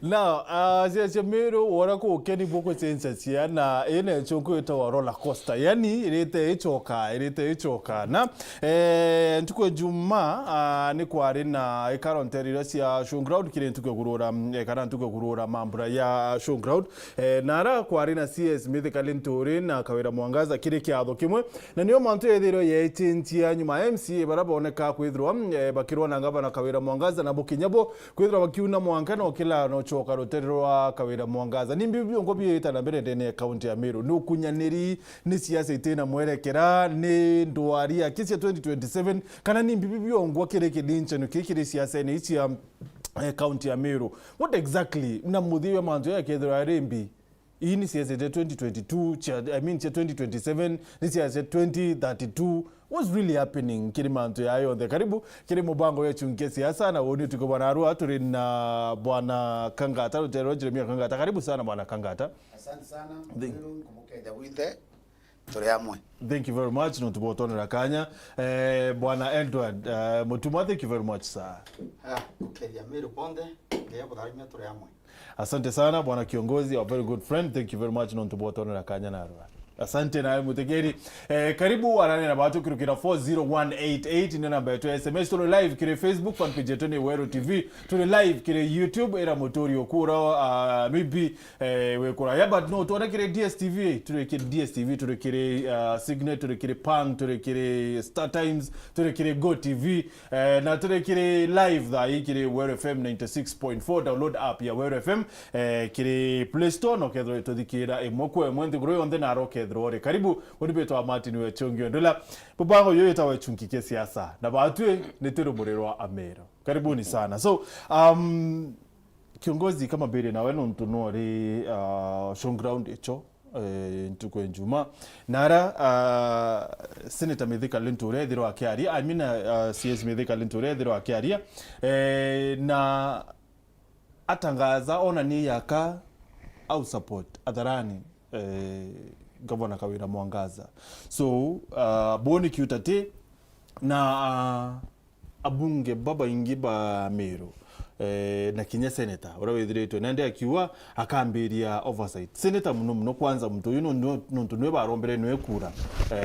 Now, Ciaca Meru wara ko keni boko chencha cia na ene chonko itawa roller coaster. Yani irete ichoka. Na ntuko juma ni kwari na ikaronteri cia showground kire ntuko kurora kana ntuko kurora mambura ya showground. Nara kwari na CS Ntitikano ntore na kawira mwangaza kire kiatho kimwe. Na niyo mantu ethiro ye chentia nyuma MC baraboneka kwithirwa bakirwa na ngava na kawira mwangaza na bukinyabo kwithirwa bakiuna mwankana okila no choka roterwa kawira mwangaza nimbi biongo bieta na mbere ndene account ya Meru no kunyaneri ni siasa itena mwerekera ni ndwari ya kisi ya 2027 kana nimbi biongo kireke dinche no kikire siasa ni ichi ya account ya Meru. What exactly na mudhiwe manzo ya kedra rembi hii ni siasa ya 2022 I mean 2027 ni siasa 2032. What's really happening kirimanto yayo the karibu kiri mubango ya chunge siasa na woni tuko bwana Arua turi na bwana Kangata Rutero Jeremia Kangata. Karibu sana bwana Kangata. Asante sana kumukenda withe turi amwe. Thank you very much no tubotona rakanya bwana Edward Mutuma. Thank you very much sir. Kenya Meru ponde ya bodalima turi amwe. Asante sana bwana kiongozi, a very good friend. Thank you very much no tubotona rakanya na Arua. Asante na mutegeri. Karibu warane na batu kirukira 40188 ni namba yetu ya SMS. Tuli live kire Facebook fan page yetu ni Wero TV. Tuli live kire YouTube era motori okura maybe wekura ya but no tuone kire DSTV, tuli kire DSTV, tuli kire Signet, tuli kire Pang, tuli kire Star Times, tuli kire Go TV na tuli kire live da hii kire Wero FM 96.4. Download app ya Wero FM kire Play Store no kedro etodikira emoko mwende groyo onde na roke drore. Karibu wonibeto wa Martin we chongyo ndola bubango yoyo tawe chunkike siasa na batwe netero murerwa Amero. Karibuni sana. So kiongozi kama bere na weno ntunore showground echo ntuko njuma nara Senator Ntitikano ntore dhiro akiaria I mean CS Ntitikano ntore dhiro akiaria na atangaza ona ni yaka au support adharani Governor Kawira Mwangaza. So boni kiutate na abunge baba ingiba Meru na kinya senator urawethiretwe nende akiwa akambiria oversight senator muno kwanza mtu yuno ntunwe barombere nwe kura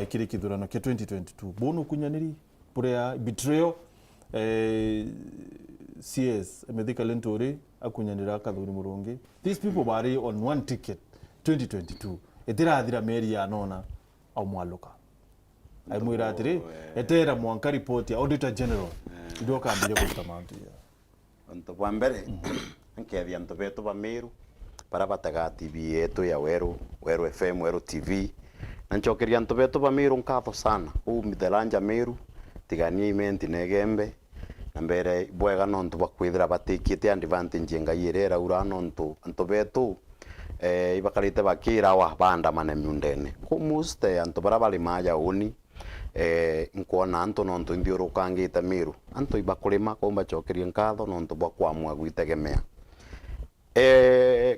kiri kidurano ke 2022 bono kunyaniri purea betrayal CS Ntitikano ntore akunyanira kathuri muronge. These people were on one ticket 2022 etira adira meri ya nona au mwaluka aimwira atiri etera mwanka report ya auditor general ndio kaambia kwa tamantu ya onto bwambere nkethia nto beto ba Meru para bataga TV yetu ya Wero FM Wero TV na nchokeria nto beto ba Meru nkatho sana mithelanja Meru tigania imenti negembe na mbere bwega nonto bakwithira batikite advantage ngayirera urano nto beto ibakarite bakira wa banda mane myundene kumuste anto barabali maja uni nkuona anto nonto ndioro kangita Meru anto ibakulima komba chokeria nkatho nonto bakwamwa gwitegemea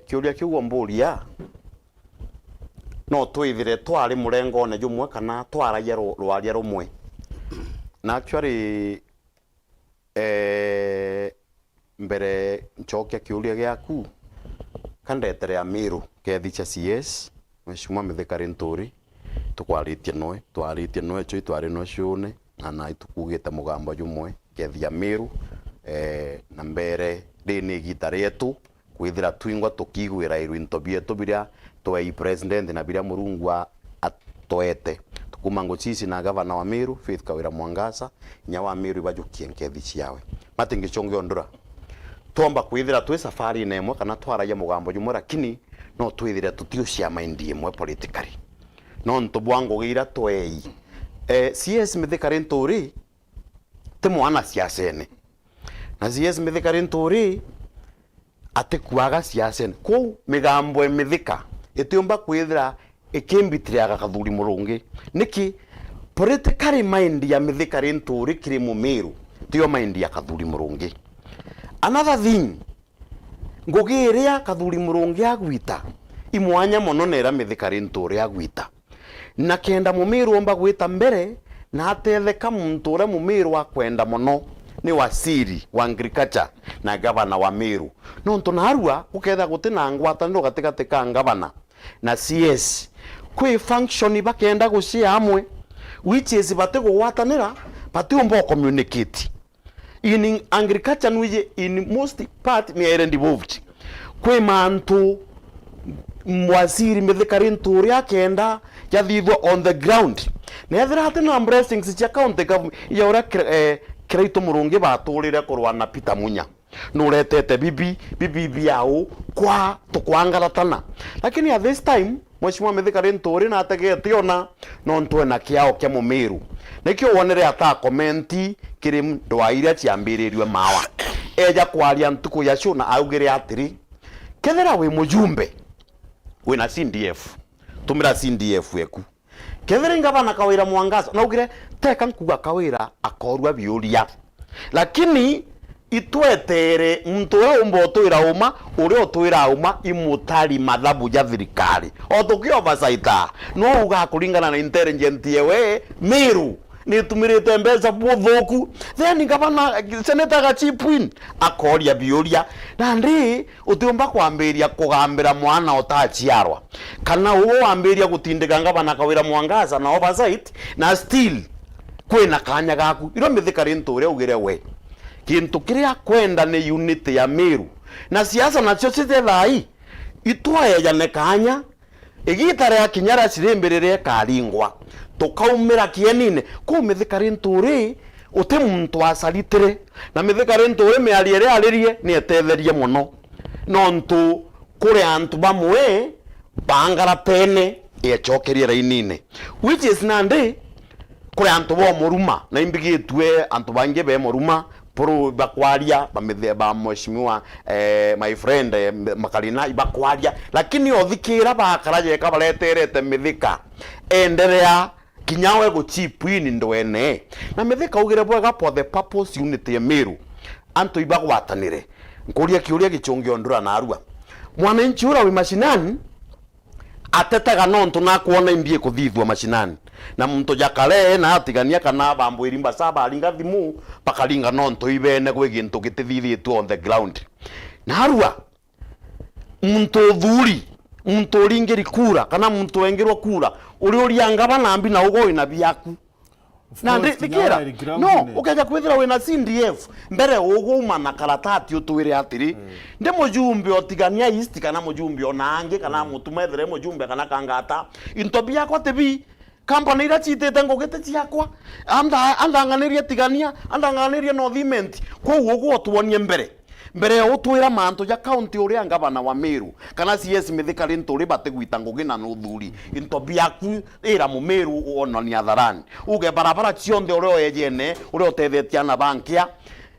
kiuria kiugo mburia no twithire twari murengo ne jumwe kana twaragia rwaria rumwe na actually mbere nchokia kiuria giaku kandetere ya Meru kethicha CS Mheshimiwa Ntitikano ntore tukwaritie noe cho itwari no shone na itukugite mugambo jumwe kethia Meru na mbere dini gitaretu kwithira twingwa tukigwira iru into bietu biria twei president na biria murungwa atoete tukumango sisi na governor wa Meru Faith Kawira Mwangaza nya wa Meru bajukie nkethi ciawe matingi chonge ondura tomba kwithira twi safari nemwe kana twaragia mugambo jumwe lakini no twithire tutiocia mind imwe politically no ntobwango gira twei CS Ntitikano ntore te mwana siasene na CS Ntitikano ntore atekuaga siasene ko migambo emithika etiomba kwithira ikimbitriaga kathuri murungi niki politically mind ya Ntitikano ntore kiri mu Meru tio mind ya kathuri murungi. Another thing ngogiria kathuri murungi agwita imwanya mono nera Ntitikano ntore agwita na kenda mu Meru omba gwita mbere na atetheka muntu ure mu Meru akwenda mono ni wasiri wa agriculture na gavana wa Meru no ntonarua uketha gutina ngwataniro gatigati ka gavana na CS kwi function bakenda gucia amwe which is batego gwatanira batiombo communicate in agriculture nuje in most part me are involved kwi mantu mwasiri mithikari nturi akenda yathithwa on the ground nethira hatina blessings cia county government ya ura Kiraito Murungi baturire kurwa na Peter Munya nuretete bibi yao kwa tukwangaratana lakini at this time mheshimiwa mithikari nturi na ategete ona no ntwe na kiao kia Mumeru nikio wonere ata commenti kirim ndwaire ciambiririo mawa eja kwaria ntuku ya shona augire atiri kethera we mujumbe wina CDF tumira CDF yeku kethera ngabana kawira mwangaza na ugire teka nkuga kawira akorwa biuria lakini itwetere mtu umbotoira uma uri otwira uma imutari mathabu ya thirikari otukio basaita no uga kuringana na intelligent yewe Meru ni tumirite mbeca buthuku then ngabana seneta Gachipwin akoria biuria na ndi utiumba kwambiria kugambira mwana otachiarwa kana uwo wambiria gutindika ngabana kawira mwangaza na oversight na still kwina kanya gaku iro mithikari nturi ugire we kintu kiria kwenda ni unity ya Meru na siasa nacio citethai itwaye jane kanya igitare ya kinyara cirembirire karingwa tukaumira kienine ku mithikari nturi uti muntu asalitire na mithikari nturi miariere aririe ni etetherie muno no ntu kuri antu bamwe bangara tene echokerie rainine which is nande kuri antu bo muruma na imbigitwe antu bange be muruma puru bakwaria bamitheba mheshimiwa my friend makalina ibakwaria lakini othikira bakaraje kabareterete mithika endelea kinyawe Gachipwin ndwene na mithika ugire bwega for the purpose unity ya Meru antu ibagwatanire nkuria kiuria gichungi ondura na arua mwananchi ura wi mashinani atetaga nonto na kuona imbie kuthithwa mashinani na muntu jakale na atigania kana bambo irimba saba alinga thimu pakalinga nonto ibene gwe gintu gitithithitwo on the ground na arua muntu thuri muntu ringiri kura kana muntu wengirwa kura uri uri ngaba nambi na ugo ina biaku na ndikira no ukaja kwithira wina CDF mbere ugo uma na karatati utwire atiri ndi mujumbe otigania east kana mujumbe onange kana mutumethere mujumbe kana kangata intobia ko tebi company ira chitete ngogete ciakwa andanganirie tigania andanganirie nothiment ko ugo otwonie mbere utwira manto ya county uri ngabana wa Meru kana CS mithikari nturi bategwita ngugi na nuthuri intobia ku ira mu Meru onania tharani uge barabara cionde uri oyejene uri otethetia na bankia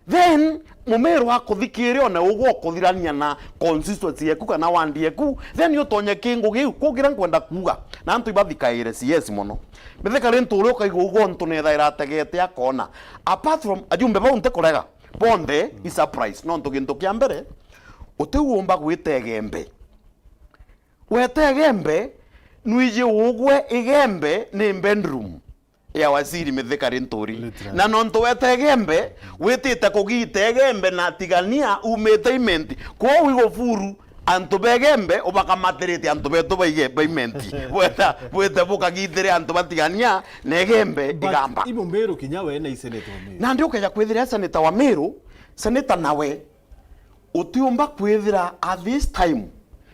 then mu Meru akuthikire ona ugo kuthirania na consistency yeku kana wandi yeku then yotonye kingu giu kugira kwenda kuga na antu ibathikaire CS muno mithikari nturi ukaigo ugo ntunetha irategete akona apart from ajumbe ba unte korega bonde is surprise no ntoginto kia mbere utiumba gwitegembe wetegembe nuije ugwe igembe ni bedroom ya wasiri mithikari nturi na no nto wetegembe witite kugitegembe na tigania umetaimenti ko wigo furu antu begembe ubaka materite antu beto baige paymenti weta buka gitire antu batigania negembe igamba ibo Meru kinyawe na iseneta wa Meru na ndio kaja kwithira seneta wa Meru seneta nawe utiumba kwithira at this time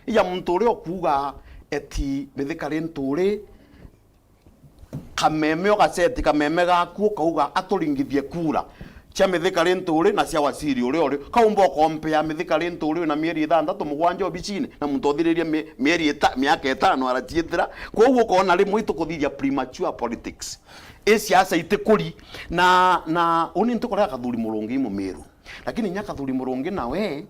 ya muntu uri okuga eti mithikari nturi kameme ogaseti kameme gaku kauga aturingithie kura cha mithikari nturi na cia wasiri uri kaumbo compare mithikari nturi na mieri 6 mugwanja obicine na muntu othiriria mieri miaka 5 aratietira koguo kona rimwe itukuthiria premature politics siasa itikuri na uni ntukora kathuri murungi mu Meru lakini nyaka thuri murungi nawe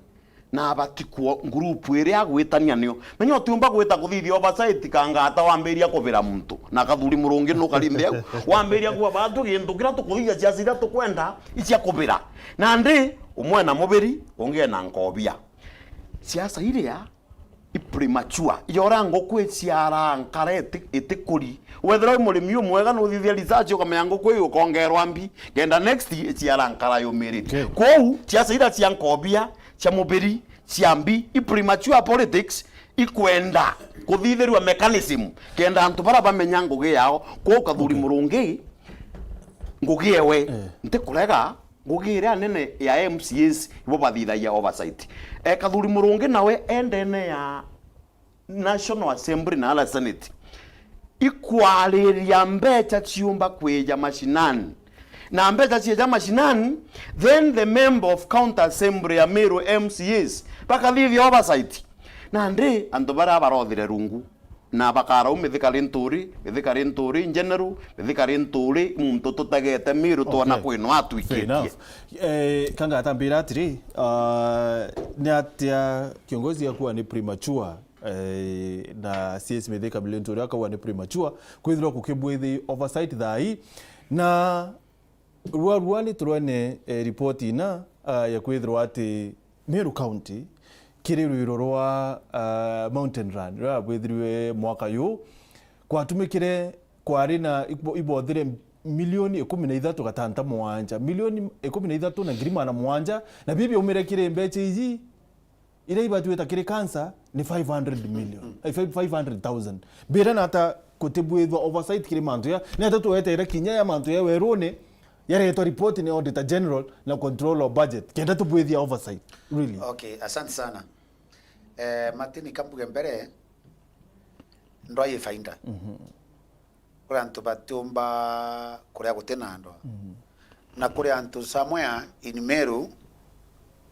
na abatikwo group iri agwitania nio menyo tiumba gwita kuthithia oversight kangata wambiria kuvira muntu na kathuri murungi no karimbe wambiria kwa batu gintu kira tukuthithia cia cira tukwenda icia kuvira na ndi umwe na mubiri ungie na ngobia siasa iria premature yora ngoko eciara nkara etikuri wethera murimi umwega no thithia research ukamenya ngoko iyo kongerwa mbi genda next eciara nkara yumirite kou ciaca ira cia nkobia cia mubiri cia mbi premature politics ikwenda kuthithirwa mechanism kenda antu bara bamenya ngugi yao kou kathuri murungi ngugi ewe ntikurega ngugi ira nene ya MCAs ibo bathithagia oversight kathuri murungi nawe endene ya National Assembly na ala Senate ikwariria mbeca ciumba kweja mashinani na mbeca cieja mashinani then the member of county assembly ya Meru MCAs bakathithia oversight na ndi andu bara barothire rungu na bakara umithikari nturi general mithikari nturi muntu tutagete Meru twana kwino atwikitie kanga atambira atiri ni atia kiongozi yakuwa ni premature na CS mithika nturi akawa ni premature kwithirwa kukibwithi oversight thai na ruani turone report ina ya kwithirwa ati Meru County kiri rwiro rwa Mountain Run rwa bwithiriwe mwaka yu kwatumikire kwari na ibothire milioni 13.7 milioni 13.7 na bibi umirekire mbeche izi ile ibatueta kire cancer ni 500 million 500,000 bira na ata kutibwithwa oversight kire mantu ya ni ata tuwetera kinya ya mantu ya werone yaretwa report ni auditor general na control of budget kenda tubwithia oversight really. Okay, asante sana. Matini kambuge mbere ndo ayifainda kuri antu batumba kuria gutena ndo na kuri antu somewhere in Meru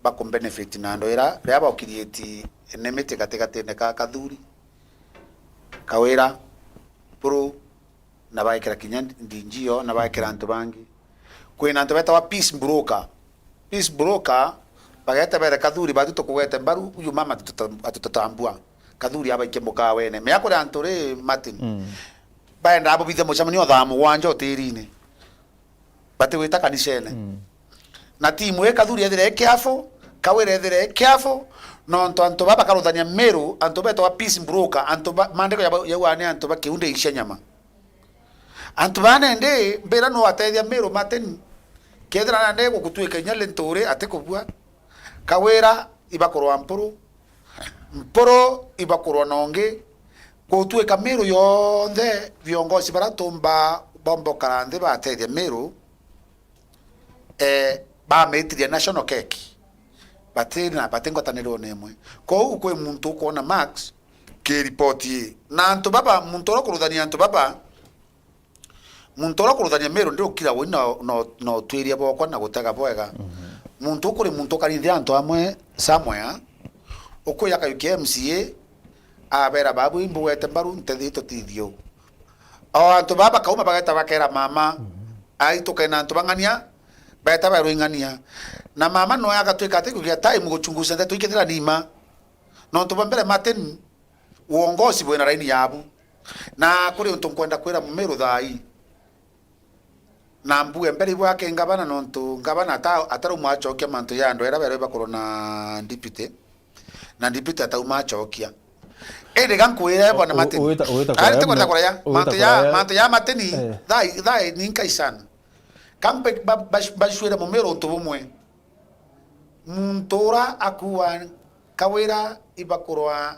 bako benefit na ndo ira ria ba create nemete katekatene ka kathuri kawira pro na baikira kinya ndinjio na baikira antu bangi kwina antu beta wa peace broker bageta bere kathuri batu tukugete mbaru uyu mama atutatambua kathuri aba ikembuka wene me akore antore Martin baenda abo bithe mucamanio thamu wanja otirine bate wita kanisene na timu e kathuri ethire careful kawere ethire careful no anto baba karuthania Meru anto beto wa peace broker anto mandeko ya wane anto ba kiunde ishanyama anto bana ende mbera no atethia Meru Martin kedra na ndego kutuika nyale ntore atekobua kawera ibakorwa mporo ibakorwa nonge kutuika Meru yonthe viongozi baratumba bombo karande batethia Meru ba metria national cake batina batengotaniro nemwe ko ukwe muntu kuona max ke report ye na anto baba muntu ro kurudania anto baba muntu ro kurudania Meru ndio kila wina no twiria boko na gutega bwega muntu kuri muntu karithia anto amwe somewhere ukuya ka UKMCA abera babu imbu wete mbaru ntethito tithio anto baba kauma bageta bakera mama aitoka na anto bangania beta baruingania na mama no agatwika ati kugia time guchunguza ndeto ikithira nima no tubombere Martin uongozi bwena raini yabu na kuri untu kwenda kwira Meru thai na mbuge mbere bwake ngabana no ntu ngabana ataru mwachokia mantu ya ndo era bere bakoro na deputy ataru mwachokia ende gankwira bwana Martin ari tekwenda kuraya mantu ya Martin thai ninka isana kampe bashwira mu Meru ntu bumwe muntora akuwa kawira ibakorwa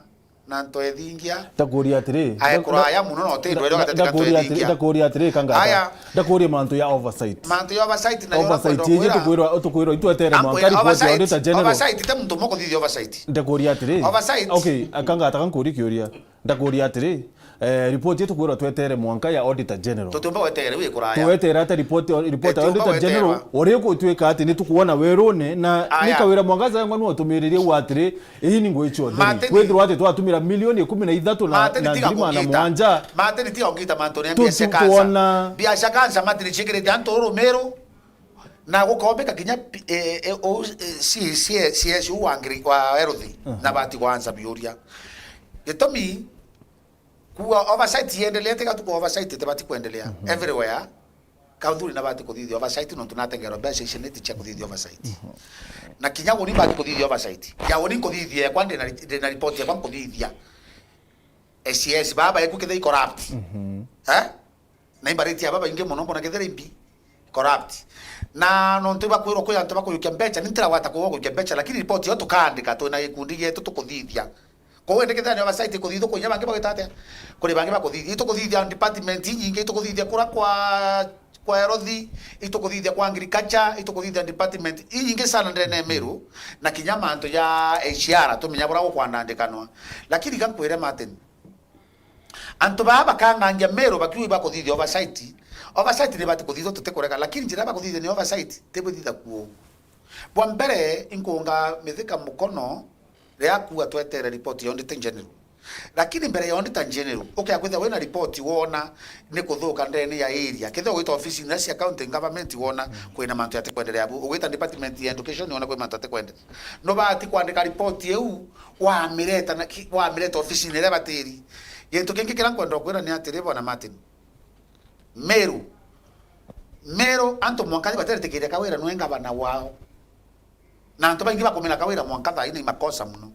na nto ethingia takuria atiri ayakora ya muno no tindwe ro gatete kanto ethingia takuria atiri kanga takuria mantu ya oversight na oversight ye tukwirwa itwetere mwanka report ya auditor general oversight te muntu moko thithia oversight takuria atiri okay akanga atakankuria kiuria takuria atiri report yetu kwira twetere mwanka ya auditor general tutumba wetere we kuraya tuwetere ata report auditor general ori ko tweka ati ni tukuona werone na nikawira mwangaza yangu no tumiririe watire ehi ni ngoicho thiri kwithirwa ati twatumira milioni 13 na ngirima na mwanja mateni ti ongita mantoni mbia kansa bia shakansa mateni chikire tanto ro Meru na gukombeka kinya CS uangri kwa erothi na bati kwanza biuria gitomi kuwa oversight iendelea tega tuko oversight te bati kuendelea everywhere kathuri na bati kuthithia oversight no tunatengero mbeca ici neti cia kuthithia oversight na kinya guni bati kuthithia oversight ya guni kuthithia kwa ndina report ya kwa kuthithia SCS baba yeku kithe corrupt na imbariti baba inge muno mbona kithe imbi corrupt na no ntiba kwiro ko yantu bakuyukia mbeca nintira wata ko gukya mbeca lakini report yo tukandika to na ikundi yetu tukuthithia ko wende kithe oversight kuthithio ko nyabange bagitate kuri bange bakuthithia tukuthithia department nyingi tukuthithia kura kwa erothi itukuthithia kwa agriculture itukuthithia department nyingi sana ndene Meru na kinyamanto ya HR tumenya bura gukwanandikanwa lakini kankwire Martin antu baba kanganja Meru bakiwi bakuthithia oversight ni bati kuthithio tutekoreka lakini njira bakuthithia ni oversight tebuthitha kuo bwa mbere inkunga mithika mukono ria kuwa twetere report yondi general lakini mbere ya auditor general kwetha wena report wona ni kuthuka ndene ya area ketha gwita office na cia county government wona kwina mantu yate kwendelea gwita department ya education wona kwina mantu yate kwendelea no bati kwandika report eu wa mireta office ni rebatiri yetu kengi kira kwenda kwira ni atire bona Martin Meru anto mwankali batere tekire kawira nwenga bana wao na antu bangi bakomena kawira mwankatha ina makosa muno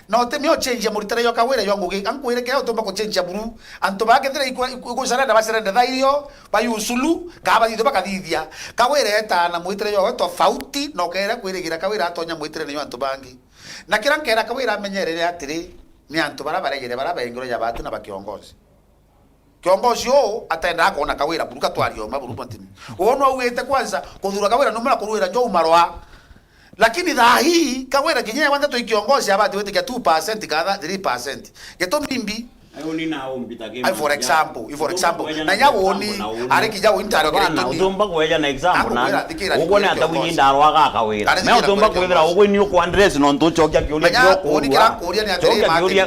no te mio change ya muritare yo kawira yo ngugi ankwire kira utomba ko change buru antu bagethira igusara da basera thairio bayusulu kaba thitho bakathithia kawira eta na muitire yo tofauti no kera kwirigira kawira atonya muitire ni antu bangi na kira nkera kawira amenyerere atiri ni antu barabaregere barabengero ya batu na bakiongozi kiongozi yo ataenda kuona kawira buruka twario maburu ntini wono awete kwanza kuthura kawira numera kuruira njo umarwa lakini hii kawira kinye wanda to kiongozi abati wete kia 2% kadha 3% geto mimbi ayoni na ombita game for example na nyawoni ari kijawo intaro na utomba kweja na example na ubone atawinyi ndarwa ga kawira me utomba kwethira ugweni uko address no ntuchokia kiuria kyo oni kira kuria ni atiri mati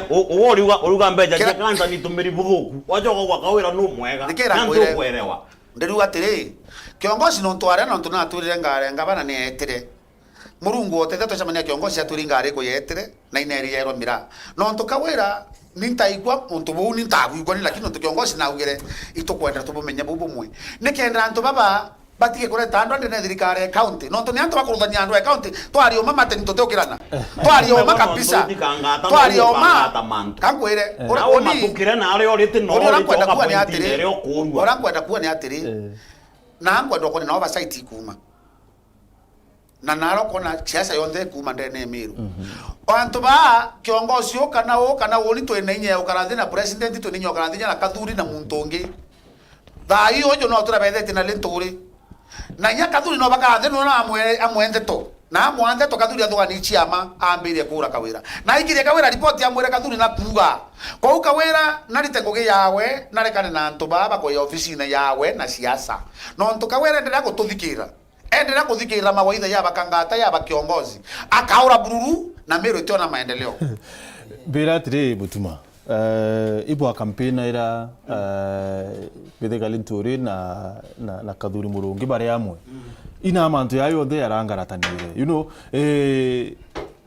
uruga mbeja kia kanza ni tumiri buguku wajoka kwa kawira no mwega na ntu kwerewa ndiru atiri kiongozi no ntware no ntuna aturire ngarenga bana ni etire murungu otete twacamania kiongozi aturinga ari kuyetere na ineri yero mira no ntukawira nintaigwa muntu bu nintagwa lakini muntu kiongozi na ugire itukwenda tubumenya bubumwe nikenda antu baba batige kore tando ndene thirikari county no ntuni antu bakuruthania andu county twari oma mate nitutokirana twari oma kabisa twari oma kankwire ora matukire na ari orite no ori kwenda kuwa ni atiri ora kwenda kuwa ni atiri na kwenda kuwa na oversight kuma na naro kona siasa yonde kuma ndene Meru antu ba kiongozi kana woni to enenye ukarathi na president to ninyo ukarathi na kathuri na muntongi tha hiyo jo no turabethete na lenturi na nya kathuri no bakathi no na amwende to na amwende to kathuri athogani chiama ambire kura kawira na ikire kawira report ya mwere kathuri na kuga kwa ukawira na ritengoge yawe na rekane na antu baba kwa office na yawe na siasa no ntu kawira ndira gututhikira endera kuthikira mawaidha ya bakangata ya bakiongozi akaura bururu na Meru itiona maendeleo bera tire butuma ibo kampeni ira bithega linturi na kathuri murungi bare amwe ina mantu yayo yothe yarangaratanire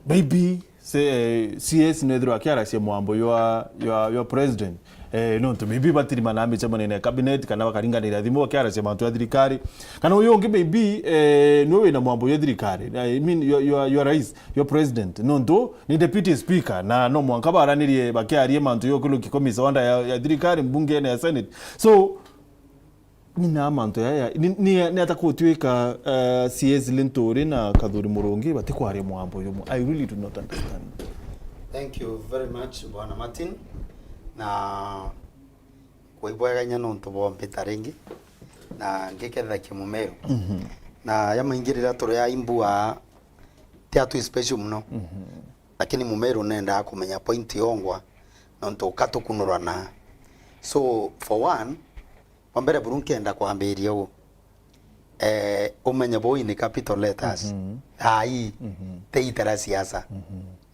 maybe CS nethiro akiaracia mwambo your president no to maybe batiri manambi cha manene cabinet kana bakaringanira thimo akiaracia mantu ya thirikari kana uyo ungi maybe no we na mwambo ya thirikari I mean your rais your president no ndo ni deputy speaker na no mwanka baranirie bakiarie mantu yo kuluki komisa wanda ya thirikari mbunge na ya senate so nina mantu ya ni atakutwika CS Linturi na Kathuri Murungi batikwarie mwambo yo I really do not understand. Thank you very much Bwana Martin na kuibweganya nontu bombe taringi na ngiketha kimumeru na yamaingirira toro ya imbua teatu special muno lakini mumeru nenda kumenya point yongwa nontu katukunurana so for one wambere burunki enda kwambiria u umenya boy ni capital letters ai teitara siasa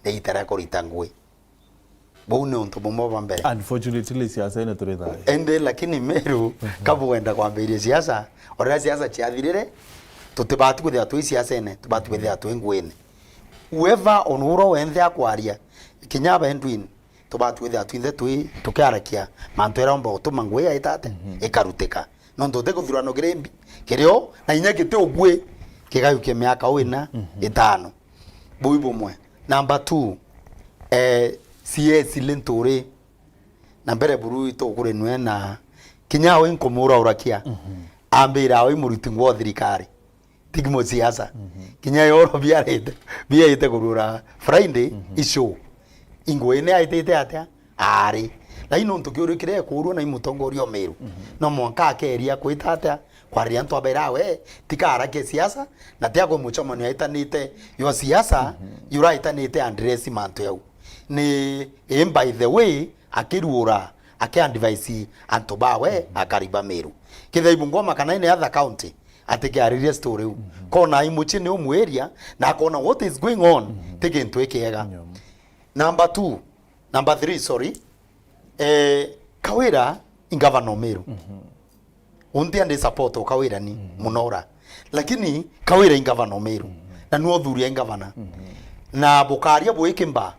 teitara koritangwe bone onto bomo bambere unfortunately siasa ina turetha ende lakini Meru kabu enda kwambiria siasa ora siasa chiathirire tutibati kuthia tu siasa ene tubati kuthia tu ngwene whoever onuro wenthe akwaria kinyaba endwin tubati kuthia tu inthe tu tukiarakia mantu era omba utuma ngwe aitate ikaruteka no ndote kuthurano girembi kirio na inya gite ogwe kigayuke miaka wina itano buibo mwe. Number 2 CS Lentore na mbere buru ito kure nwe na kinya we nkomura urakia ambira we muruti ngwo thirikari tigimo siasa kinya yoro biarete kurura Friday isho ingwene aitete atia ari na ino ntukiurikire kurua na imutongorio Meru no mwanka akeria kwita atia kwaria ntu abera we tikara ke siasa na tia ko muchomo ni aitanite yo siasa yura itanite Andres mantu yau ni by the way akirura advice antobawe akariba Meru kithaibu ngoma kana ine other county atikiaririe story kona imuchi ni umu area na kona what is going on teke ntwekega. Number 3 sorry Kawira in governor Meru undi ande support Kawira ni munora lakini Kawira in governor Meru na nuo thuria in governor na bukaria bwekimba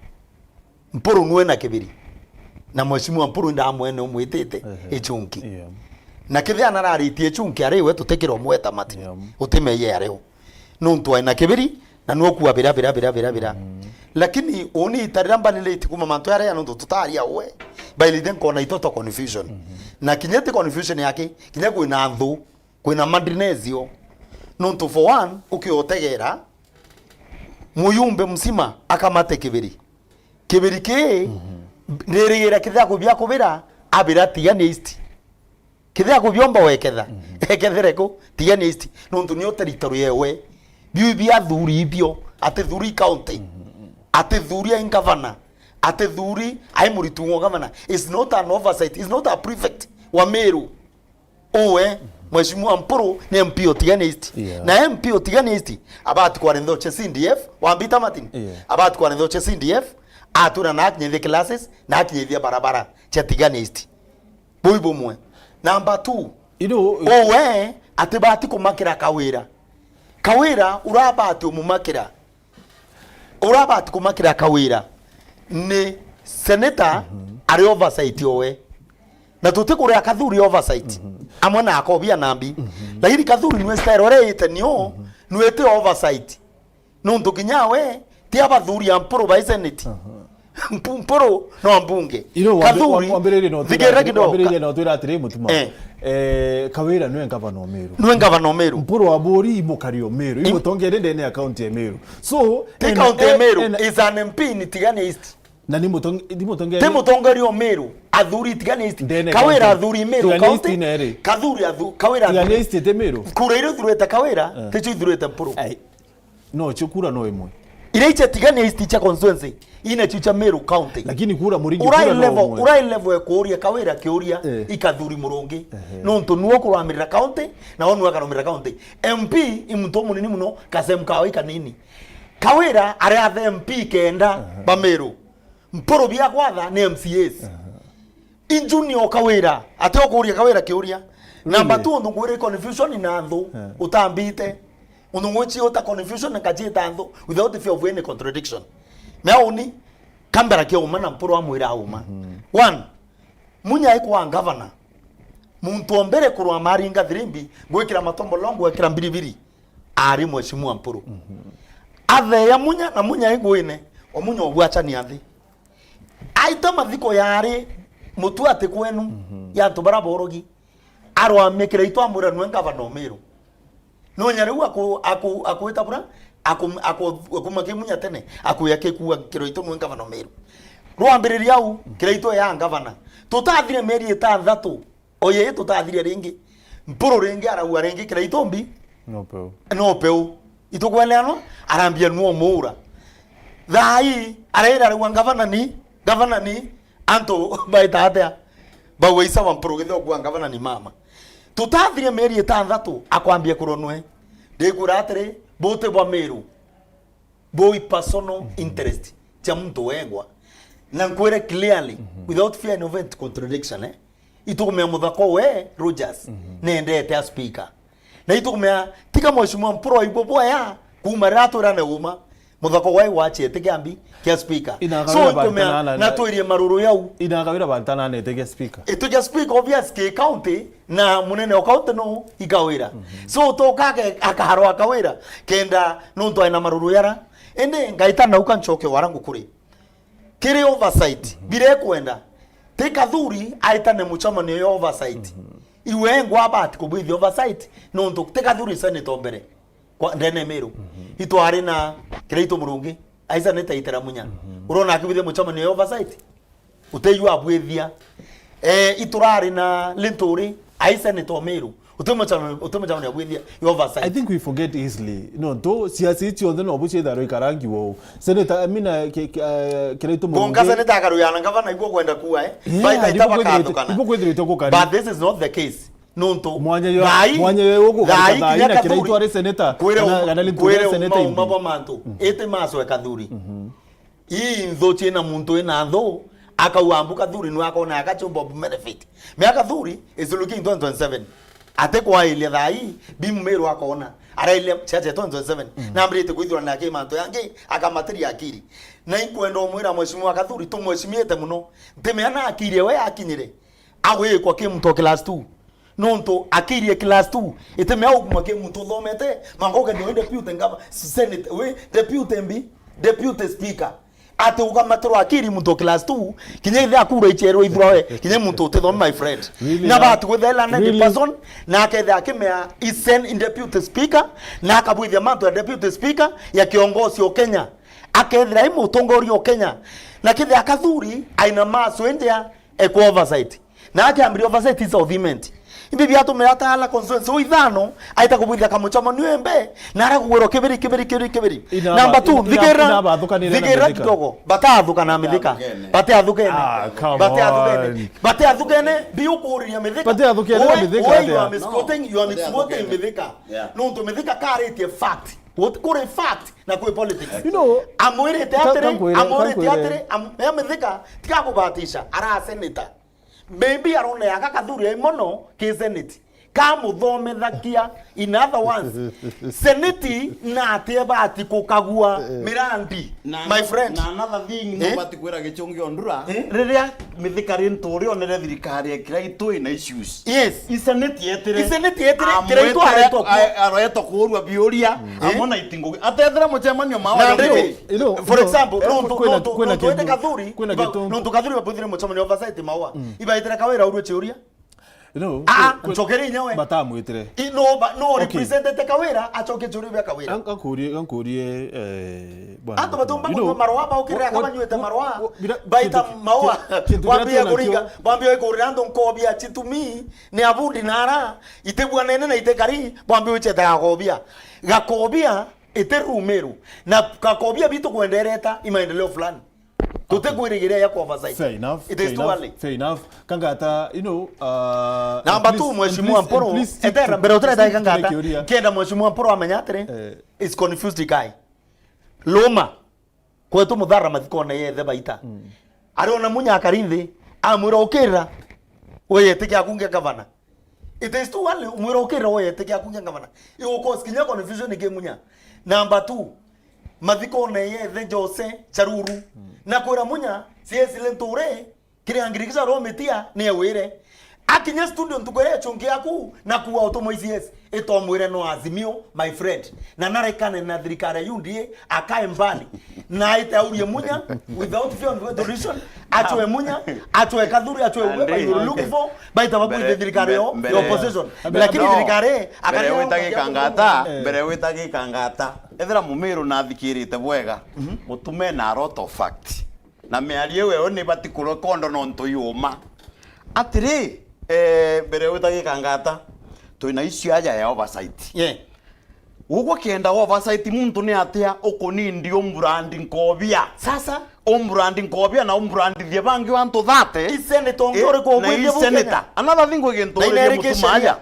mporo nwe na kibiri na mheshimiwa mporo ndamwene umwitete echunki na kithia nararitie chunki ariwe tutekiro mweta mati utimeye ariwe nuntu aina kibiri na nuo kuwa bira lakini oni itaramba nileti kuma mantu yare nuntu tutaria we baili den kona itoto confusion na kinyete confusion yake kinya kwina nthu kwina madrinezio nuntu for one ukiotegera muyumbe msima akamate kibiri ke nirigira kithia kubya kubira abira tiganist kithia kubyomba weketha ekethereko tiganist nuntu ni territory yewe bibia thuri ibyo ate thuri county ate thuri in governor ate thuri ai muritungo governor is not an oversight, is not a prefect wa Meru owe mheshimiwa mpuru ni MP otiganist na MP otiganist abati kwa ndo CDF wambita Martin abati kwa ndo CDF atura na kinye classes na kinye barabara chatiganist boibo mwe. Number 2 owe atibati kumakira Kawira urabati umumakira Kawira ni senator ari oversight owe na tutikuria kathuri oversight amwe na akobia nambi lakini kathuri nwe style ite nio nwete oversight nundu kinyawe ti abathuri amporo by senate mporo no mbunge kathuri wambirire no twira atiri mutuma Kawira nwe ngavana Meru mporo abori imukario Meru imutongere ndene account ya Meru so account ya Meru is an MP ni tiganist na ni mutongeri Meru athuri tiganist Kawira athuri Meru county Kawira tiganist te Meru kura iro thureta Kawira techo thureta mporo no chukura no imwe ile icha tiganist cha constituency ine chicha Meru county lakini kura muringi kura no urai level kuria Kawira kiuria ikathuri murongi nonto nuo kuramira county na onu akaramira county MP imuntu munini muno kasemkawa ikanini Kawira ari athe MP kenda ba Meru mporo bia kwatha ni MCAs injunio Kawira ate okuria Kawira kiuria number 2 ndungwire confusion na nthu utambite undungwichi uta confusion na kajita nthu without fear of any contradiction meoni kambara kyo umana mporo amwira uma one munya iko governor muntu ombere kurwa maringa thirimbi gwikira matombo longo gwikira mbiribiri ari mheshimiwa mporo athe ya munya na munya iguine omunya obwachani athi aita mathiko yari mutu ate kwenu ya tubara borogi arwa mekira ito amura nwe ngavana Meru no nyariu akuita bura akumake munya tene akuyake kuwa kiro ito nwe ngavana Meru rwambiriria au kira ito ya ngavana tutathire meri etanthatu oye tutathire ringi mporo ringi araua ringi kira ito mbi no peu ito kweleano arambia nuo moura thai arera rwa gavana ni anto baitatea baweisa wa mporogetho kwa gavana ni mama tutathire meri etanthatu akwambia kuronwe ndikuratire bote bwa Meru boy personal interest cha mtu wengwa na nkwere clearly without fear of any contradiction itukumea muthako we Rogers nendete speaker na itukumea tika mheshimiwa mporo iboboa ya kuma rato rana uma muthako wai wachete kiambi kia speaker so ikomea na twirie maruru yau inagawira bantana ne tege speaker ituja speaker obvious ke county na munene o county no igawira so to kage akaharo akawira kenda no ndo ina maruru yara ende ngaita na ukanchoke warangu kuri kiri oversight bire kwenda teka thuri aita ne muchama ne oversight iwe ngwa bat ko bwi oversight no ndo teka thuri senator mbere kwa ndene Meru itwari na kireito murungi aisa neta itera munya urona akibithe muchama ne oversight uteyu abwethia iturari na linturi aisa neto Meru utemuchama ne abwethia oversight. I think we forget easily though siasa iti on no buche daro ikarangi wo senator amina kireito murungi bonga senator akaru yana ngavana ibo kwenda kuwa baita itabakadukana ibo kwethire itokokari but this is not the case nonto mwanya woko kana kireito ari senator kana linturi senator mabo manto ete maso ekathuri ii ndoche na muntu ena ndo akauambuka thuri no akona akachomba benefit miaka thuri is looking 2027 ate kwa ile thai bimu Meru akona ara ile chache 2027 na mbrite kwithura na ke manto yange akamatiri akiri na ikwenda omwira mweshimwa akathuri tumweshimiete muno ntemeana akiri we akinyire agwe kwa ke mtu class 2 nonto akirie class 2 itemea ukumake mtu thomete mangoke ndio deputy ngava senate we deputy speaker ate ukamatro akiri mtu class 2 kinye ile akura ichero ithroe kinye mtu tethoma my friend na batu gwethela na person na aketha akimea isen in deputy speaker na akabwithia mantu ya deputy speaker ya kiongozi o Kenya akethira imutongori o Kenya na kithe akathuri aina maso endia eco oversight na akiambiri oversight is oviment ibibi atumeta ala consensus so ithano aita kubwithia kamuchama niwembe na ara kugwero kibiri number 2 thigera kidogo batathukana mithika batathukene biukuriria mithika batathukene mithika you are misquoting mithika no to mithika karitie fact what kore fact na kwe politics amwire teatre mithika tikakubatisha ara senator maybe arone akakathuri ai mono ke senate kamuthomethakia in other words senate na atebati kukagua mirandi my friend na another thing no bati kwira gichungi ondura riria mithikari nturi onere thirikari ekira itui na issues yes senate yetere kira itu areto kurwa biuria amona itingo atethera muchemanio mawa for example no twende kathuri no tukathuri baputhire muchemanio oversight mawa ibaitera kawira urwe chiuria nchokeri nyawe batamwitire no representative kawira achoke juri bya kawira ankurie bwana ato batumba kwa marwa ba ukira kama nywete marwa baita mawa wambia kuringa wambia kurando nkobia chitumi ne abundi nara itebwa nene na itekari wambia ucheta gakobia iterumeru na gakobia bitu kuendereta imaendeleo fulani tutegwirigiria ya oversight. Fair enough. It is too early. Fair enough. Kangata, namba 2 mheshimiwa Mporo etera mbere utreda kangata kenda mheshimiwa Mporo amenyatere is confused guy loma kwetu muthara mathikona yethe baita ariona munya karinthi amwira ukira we tikia kunge gavana it is too early mwira ukira we tikia kunge gavana iko cause kinya confusion ke munya namba 2 mathikona yethe Jose Charuru na kwira munya CS lenture kire angirikisa rometia ne wire akinya studio ntukwere chungi yaku na kuwa automo CS etomwire no azimio my friend na narekane na thirikari yundie akae mbali na itaurie munya without fear of revolution atwe munya atwe kathuri atwe weba you looking for baita babu thirikari yo opposition lakini thirikari mbere witagi kangata ethera Mumeru na thikirite bwega mutume na lot of fact na mearie we ni batikuro kondo no ntuyuma atiri mbere witagi kangata toina issue aja ya oversight ugo kienda oversight muntu ni atia ukonindi ombrandi nkobia sasa ombrandi nkobia na ombrandi thie bangi wantu thate isene tongore ko gwithie bukenya another thing wegentore mutumaya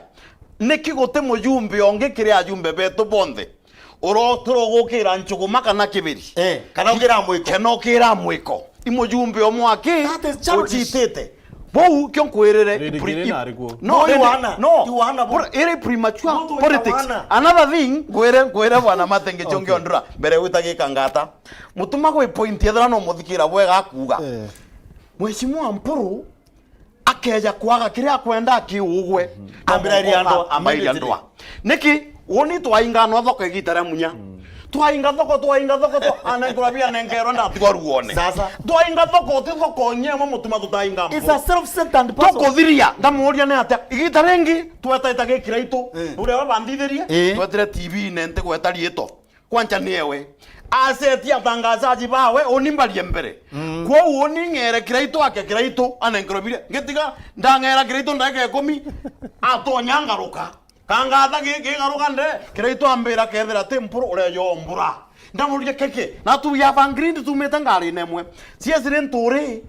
nikigote mujumbe onge kire ajumbe beto bonde urotoro gukira nchuguma kana kibiri kana ukira mwiko kana ukira mwiko imujumbe omwaki uchitete Bou kyo kwirere ere premature politics. Another thing kwere bwana matenge chonge ondura mbere witagi kangata mutuma go point yethera no muthikira bwega akuga Mheshimiwa Mpuru akeja kwaga kiria kwenda kiugwe ambira ndo niki woni twaingano thoko igitara munya twainga thoko anengurabia nengero ndatigwa ruone sasa twainga thoko thoko nyemo mutuma tutainga it's a self-centered person thoko thiria ndamuria ne atia igitarengi twetaita gikiraito uria wabandithirie twetire TV nente gweta rieto kwancha niewe asetia tangazaji bawe onimbalie mbere kwa uoni ngere kiraito ake kiraito anengurabia ngetiga ndangera kiraito ndake 10 atonyangaruka kangatha gigaruka nde kiraito ambira kethera tempuru ure yombura ndamurie keke na tu ya vangrindi tumeta ngari nemwe siesire nturi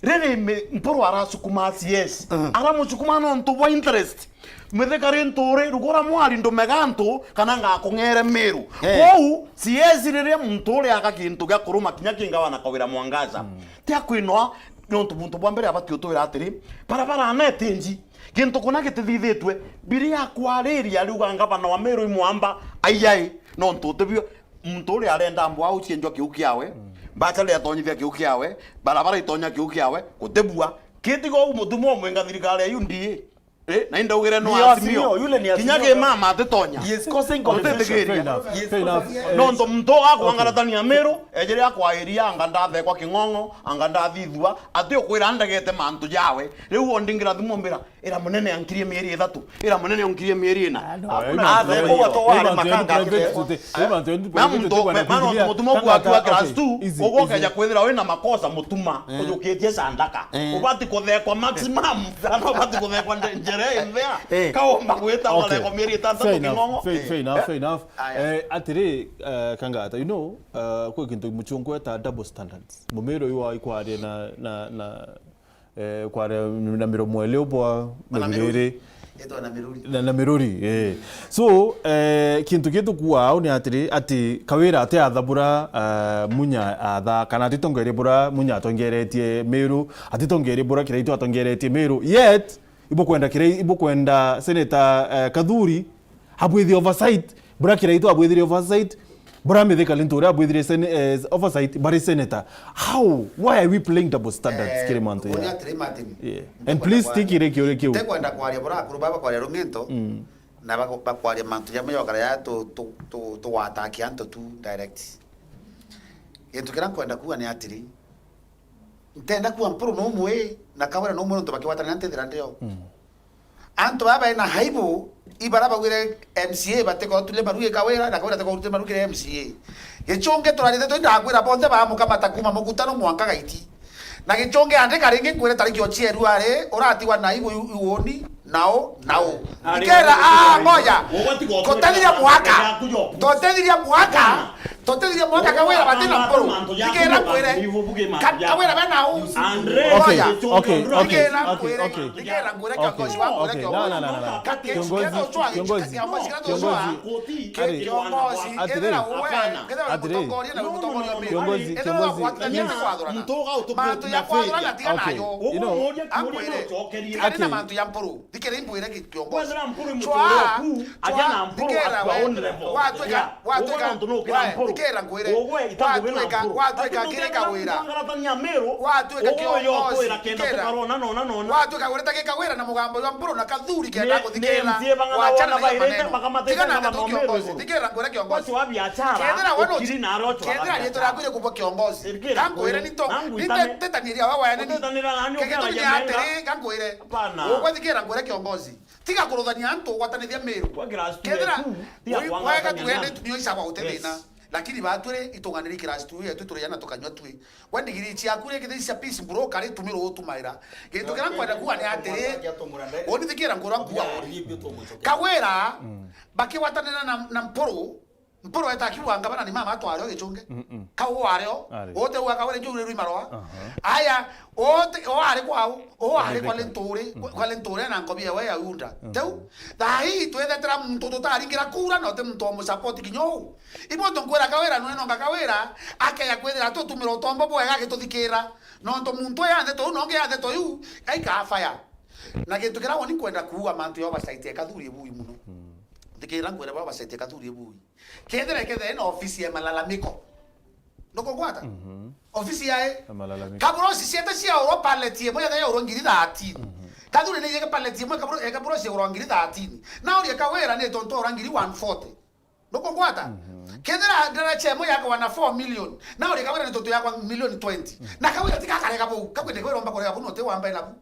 rere mpuru arasukuma CS aramusukuma no ntuwa interest methekari nturi rugora mwari ndomegantu kana ngakungere Meru kwou siesire mnturi akakintu gya kuruma kinya kingawa na kawira mwangaza tia kwinwa no ntubuntu bwa mbere abati utwira atiri barabara anetinji kintu kuna gitithithitwe biri yakwariria riuga ngabana wa Meru imwamba ayai no ntutubio muntu uri arenda mbu au cienjwa kiukiawe bacha le atonyithia kiukiawe barabara itonya kiukiawe gutebua kitigo umutumo mwenga thirikari ayu ndie na inda ugire no asimio kinyage mama atetonya yes causing confusion no ndo mto akwangaratania Meru ejere akwahiria anga ndathekwa kingongo anga ndathithua ati ukwira ndagete mantu jawe riu ondingira thimo mbira ira munene ankirie mieri 3 ira munene onkirie mieri 4 atheko watwara makanga mano mutumo kwa class 2 ugokeja kwithira wina makosa mutuma ujukitie sandaka ubati kuthekwa maximum sana ubati kuthekwa njere mbea kaomba gweta wale kwa mieri 3 kingongo fair enough atire kangata you know kwa kintu muchungu eta double standards Meru iwa ikware na kware na miromo elebwa mebere na miruri so kintu kitu kuwa ni atire ati kawira ate athabura munya atha kana atitongere bura munya atongeretie Meru atitongere bura kiraito atongeretie Meru yet ibo kwenda senator Kadhuri abwithi oversight bura kiraito abwithi oversight bura metheka lintura abwithi oversight bari senator why are we playing double standards Kirimanto yeah and please stick it kio tekwenda kwaria bura kurubaba kwaria rungento na bakwaria mantu ya moyo ya to wataki anto tu direct yetu kiran kwenda kuwa ni atiri ntenda kuwa mpuru no mwe na kawera no mwe ndo bakiwata nante ndirandeo anto baba ina haibu ibaraba gwire MCA bateko tule baruye kawera na kawera teko tule baruye MCA gichunge turarite to ndagwira bonde ba mukamata kuma mugutano mwanka gaiti na gichunge ande karinge kwire tariki ochieru are uratiwa na ibu uoni nao ikera ngoja totediria mwaka kawera batena mporo ikera kwire kawera bana u okay ikera kwire kiongozi wangu kere imbuire kiongozi chwa ajana mpuru kwa on level watweka ngwire watweka kire kawira watweka kiongozi watweka ngwire takekawira na mugambo wa mpuru na Kadhuri kenda kuthikira wachana bairete bakamateka na kiongozi tikira ngwire kiongozi wa biashara kiri na rocho kenda yeto rakwire kubwa kiongozi kangwire nito tetaniria wa yani keketuni kangwire ukwithikira ngwire kiongozi tiga kuruthania antu gwatanithia Meru kedra wega tuende tunio isaba utethina lakini batwire itunganiri class 2 yetu turiyana tukanywa twi wendigiri cia kure kithisia peace bro kare tumiro utumaira gintu kira kwenda kuwa ni atiri onithikira ngoro kuwa kawera bakiwatanira na mporo mporo etakiwa ngabana ni mama atware gichunge kawo wareo ote wakawere njure rui maroa aya ote oare kwao oare kwa lentore na nkobia we yaunda teu dai twethetera muntu tutaringira kura no te muntu omu support kinyo ibo tonkwera kawera no no kawera ake ya kwethera to tumiro tombo bwega gituthikira no to muntu yande to no nge to yu ai ka fire na kintu kirawo ni kwenda kuua mantu yo basaite kathuri ebui muno ndikira ngwera baba basaite kathuri ebui kethere na ofisi ya malalamiko ndoko kwata ofisi ya malalamiko kabrosi siete sia oro paleti moya da oro ngiri 30 kadure ne yeke paleti moya kabrosi oro ngiri 30 na ori kawera ne tonto oro ngiri 140 ndoko kwata kedera dara chemo yako wana 4 million na ori kawera ne tonto yako million 20 na kawera tikakare kabo kakwende kwera omba kore kabo no te wamba ina bu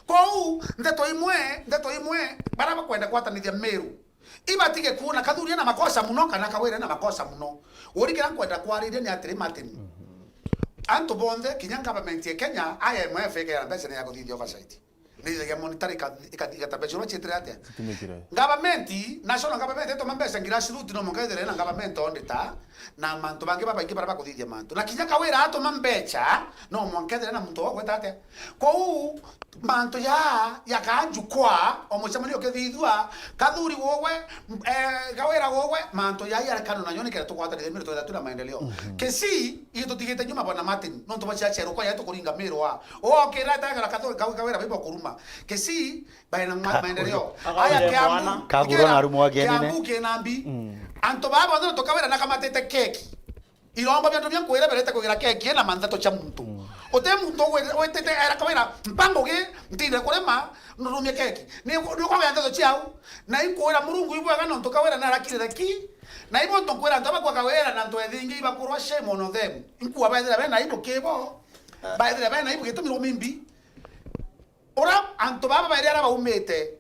kou ndeto imwe baraba kwenda kwatanithia Meru ibatige kuona kathuri na makosa muno kana kawere na makosa muno urikira kwenda kwariria ni atiri matini anto bonde kinya government ya Kenya IMF ya mbesa ya kuthithia oversight ni ya monetary ikatabeshoro chetre atia government national government to mbesa ngira shiruti no mongedere na government ondita na manto bange baba ingi baraba kuthithia manto na kinya kawera ato mambecha no mongedere na muntu ogweta atia kou manto ya kanju kwa omuchamanio kethithua kathuri wowe kawera wowe manto ya kanu na nyoni kera tukwata de Meru tuna maendeleo kesi ito tigete nyuma bwana Martin no tubacha chero kwa yato kuringa Meru wa kera ta kathuri kawera bibo kuruma kesi baina maendeleo aya kiambu kaburo na rumo ageni ne kiambu kenambi anto baba ndo tokawera na kama tete keki ilomba bya ndobya kwera bereta kugira keki na mandato cha muntu ote muntu wetete era kawera mpango ge ndire kulema nurumye keki ni kwa yandato chiao na inkwera murungu ibwa kana ndo kawera na rakire daki na ibo ndo kwera ndo bakwa kawera na ndo edingi iba kurwa shemo no them inkuwa baidira bena ibo kebo baidira bena ibo getumiro mimbi ora anto baba baidira ba umete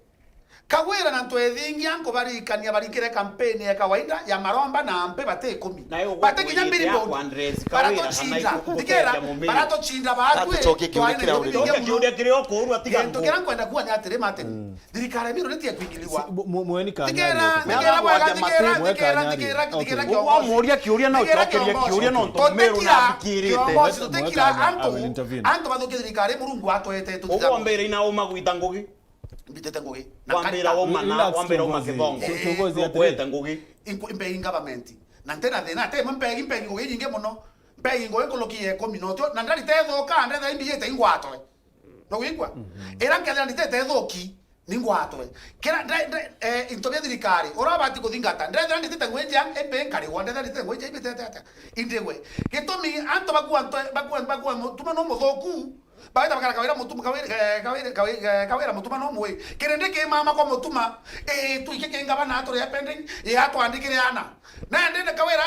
kawera na ndo edingi anko bari kania bari kire campaign ya kawaida ya maromba na ampe bate 10 bate kinyambiri bo barato chinda dikera barato chinda batwe kiuria kire okuru atiga ndo kera kwenda kuwa ni atire mate dirikare Meru netia kwingiliwa mweni kanya dikera wa muria kiuria na uchokeria kiuria no ndo Meru na bikirite tekira anto bathoke dirikare murungu atoete tutitha ombere ina uma gwita ngugi mbitete ngugi wambira oma kibongo kiongozi atreta ngugi impe government na tena thina te impe ngugi nyinge muno mpe ngugi kolokie kominoto na ndari tethoka ndetha imbiyete ingwatwe no wigwa era nkethera nditete thoki ningwatwe kera intobia dirikari orabati kuthingata ndetha nditete ngwenja empe nkari wandetha nditete ngwenja ibitete ata indewe gitumi anto bakua tuma no muthoku baita bakara kawira mutuma kawira mutuma no mwe kerende ke mama kwa mutuma tuike kenga bana ato ya pending ya ato andikire ana na ndende kawira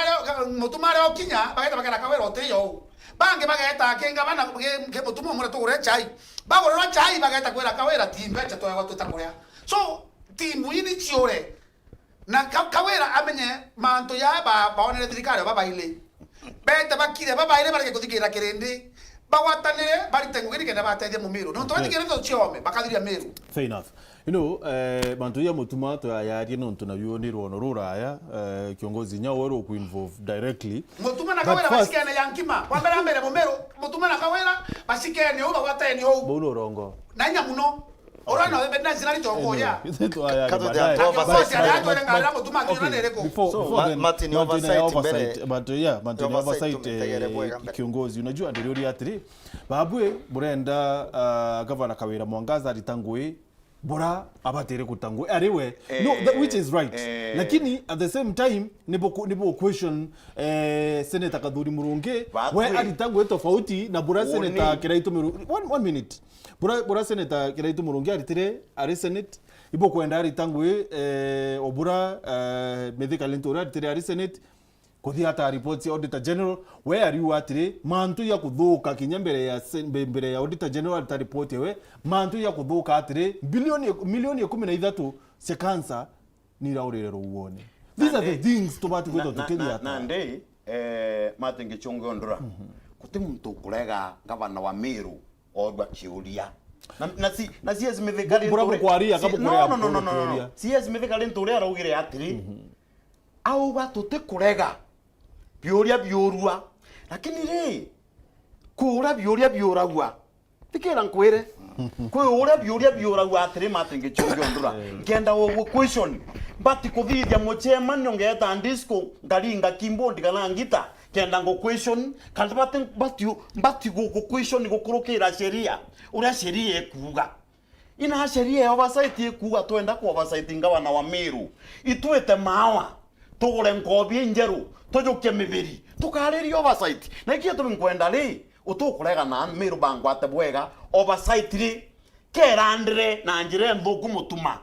mutuma leo kinya baita bakara kawira oteyo bange bagaeta kenga bana ke mutuma mure to ure chai bagoro na chai bagaeta kwera kawira timbe cha to ya watu takoya so timu ini chiore na kawira amenye manto ya baonere dirikari baba ile beta bakire baba ile bareke kuthikira kerende bawatanire baritengugira kenda bateithia mu Meru no twathikire to chiome bakathiria Meru fair enough you know bantu ya mutuma to ayarie no ntuna bioni rono ruraya kiongozi nyawero ku involve directly mutuma na kawera basikene yankima wambera mbere mu Meru mutuma na kawera basikene uba wateni o bono rongo nanya muno ora no be na zinari to koya kato ya oversight before Martin oversight but yeah Martin oversight kiongozi unajua ndio atiri babwe burenda governor Kawira Mwangaza ritangwe bora abatere kutangwe ariwe no that which is right lakini at the same time nibo question senator Kadhuri Murunge we aritangwe tofauti na bora senator Kiraitu Meru 1 minute bora senator Kiraitu Murunge aritire ari senate ibo kwenda aritangwe obura medical lentora aritire ari senate kuthi hata reports ya auditor general where are you atire mantu ya kuthuka kinyambere ya auditor general ta report yewe mantu ya kuthuka atire milioni 13 se cancer ni raurero uone these are the things to batu kwetu tukiria na ndei Martin Gichunge ondora kuti muntu kurega gavana wa Meru odwa chiuria na si ezimethekali bura kwaria kabu kuria no si ezimethekali nturia raugire atiri au batuti kurega biuria biurua lakini ri kura biuria biuragwa tikira nkwire kwe uria biuria biuragwa atiri matingi chungi ondura ngenda wo question bati kuthithia muchemanio ngeta disco ngaringa kimbondi kana ngita kenda ngo question kandi bati go question gukurukira sheria uria sheria ekuga ina sheria ya oversight ekuga twenda ku oversight ngabana wa Meru itwete mawa tugure ngobie njeru tujuke mibiri tukariria oversight na ikia tuminkwenda ri utukurega na Meru bangwate bwega oversight ri kerandire na njire nthuku mutuma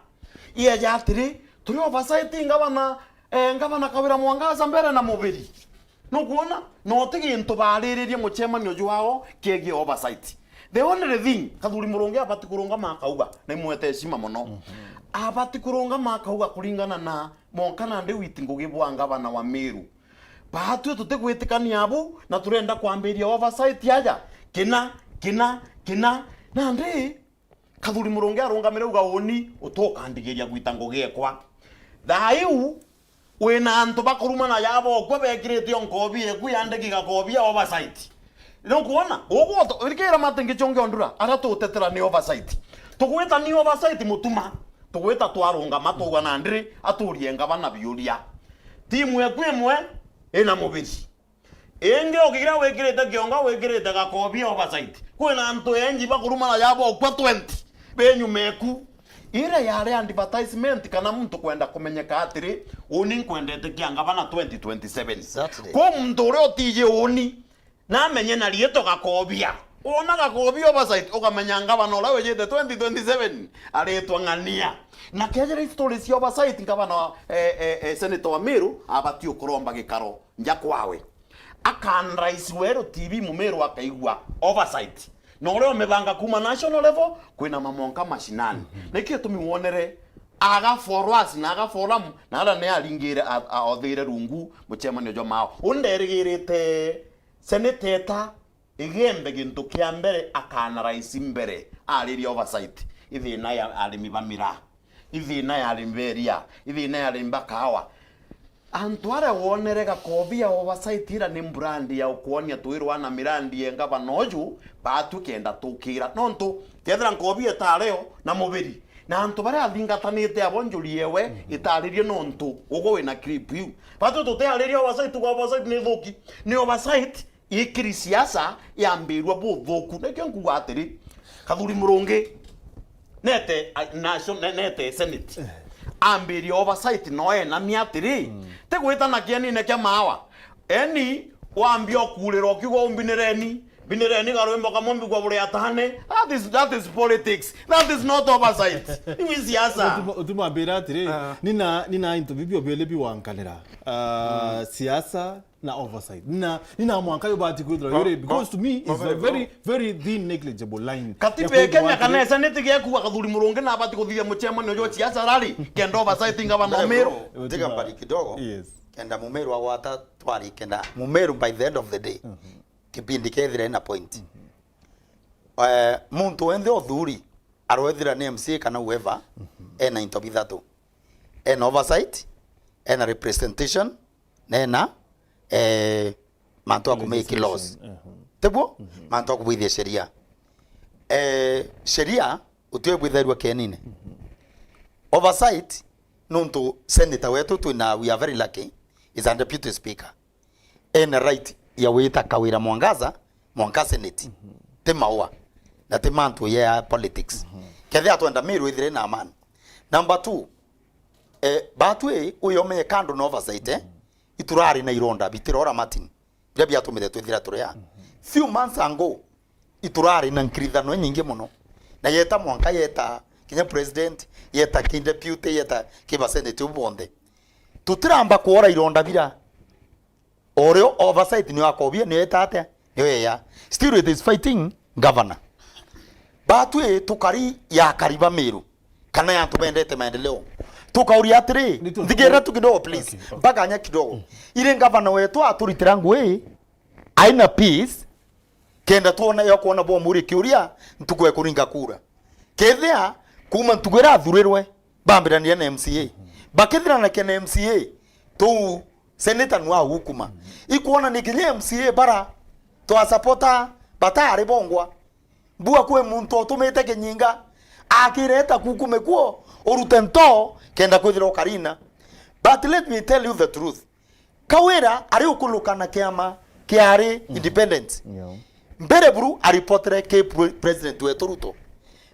iye jatiri turi oversight ngabana kawira mwangaza mbere na mubiri no kuona no tigintu bariririe muchemanio jwao kegi oversight the only thing kathuri muronge abati kurunga makauga na imwete shima muno abati kurunga makauga kuringana na monkana ndi witi ngugibwa ngabana wa Meru batu tutigwitikania abu na turenda kwambiria oversight yaja kina na ndi kathuri muronge arungamire uga oni utokandigiria gwita ngugekwa thaiu wena antu bakurumana yabo kwa bekirete onkobi ekuyandeki gakobi oversight no kuona ogoto irikira matingi chonge ondura ara tutetera ni oversight tugweta ni oversight mutuma tugweta twarunga matuga na ndiri aturie ngabana biuria timu ekwemwe ena mubiri enge okigira wekirete kionga wekirete gakobi oversight kwena antu enji bakurumana yabo kwa 20 benyu meku ire yare advertisement kana muntu kwenda kumenyeka atiri oni kwendete kianga bana 2027 ko muntu uri otije oni na menye na rieto gakobia ona gakobia oversight ukamenya ngabana ora wejete 2027 aretwa ngania na kejere stories ya oversight ngabana senator wa Meru abatio kuromba gikaro nja kwawe akanrais weru TV Mumeru akaigwa oversight no leo mebanga kuma national level kwina mamonka mashinani nekio tumiwonere aga forwas na aga forum na ala ne alingire othire rungu muchemanio jo mao underigirite seneteta igembe gintu kia mbere akana rais mbere ariri oversight ithina ya arimi bamira ithina ya arimberia ithina ya rimbakawa antware wonere gakobia oversight ira ni brand ya ukuonia twirwa na mirandi engaba noju batu kenda tukira nonto tethera nkobia tareo na mubiri na antu bare athingatanite abonjuriewe itaririe nonto ugo wina clip yu batu tutaririe oversight kwa oversight ni thuki ni oversight ikiri siasa yambirwa buthuku nekyo nguga atiri kathuri murungi nete national nete senate ambiri oversight noe na miatiri tegwita na kieni ne kya mawa eni wambio kulero kigo binireni garwembo kamombi kwa bure atane that is politics, that is not oversight ni siasa utumambira atiri nina into bibio belebi wankanira siasa na oversight nina mwanka yobati kwidra yore because to me is a very thin negligible line katibe Kenya kana senate geku akathuri murunge na abati kuthia muchemano jo siasa rali kenda oversight ngaba no Meru diga mbali kidogo kenda Mumeru awata twari kenda Mumeru by the end of the day kipindi kethire na point muntu wende othuri arwethira ni MC kana whoever ena into bithatu ena oversight ena representation nena manto akumake laws tebo manto akubithia sheria sheria utwebwitherwa kenine oversight nuntu senator wetu tuna we are very lucky is a deputy speaker ena right ya wita kawira mwangaza senate temaua na temantu ya politics kethia twenda Meru ithire na amani number 2 batwe uyome kando no oversight iturari na ironda bitirora Martin bia tumire twithira turia few months ago iturari na nkirithano nyingi muno na yeta mwanka yeta kinya president yeta kin deputy yeta kiba senate ubonde tutiramba kuora ironda bira oreo oversight ni wakobia ni yeta ate ni ya still it is fighting governor batwe tukari ya kariba Meru kana ya tubendete maendeleo tukauria atiri ndigera tukidogo please mpaka anya kidogo ile governor wetu aturitira ngwe aina peace kenda tuona yo kuona bo muri kiuria ntukwe kuringa kura kethia kuma ntugera thurirwe bambirania na MCA bakithira na kena MCA tu senator nwa hukuma ikuona nikinye MCA bara to supporta batari bongwa bua kwe muntu tumete kenyinga akireta kukume kuo orutento kenda kwithira karina. But let me tell you the truth, Kawira ari ukulukana kiama kiari independent mbere buru aripotre ke president wetu Ruto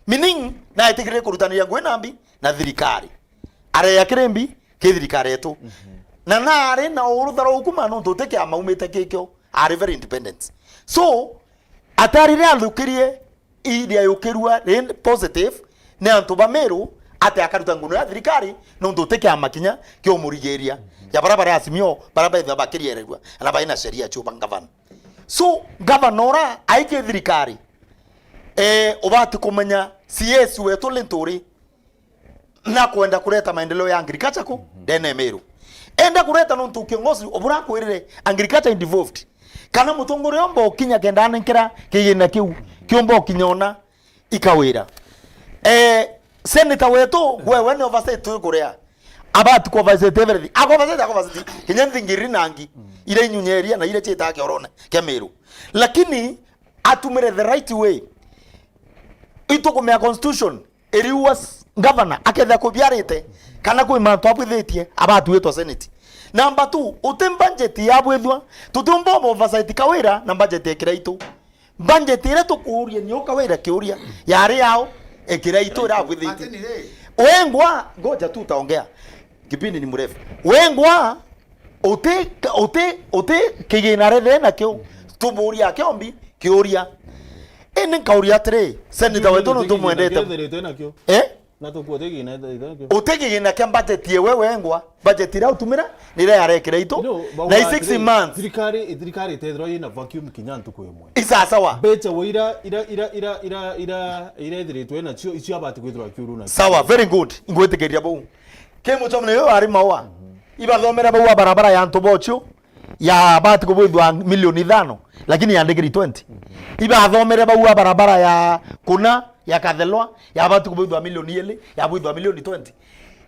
meaning na itigire kurutania ngwe nambi na thirikari are ya kirembi ke thirikari yetu na nare na urutharo hukuma no tuteke amaumete kekyo are very independent. So atarire alukirie idia yukirua ren positive ne antuba Meru ate akaruta nguno ya thirikari no tuteke amakinya kyo murigeria ya barabara ya simio barabara ya bakiria erwa na baina sheria chupa ngavana. So governora aike thirikari obati kumenya CS wetu Lenturi na kwenda kuleta maendeleo ya agriculture ko dene Meru enda kuleta no tukiongozi obura kwirire agriculture involved kana mutongore ombo kinya kenda nkira kigina kiu kiombo kinyona ikawira senator wetu wewe ne oversight tu kurea abati ko oversight everything akoversight kinya thingiri nangi ile nyunyeria na ile cheta yake orona ke Meru lakini atumire the right way ito kumea constitution eri was governor aketha ko biarite kana ko mantu abwithetie abatu wetu senate. Number 2 utem budget ya bwethwa tutumbo oversight Kawira na budget ekiraito budget ile tukuria nyo Kawira kiuria yari yao ekiraito ra bwithetie wengwa ngoja tu utaongea kipindi ni mrefu wengwa ote kigina rethe na kyo tuburia kyombi kiuria ene kauria tre senator wetu no tumwendete na tukuote kigina otegigina kya budget ye wewe ngwa budget ira utumira nire yarekira ito na 6 months thirikari tethro ina vacuum kinyantu kwemwe isa sawa becha woira ira thiritwe na cio icio abati kwithwa kiuru na sawa very good ngwetekeria bau kemo chomne yo ari mawa ibathomera bau barabara ya ntobocho ya abati kubwithwa milioni 5 lakini yandikiri 20 ibathomera bau barabara ya kuna ya kathelwa ya abati kubwithwa milioni 2 ya bwithwa milioni 20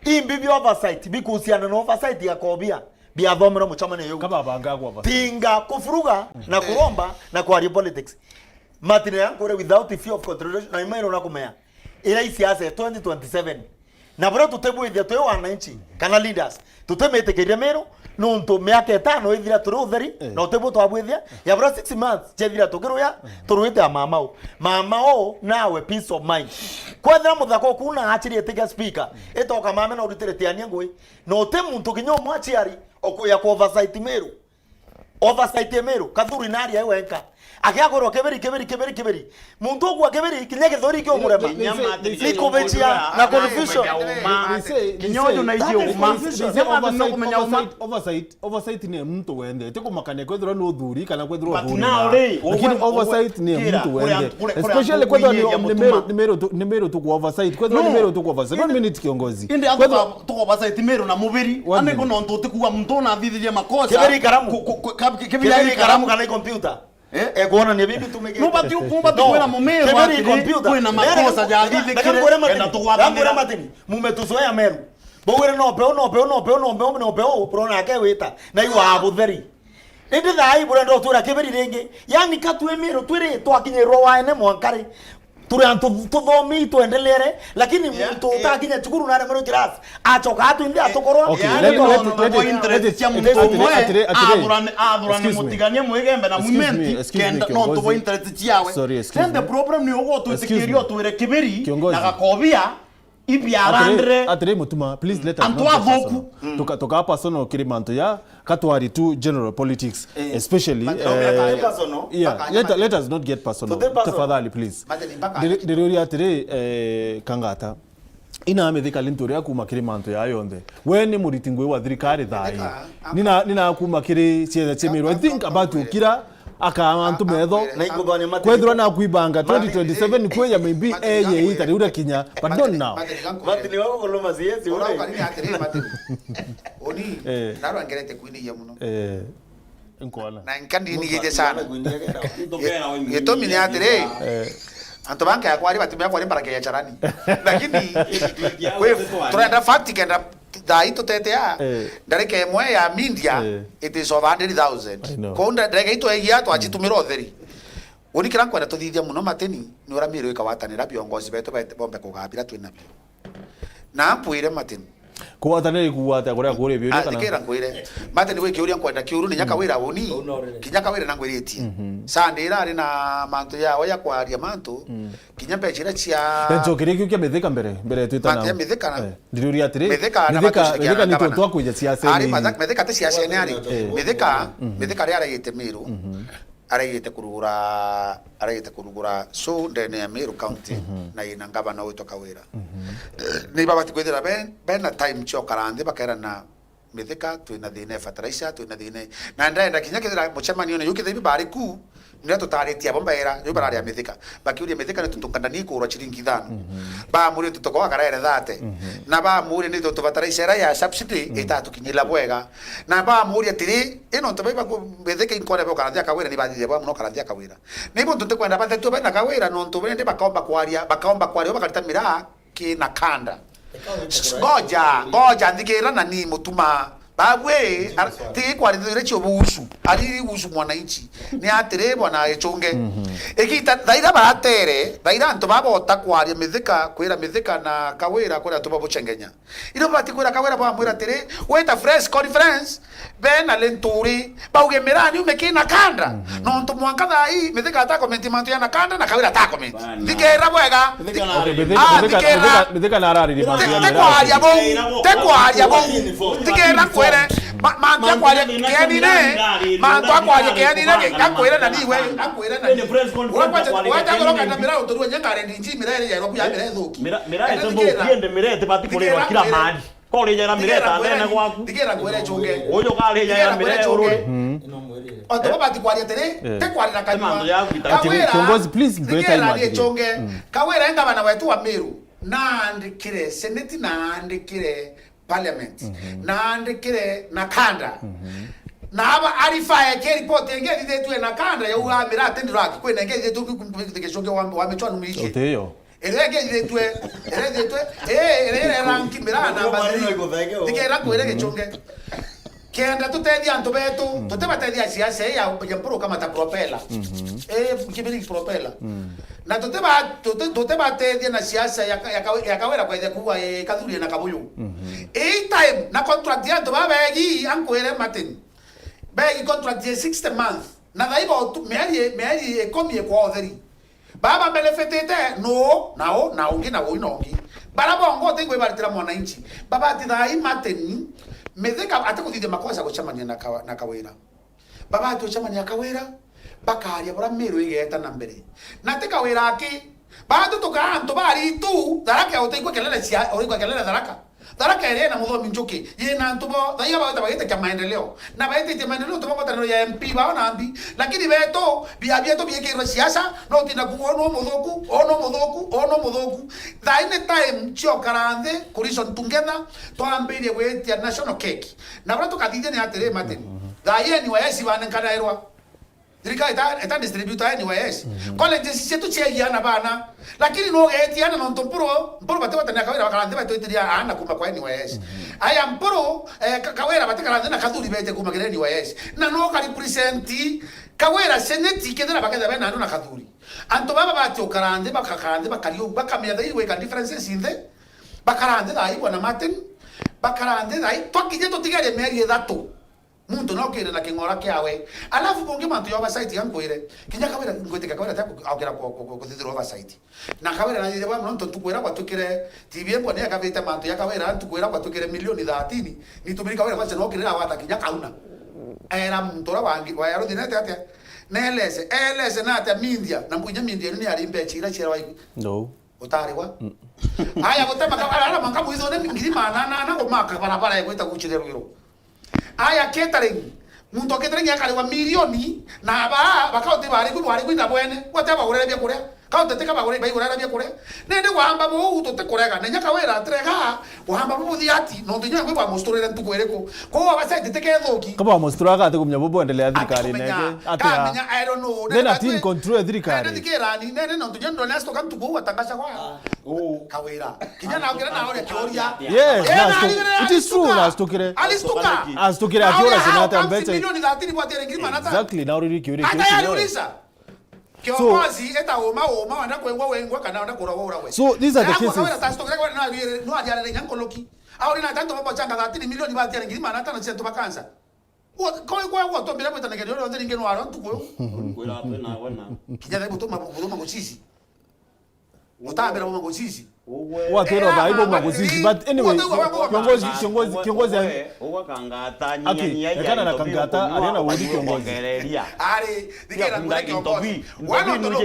imbibi oversight bikuhusiana na oversight ya kobia biathomera muchamane yo kaba banga kwa tinga kufuruga na kuromba na kwa politics matine yangu without the fear of controversy na imero na kumea ila isiasa 2027 na bora tutebwithia twe wananchi kana leaders tutemetekeria Meru no nto miaka 5 ithira turutheri na utebo twabwithia ya bora 6 months chethira tukiruya turuite mamao nawe peace of mind kwethira muthako kuna achirie tiga speaker etoka mama na urutere tiania ngui no te muntu kinyo mwachiari okuya ku oversight Meru kathuri nari ayenka akiagoro keberi muntu ogwa keberi kinyege thori kyo murema niko bechia na confusion kinyojo na ijo oversight ni mtu wende tiko makane kwethro no thuri kana kwethro thuri lakini oversight ni mtu wende especially kwethro ni Meru tu oversight kwethro ni Meru tu oversight 1 minute kiongozi kwethro tu oversight Meru na mubiri ane kono ntote kuwa mtu na thithiria makosa keberi karamu kana computer kuona ni bibi tumege mubati kwena Meru kwena makosa ya thithikire enda tuwathira matini mumetuzoea Meru bogwere no peo prona ke wita na iwa abutheri indi thai bura ndo tura keberi ringi yani katwe Meru twire twakinyirwo waene mwankari turi antu tuthomi tuendelere lakini mtu utakinya chukuru na Meru class achoka atu indi atokorwa let interest ya mtu mwe adurane mutiganie mwegembe na movement kenda no to interest yawe then the problem ni ogo tuitikirio tuire kiberi na gakobia ibiarandre atire mutuma please let us not toka personal kirimanto ya katwari to general politics especially let us not get personal tafadhali please ndirori atire kangata ina amethika Lenturi akuma kirimanto ya yonde we ni muritingwe wa thirikari thai nina akuma kiri ciethe Meru I think about ukira akaantu metho kwethwa na kuibanga 2027 kweya maybe ye itari ura kinya but don't now matini wako koloma siezi ure oni naro angerete kuini ya muno nkoala na nkandi ni gite sana yeto mini atire anto banka ya kwari batumia kwari baraka ya charani lakini kwe tunaenda fact kenda dai to tete ya ndareke mwe ya India it is over 100,000 konda ndareke ito ya to achitumiro theri unikira kwenda tuthithia muno mateni ni ura Meru ikawatanira biongozi beto bombe kugabira twina bio na mpwire mateni kuwatanira kuwata kuria kuri bio kana ndikira ngwire mateni we kiuria kwenda kiuru ni nyaka wira woni kinyaka wira nangwiritie sandira ari na mantu ya kwaria mantu kinya pechira cia njokire kiukia mithika mbere twitana mate mithika ndiriuri atiri mithika ni tonto kuja ciaca ari mithika te ciaca ni ari mithika ri arayite Meru arayite kurugura so ndene ya Meru county na ina ngabana wito kawira ni babati kwithira ben na time cho karande bakera na mithika twina thine fertilizer twina thine na ndaenda kinya kithira muchemanio ne yukithibi bari ku ndio tutaritia bombera yo barari ya mithika bakiuria mithika ni tutukandani kurwa chiringi 5 ba muri tutokoa karere thate na ba muri ni tutubataraicera ya subsidy itatukinyira bwega na ba muri atiri ino ntobaiba ku mithika inkore bo karathia kawira ni bathithia bwa muno karathia kawira ni buntu tukwenda bathe tu bena kawira no ntubende bakaomba kwaria bakarita mira kina kanda ngoja ndikira na ni mutuma babwe tiki kwalithire chio busu ariri busu mwananchi ni atire bwana echunge ekita daira baratere daira nto babota kwaria mithika kwira mithika na kawira kuria to babuchengenya ino bati kwira kawira bwa mwira tire weta fresh conference bena lenturi bauge mirani umekina kanda no nto mwanka dai mithika ta comment mantu ya na kanda na kawira ta comment dikera bwega mithika na arari ni mantu ya te kwaria bo dikera mantu akwaria kianine mantu akwaria kianine akwira na niwe akwira na wacha goroka na mira utoru nyangare ndinji mira ile yaro ya mira thuki mira ete bokiende mira ete bati kulewa kila mahali kole jana mira tandene gwaku dikera kwere chunge oyo kale jana mira ururi otoba bati kwaria tere te kwaria na kanwa kiongozi please break time chunge kawera enga bana wetu wa Meru na ndikire seneti na ndikire parliament na ndikire na kanda na aba arifa ya ke report ngezi zetu na kanda ya uhamira atendiraki kwena ngezi zetu kugishonge wa mechwa numishi oteyo ngezi zetu ranki mira na basi dikera kwere gechonge kenda tutedia anto betu tutebatedia siasa ya mpuro kama ta propela kibiri propela na tutebatedia na siasa ya kawera kwa ile kuwa kadhuri na kabuyu time na contract ya to babegi ankwere matin begi contract ya 60 months na daibo meali economy kwa otheri baba belefetete na ongi na woinongi barabongo tegwe baritira mwananchi baba tidai matin metheka atakuthithia makosa gucemania na kawira baba tucemania kawira bakaria bora Meru igeta na mbere na te kawira aki bado tukanto bari tu daraka uteikwa kelele cia oikwa kelele daraka ere na mudhomi njuki yena ntubo daiga baweta bagete kya maendeleo na baete ya maendeleo tumo kotano ya MP baona ambi lakini beto bieto bieke siasa no tina kuono mudhoku daine time chio karande kuriso ntungena to ambire wete national cake na bora tukatije ni atere mate daie ni waesi banenkana erwa dirika eta distributor anyways college situ chegia na bana lakini no etiana no mpuro batwa tana kawera bakalande batwitiria ana kuma kwa anyways aya mpuro kawera batakalande na kaduri bete kuma kile anyways na no kali present kawera seneti kedera bakenda bana na kaduri anto baba bati okarande bakakarande bakaliyo bakamya dai we ka differences in the bakarande dai bwana Martin bakarande dai twakije to tigare meri dato muntu no kire na kingora kyawe alafu bonge mantu yo oversight yankwire kinya kabera ngote kabera ta akira ko thithiro oversight na kabera na ndeba muntu tukwira kwa tukire tv mbone yakavita mantu yakawera tukwira kwa tukire milioni 30 ni tumika kabera kwa no kire awata kinya kauna era muntu ra wangi wa yaro dinete ate nelese na ate mindia na mbunya mindia ni ari mbechira chira wa no utari wa haya gutema kabara manga muizo ne ngirima na ko maka barabara yegwita kuchire rwiro aya catering muntu catering yakale wa milioni na ba bakaote bari ku na bwene wate ba urebe kuria ka uteteka bagore bai gurara bia kure nende wamba bo utote kurega nenya kawera trega wamba bo diati no tinya kwe ba mostorera ntukweleko ko abasa teteke thoki kaba mostura ka te kumnya bobo endelea thirikari nege ata I don't know then atin control thirikari nende kirani nende no tinya ndo nasto kan tuko watangasha kwa kawera kinya na ngira na ore kioria yes it is true nastokire astokire akiora senata mbete milioni 30 kwa tere ngima nata exactly na uri kioria kiongozi eta oma wana kwengwa kana wana kura wora we so these are the cases no adiare nyankoloki au ina tanto baba changa 30 milioni ba tere ngima nata na sento bakansa kwa tombera kweta ngedo ndo ndinge no aro tuko kwela pena wana kijana butoma ngosisi utambera ngosisi watero baibo magozisi but anyway kiongozi owa kangata nyanya kana na kangata aliona wodi kiongozi ari dikera ngure kiongozi wana ndo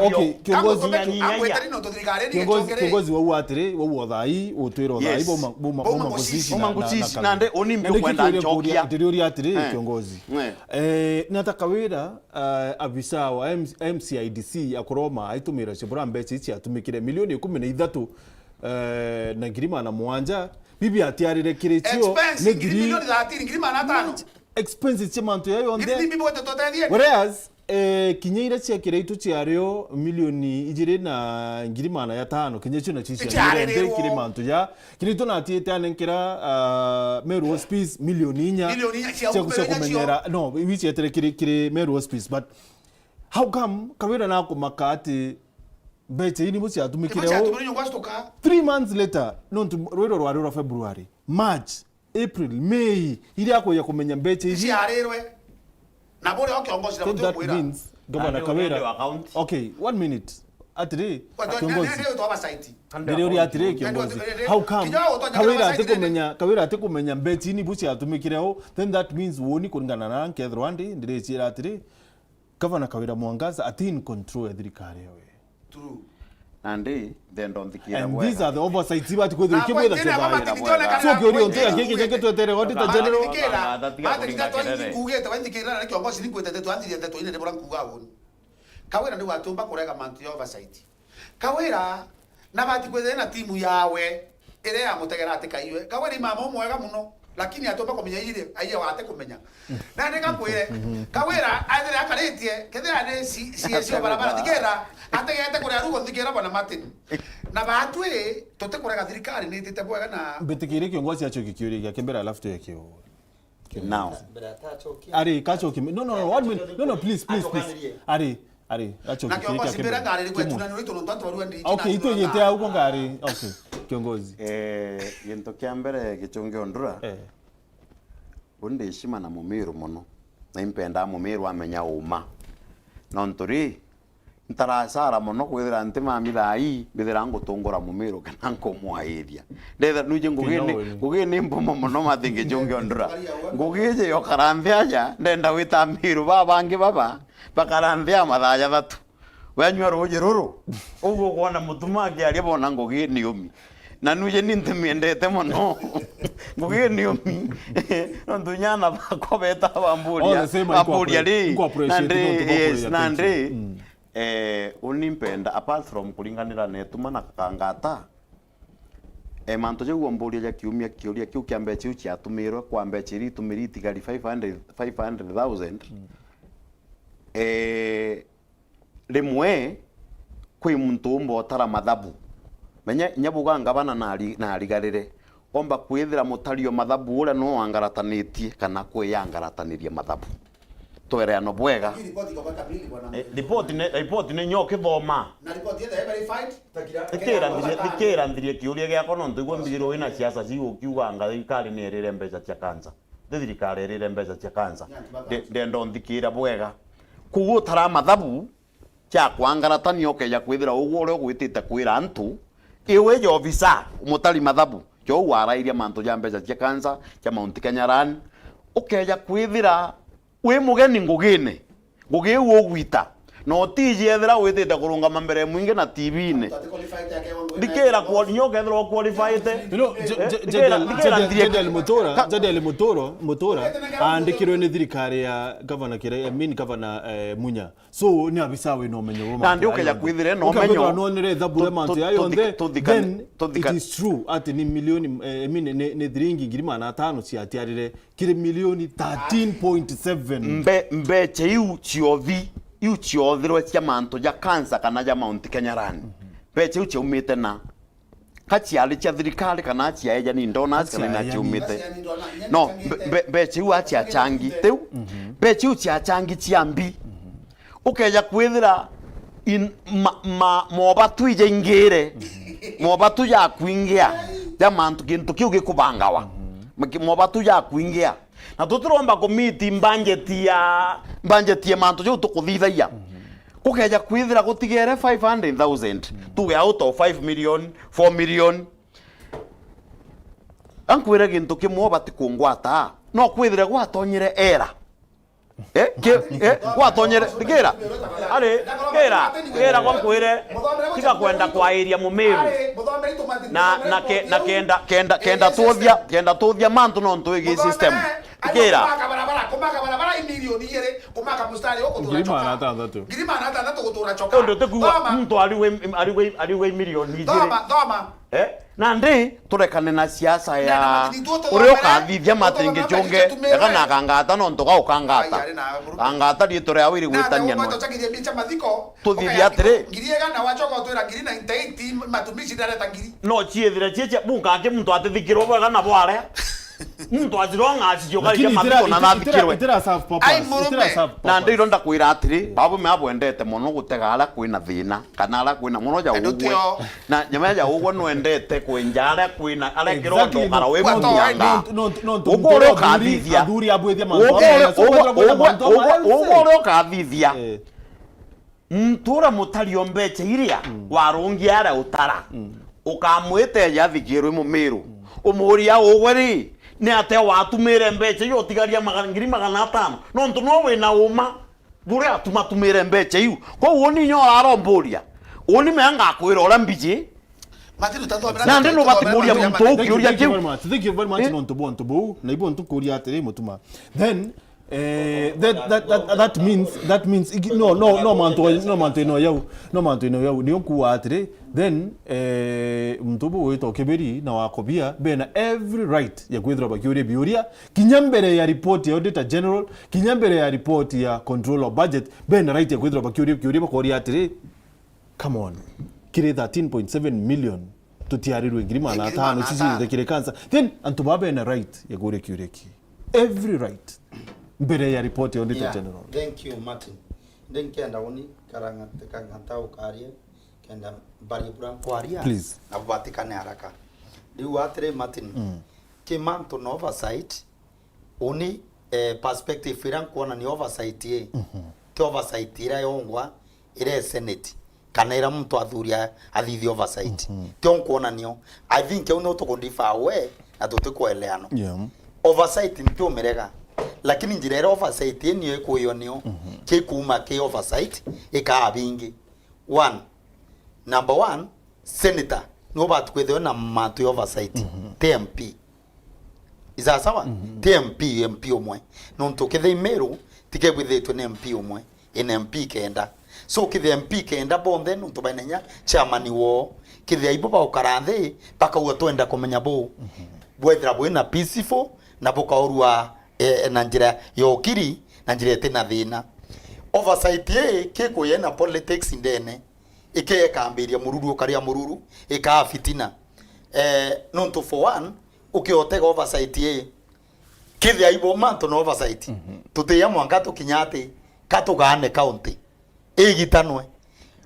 okay kiongozi wau atire wau thai utwiro thai bo magozisi nande onimbe kwenda nchokia ndirio atire kiongozi nataka wira abisa wa MCIDC akoroma aitumira chibura mbechi ichi atumikire milioni 13 na ngirima na mwanja bibi atiarire kiretio ne milioni 30 ngirima na 5 expenses chimanto yayo onde ngirima whereas kinyeira cia kireitu ciario milioni ijire na ngirima na ya 5 kinyecho na chichi ya kirimanto ya kirito na atiete anenkira Meru Hospice milioni nya cia kumenyera no wichi etere kiri Meru Hospice but how come kawira na kumakati bete ini musi atumikire 3 months later no rwero rwa February March April May ili yako ya kumenya bete hizi arerwe na bore okiongozi na mtu mwira governor Kawira okay 1 minute atire kiongozi ndio uri atire kiongozi how come Kawira atikumenya bete ini busi atumikire then that means woni kuringana na nke Rwanda ndire chira atire governor Kawira Mwangaza atin control ya thirikari yawe true and then don't think and these are the oversights about go the kibo that so gori onto ya keke keke to tere auditor general kugeta bandikira na kiongozi nikwete tetu anzi tetu ine debora kugabo Kawira ndi watumba kurega mantu ya oversight Kawira na bati kwete na timu yawe ere ya mutegera atikaiwe Kawira mama mwega muno lakini atomba kumenya ile aiye wate kumenya na ndeka kwire Kawira athire akaritie kethira ne si barabara tikera ategete kuri arugo tikera bana Martin na batwe tote kurega thirikari ni tete bwega na betikire kiongozi acho kikiuri kimbera alafu yake now ari kacho kim no 1 minute no please ari acho kikiuri okay ito yete au ngari okay kiongozi yento kiambere gichunge ondura unde heshima na Mumiru muno na impenda Mumiru amenya uma nontori ntarasara muno kwithira ntima mithai bithira ngutungura Mumiru kana nkomwairia ndetha nuje ngugine mbomo muno mathingi chunge ondura ngugije yo karanthia ndenda wita Miru babangi baba bakaranthia mathaya thatu wanywa roje ruru ugo kuona mutumaki ali bona ngugine umi na nuje nintimiendete muno ngugine umi ndunyana bakobeta bamburia ri nande unimpenda apart from kulinganira netuma na kangata manto je uomboria ya kiumia kiuria kiu kiambe chiu chia tumirwe kwa mbechi ri tumiriti gari 500,000 rimwe kwi muntu mbotara mathabu menya nyabuga ngabana na rigarire omba kwithira mutario mathabu ura no wangaratanitie kana kwiyangarataniriye mathabu twerano bwega report ne nyoke thoma na report yethe verified tikira ndirie kiuria giako no ntugo mbiro ina siasa ciu kiuga thirikari ni erire mbeca cia kansa thirikari erire mbeca cia kansa ndendo nthikira bwega kugutara mathabu cha kwangaratanio keja kwithira uguo uri gwitite kwira antu iwe jo visa umutari mathabu jo warairia mantu ja mbeca cia kansa cha Mount Kenya Run ukeja kwithira we mugeni ngugine ngugi ugwita no tiji ethera witite kurungama mbere mwingi na TV-ini dikera kwa nyoka ethera qualified Jadel Mutora andikirwe ni thirikari ya governor governor Munya so ni abisa we no menyo na ndi ukeja kwithire no menyo no nire thabure mantu yayo then it is true ati ni milioni ni thiringi 5,000 ciatiarire kiri milioni 13.7 mbeche iu chiothirwe cia mantu ja cancer kana ja Mount Kenya rani mbeche iu chiumite na kachiali cha thirikari kana chia eja ni ndona kana na chiumite no mbeche iu acha changi teu mbeche iu chia changi chiambi ukeja kwithira mobatu ije ingire mobatu ya kuingia ya mantu kintu kiu gikubangawa mobatu ya kuingia na tuturomba komiti budget ya mantu jo tukuthithaia kukeja kwithira gutigere 500,000 tuge out of 5 million 4 million ankwira gintu kimwe bati kungwata no kwithire gwatonyire era gwatonyire tigera gera gwankwire tiga kwenda kwa area Mumeru na kenda tuthia mantu no ntwigi system tigera kumaka barabara milioni yere kumaka mustari huko tunachoka girima na hata kutura choka ndo tegua mtu aliwe milioni yere doma na ndi turekane na siasa ya urio kathithia matingi chunge kana kangata no ntoka ukangata kangata ritore awiri gwitania no tuthithia atiri ngiriega na wachoka twira ngiri 98 matumishi ndareta ngiri no chiethire cheche bunga ke muntu atithikirwo bwega na bware muntu azironga acijoka ya matiko na nathikirwe na ndiro ndakwira atiri babu me abwendete muno gutega ala kwina thina kana ala kwina muno ja ugwe na nyama ya ugwe no endete kwenjara kwina ala kirondo kara we mutianga ugore kathithia athuri abwethia mantu ugore kathithia mtura mutario mbeche iria warungia ara utara ukamwite yathikirwe Mumeru umuria ugweri ni ate watumire mbeche yo tigaria ngiri 500 no ntu no we na uma bure atumatumire mbeche iu ko woni nyo aromboria oni meanga akwira ora mbiji matiru tanto na ndi no batimuria muntu ukiuria kiu thank you very much no ntu bo na ibo ntu kuria atiri mutuma then that means no manto yau ni okuwa atire then mtubu weto keberi na wakobia bena every right ya kwithira bakiuria biuria kinyambere ya report ya auditor general kinyambere ya report ya control of budget bena right ya kwithira bakiuria bakoria atire come on kire 13.7 million tutiarirwe ngirima na 5 sisi ndekire kansa then antubabe na right ya kwithira kiureki every right mbere ya report ya auditor general. Thank you Martin. Kenda oni karanga tekangata ukarie kenda bari buran kwaria please na batikane haraka. Diu atre Martin. Kimanto no oversight oni perspective iran kuona ni oversight ye. Ti oversight ira yongwa ire senate kana ira mtu athuria athithi oversight. Ti onkuona nio I think uno to kondifa we na tutikueleano. Yeah. Oversight ndio merega lakini njira oversight niyo ikuonio ke kuma ke oversight ikabingi number 1 senator no batwethe na matu oversight TMP iza sawa TMP omwe no ntokethe Meru tikebwithetwe ne MP omwe MP kenda so kithe MP kenda bonde no tubainenya chairman wo kithe aibo ba ukaranthe paka utwenda kumenya bo bwethra bwina peaceful na bokaurua na njira yokiri na njira tena thina oversight ye kiko yena politics ndene ike kambiria mururu karia mururu ika fitina non for one ukiotega oversight ye kithia ibo manto no oversight tuteya mwangato kinyate katugane county igitanwe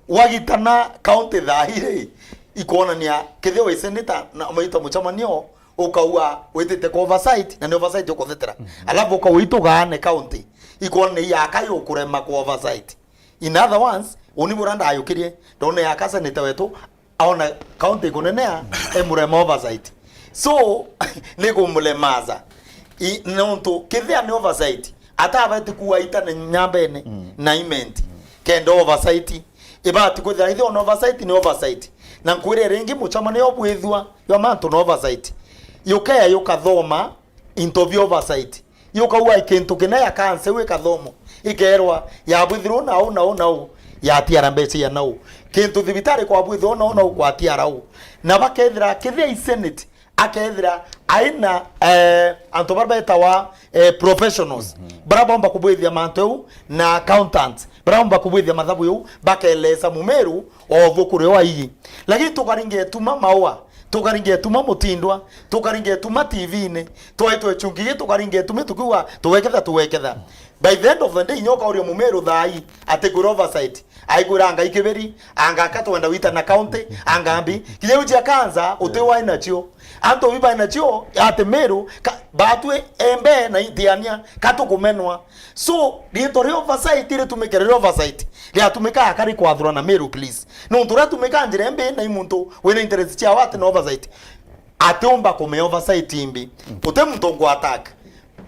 wagitana county thahire ikona nia kithia we senator na maito muchamanio ukaua wetete ko oversight na oversight ukothetera alafu ukawito gane county ikone yakayo kurema ko oversight in other ones oni buranda ayukirie ndone yakasa nitawetu aona county kunenea emurema oversight so nego mulemaza nonto kithia ni oversight ata abati kuwaita na nyambene na imenti kenda oversight ibati kwithira ithe on oversight ni oversight na nkwire ringi muchama ni obwithwa yo mantu no oversight yukaya yukathoma interview oversight yukaua ikintu kina ya kanse we kathomo ikerwa ya bwithiro na ya tiara mbeci ya nau kintu thibitari kwa bwithiro na kwa tiara u na bakethira kithia i senate akethira aina antobarbaita wa professionals barabomba kubwithia mantu na accountants barabomba kubwithia mathabu yu bakelesa mumeru ovukure wa igi lakini tukaringe tuma maua tukaringe tuma mutindwa tukaringe tuma tv-ine twaitwe chungiye tukaringe tume tukiwa tuweketha by the end of the day nyoka uri mumeru thai ategura oversight aiguranga ikeberi anga katwenda wita na county angambi kiye uja kanza utewa inachio anto viba inachio ate Meru batwe embe na itiania katukumenwa so dietore oversight ile tumekere oversight ya tumeka akari kwathura na Meru please no ntura tumeka njire embe na imuntu wena interest cha wate na oversight atomba kome oversight imbi ute mtongo attack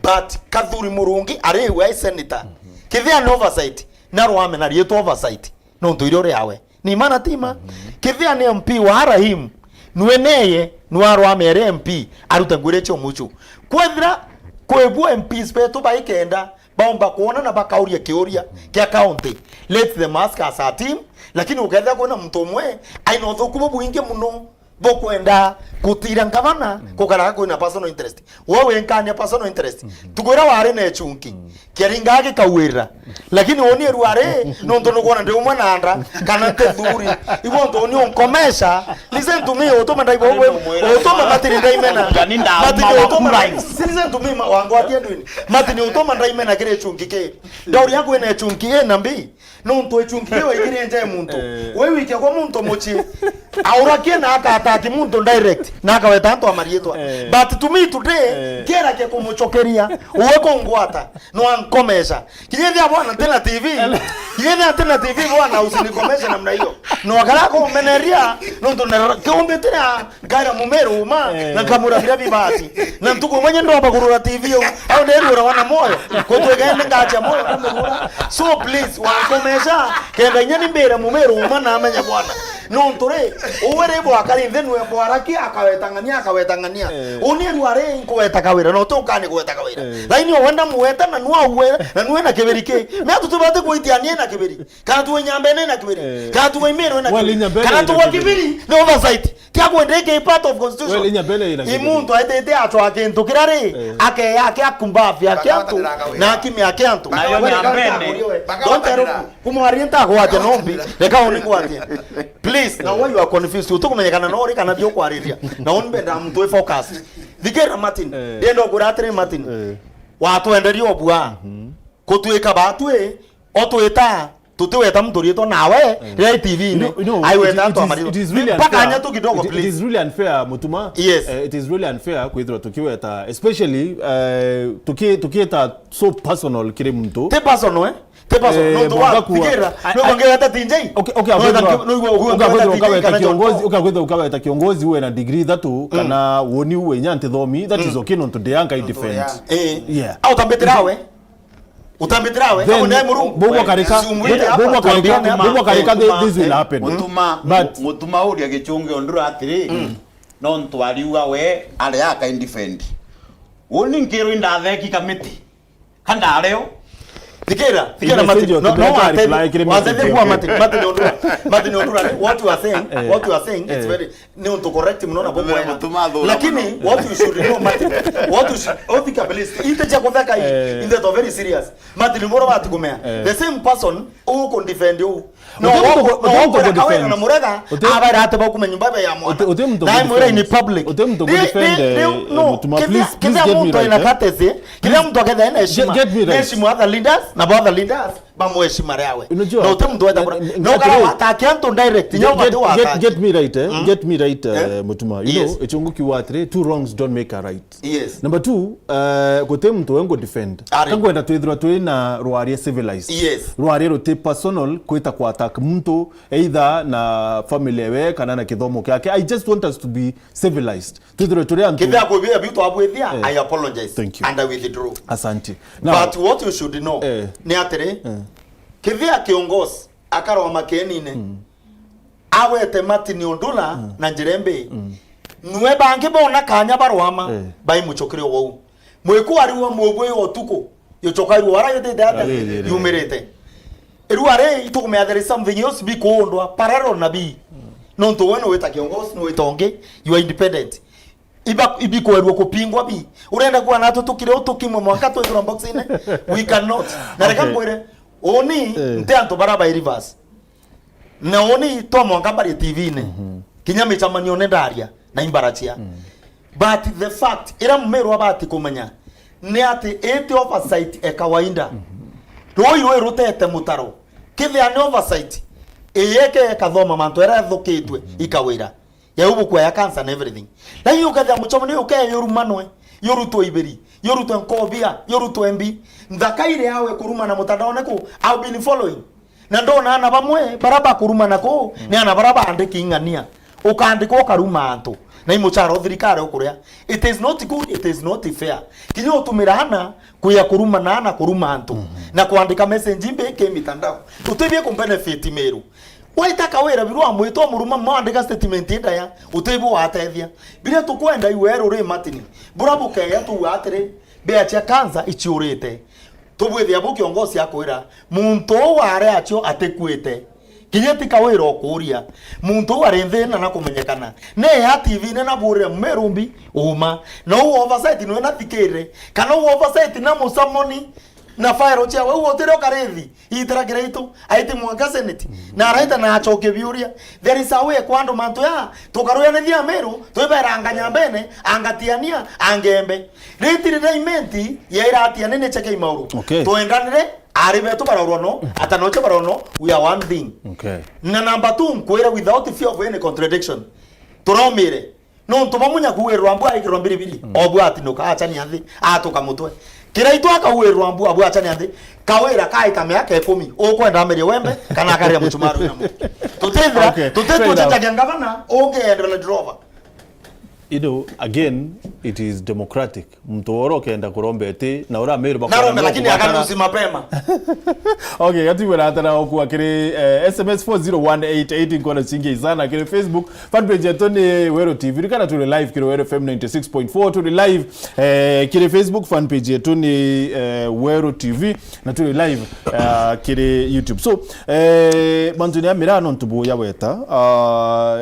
but kathuri murungi ari we senator kithia no oversight na rwame na rieto oversight no ntuire yawe ni mana tima kithia ni MP wa Rahim nweneye nwaro amere MP aruta ngure cyo mucho kwethira kwebua MPs peto baikenda baomba kuona na bakauria kioria kia county let them ask as a team lakini uketha kuona mtu mwe aino thukumo buinge muno bokwenda kutira ngavana kokara ko na personal interest wewe nkanya personal interest tukwira ware na chunki kiringa ke kawira lakini oni ruare no ntono kona ndio mwana anda kana te thuri ibo ntoni onkomesha listen to me otoma ndai bowe otoma matiri ndai mena matiri otoma listen to me wangu atia ndwini matiri otoma ndai mena kire chunki ke dauri yako ina chunki na mbi no nto chunki wewe ikire nje muntu wewe ikya muntu mochi aura kena akataki muntu direct naka wetanto amarietwa but to me today kera ke kumuchokeria uweko ngwata no ankomesha kinyethia bwana tena TV kinyethia tena TV bwana usinikomesha namna hiyo no agarako meneria no ndo kombe tena gara mumeru ma na kamura bila bibati na ntuko mwenye ndo abagurura TV au nero wana moyo kotwegende ngacha moyo kamera so please wankomesha kenda nyani mbera mumeru ma na amenya bwana no ntore uwere bwa kali ndenwe bwaraki akawetangania oni ruare inkweta kawira no tokani kweta kawira laini wenda muweta na nuwa uwe na nuwe na keberike me tutubate kuitiania na keberi kana tuwe nyambene na keberi kana tuwe Meru na keberi kana tuwe keberi no oversight kia kwendeke part of constitution wele nyambele ina imuntu aitete atwa akintu kirare ake akumbafya akintu na kimi akintu na yo nyambene dontero kumwarienta kwaje nombi reka oni kwaje please now when you are confused utukumenyekana no ri kana byo kwariria na onbenda mtu focus thikera Martin endo kuratire Martin watu enderio bua kutweka batwe otweta tutweta mtorieto nawe rai TV ne aiweta to amarido paka anya tu kidogo please it is really unfair mutuma yes it is really unfair kwithira tukiweta especially tukieta so personal kire mtu te personal tepaso no tuwa fikira no kwangeta tinjei okay ukaweta kiongozi uwe na degree thatu kana woni uwe nyante thomi that is okay not to yanka defend yeah au tambetirawe utambitirawe au ndai muru bobo karika this will happen mutuma uri gichunge ondura atiri no ntwariuga we ari aka indefend woni ngiro indatheki kamiti kanda leo Tikera Martin no Martin what you are saying it's very no to correct mnona bobo lakini what you should know Martin what you should obviously itacha kuveka hii in that very serious Martin mbona watu kumea the same person who can defend you no defend na murega abara hata bako nyumba ya mwana na mura in public utemto defend please get me right kila mtu akenda ina heshima other leaders na other leaders bamuheshima yawe na utemto weta no kama atakianto direct get me right mutuma you know echungu kiwatre two wrongs don't make a right yes number 2 gotemto wengo defend kangwenda twithira twina rwari civilized yes rwari rote personal kwita kwa attack mtu either na family we kana na kithomo kyake I just want us to be civilized twithira turi antu kithia kubia bitu abwethia I apologize and I withdraw asante but what you should know ni atire kithia kiongozi akaro makenine awete Martin Ondula na njirembe nwe bangi bona kanya barwama bai muchokire wo mweku ariwa mwobwe otuko yochokairu wara yote data yumerete eruare itukume there is something else be koondwa pararo nabi nonto weno weta kiongozi no wetonge you are independent ibi kwerwo kupingwa bi urenda kuwa nato tukire utukimwe mwaka to igro box ine we cannot na reka kwere oni nte anto baraba reverse na oni to mwaka bari TV ne kinyame chamanyo ne daria na imbarachia but the fact ira Meru abati kumenya ni ati eti oversight e kawaida roiro rutete mutaro kithi ani oversight eyeke kathoma manto era thukitwe ikawira ya ubu kwa ya cancer and everything na hiyo kadha muchomo ni uke yorumanwe yoruto iberi yoruto nkobia yoruto mbi ndakaire yawe kuruma na mutandao nako I've been following na ndona ana bamwe baraba kuruma nako ni ana baraba andiki ngania ukandiko karuma anto na imucharo thirikari ukuria it is not good, it is not fair kinyo utumira hana kuya kuruma na ana kuruma anto na kuandika message mbe ke mitandao utebie ku benefit Meru waitaka wera biru amwito muruma mwandika statement enda ya utebu watethia bila tukwenda iwero re matini burabuke ya tu atire be acha kanza ichiurite tubwethia bu kiongozi akwira muntu ware acho atekuite kinyeti kawira okuria muntu ware thina na kumenyekana ne ya TV ne na bure Merumbi uma no oversight no na tikire kana oversight na musamoni na fire ocha we wotere okarethi itara greito aite mwanga senate na raita na achoke biuria there is a way kwando manto ya tukaruya ne dia Meru twebera nganyambene angatiania angembe retire daimenti ya iratia nene cheke imauru tuenganire ari betu barono atanoche barono we are one thing na number 2 kwera without fear of any contradiction turomire no ntumamunya kuwerwa mbu aikirwa mbiribiri obu atinoka achani athi atoka mutwe kira itu akawerwa mbu abu achani athi kawera kai kamyaka 10 okwenda merie wembe kana akaria muchumaru na mu tutethra tutethra ngavana ogeendera driver. You know, again, it is democratic. Mtoro kenda kurombe eti na ura Meru bakora. Narombe lakini akanusi mapema. Okay, gati wera atana okuwa kire SMS 40188 nkona chinge izana kire Facebook fan page yetu ni Wero TV. Rikana tuli live kire Wero FM 96.4 tuli live kire Facebook fan page yetu ni Wero TV na tuli live kire YouTube. So manzuni ya mirano ntubu ya weta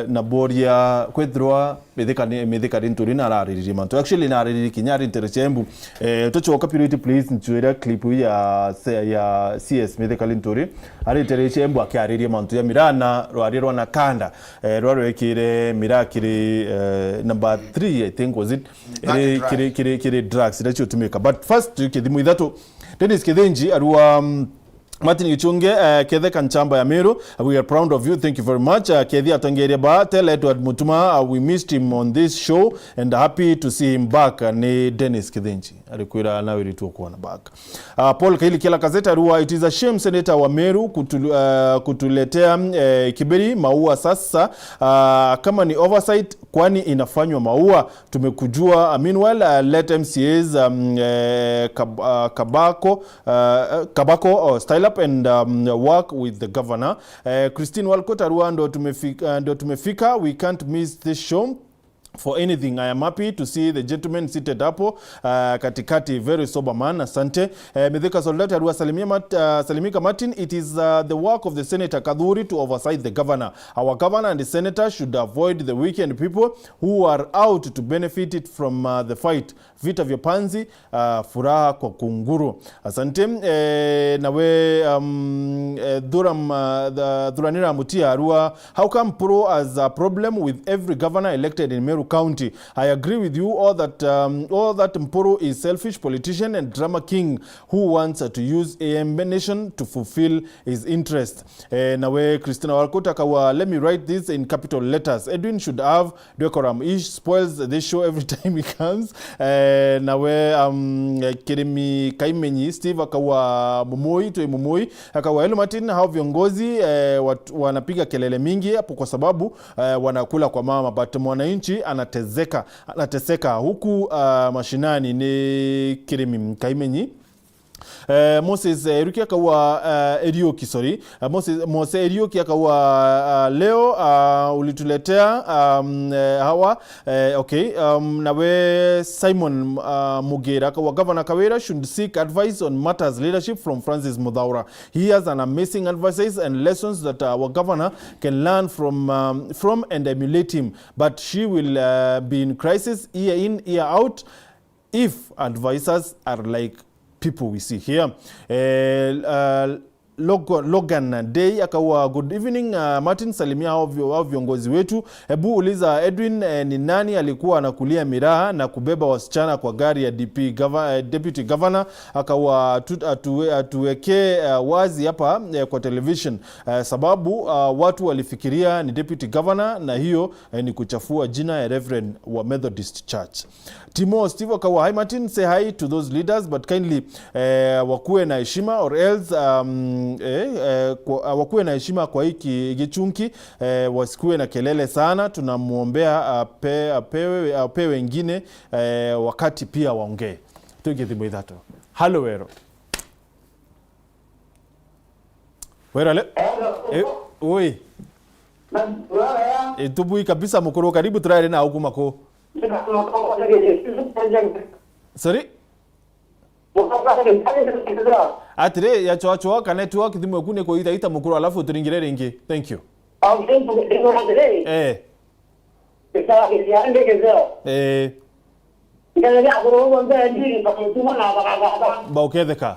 na boria kwethroa medhekani nturi na rariri manto actually na rariri kinyari interchembu tochoka purity please nchwera clip ya CS medhekani nturi ari interchembu akiariri manto ya mirana rwariro na kanda rwarwekire mirakiri number 3 I think was it kire drugs that you to make but first kidhimu idhato Dennis Kithenji arua Martin Gichunge kethe kanchamba ya Meru, we are proud of you, thank you very much. Kethi atongeria ba tell Edward Mutuma we missed him on this show and happy to see him back. Ni Dennis Kithenji alikuwa nawe ritu kuona back. Paul Kaili kila gazeta ruwa it is a shame senator wa Meru kutuletea kiberi maua sasa kama ni oversight kwani inafanywa maua tumekujua. Meanwhile let MCAs Kabako style up and work with the governor. Christine Walcott arua ndo tumefika we can't miss this show for anything. I am happy to see the gentleman seated hapo katikati, very sober man. Asante. Medheka Soldat arua Salimika Martin, it is the work of the Senator Kadhuri to oversight the governor. Our governor and the senator should avoid the weekend people who are out to benefit it from the fight. Vita vya panzi, furaha kwa kunguru. Asante. Nawe Dhuranira Mutia arua, how come Pro has a problem with every governor elected in Meru County? I agree with you all that Mpuru is selfish politician and drama king who wants to use AM Nation to fulfill his interest. Nawe Christina Walcott akawa, let me write this in capital letters. Edwin should have decorum. He spoils this show every time he comes. Nawe Keremi Kaimenyi Steve akawa Mumoi akawa, hello Martin, how viongozi wanapiga kelele mingi hapo kwa sababu wanakula kwa mama, but mwananchi anateseka huku mashinani. Ni Keremi Kaimenyi Moses Eruki akawa Erioki, sorry. Moses Erioki akawa leo ulituletea hawa okay, nawe Simon Mugera akawa Governor Kawira should seek advice on matters leadership from Francis Muthaura. He has an amazing advices and lessons that our governor can learn from and emulate him, but she will be in crisis year in year out if advisors are like people we see here. Logan Day akawa good evening Martin, salimia hao viongozi wetu. Hebu uliza Edwin ni nani alikuwa anakulia miraa na kubeba wasichana kwa gari ya deputy governor. Akawa atuweke wazi hapa kwa television sababu watu walifikiria ni deputy governor na hiyo ni kuchafua jina ya Reverend wa Methodist Church. Timo Steve akawa hi Martin, say hi to those leaders but kindly wakuwe na heshima or else wakuwe na heshima kwa hiki gichungi, wasikuwe na kelele sana. Tunamuombea apewe wengine wakati pia waongee. Tugethimo ithato. Hello Wero. Wero ale. Oi. Tubui kabisa mukuru, karibu turare na huku mako. Sorry? Atire ya choa kana tuwa kithimwe kune ko ita mukuru alafu turingire ringi. Thank you. Ba uketheka.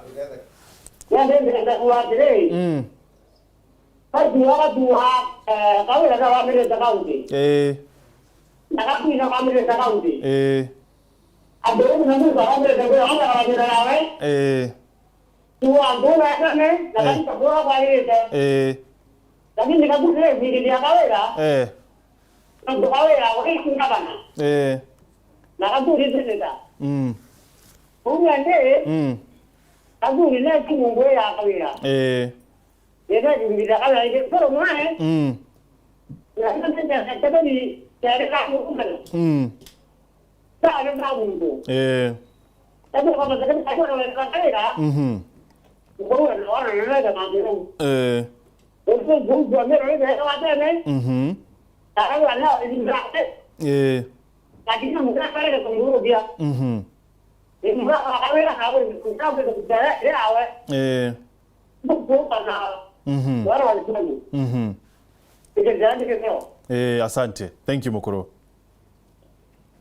Asante. Thank you mukuru.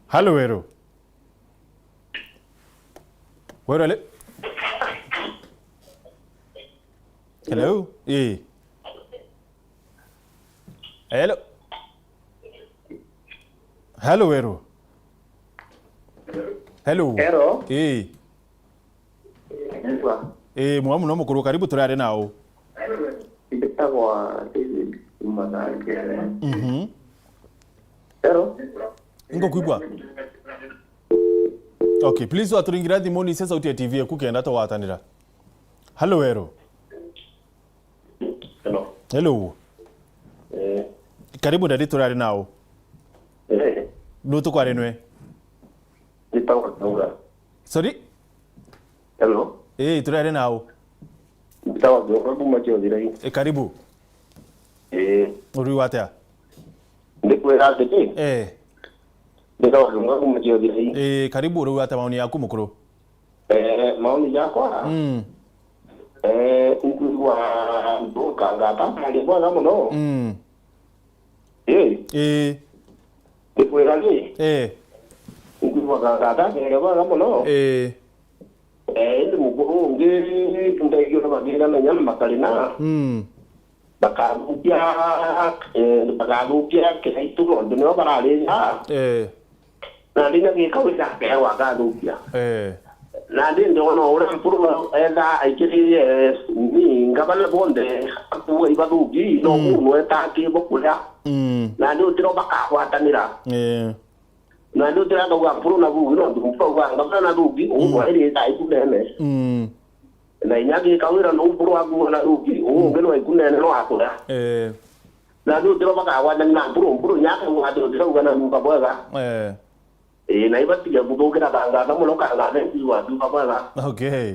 Hello Wero. Wero ale. Hello. Hello. Hello Wero. Hello. Hello. Mwamu no mukuru, karibu turare nao. Ingo kuibwa. Okay, please waturingira thimoni sasa sauti ya TV kukenda to watanira. Hello Wero. Hello. Karibu ndari turare nao. Nutu kwa renwe. Sorry? Hello. Turare nao. Karibu. Uri watea. Karibu uri watea maoni yako mukuru. Maoni yako? Ukuwa ndoka ngata pale bwana muno. Ukuwa ngata pale bwana muno. Ndi mukuru ngi tundaikyo na bagenda na nyama makalina. Bakarupia kaituro ndio barale ha. Na ndina ngikawita kwa wakarupia. Na ndio wana ora mpuru enda aikiri ni ngabana bonde akuwa ibadugi no kuno etaki bokula. Na ndio tiro bakahwatanira. Na ndio tira ndo mpuru na bugu no mpuru ngabana na dugi uwa iri dai kunene. Na inyagi kawira no mpuru agu na dugi ngeno ikunene no akura. Na ndio tiro bakahwatanira mpuru nyaka ngado tiro ngana mbaboga. Na ibati ya kudogira banga na muno kana na iwa du baba. Okay.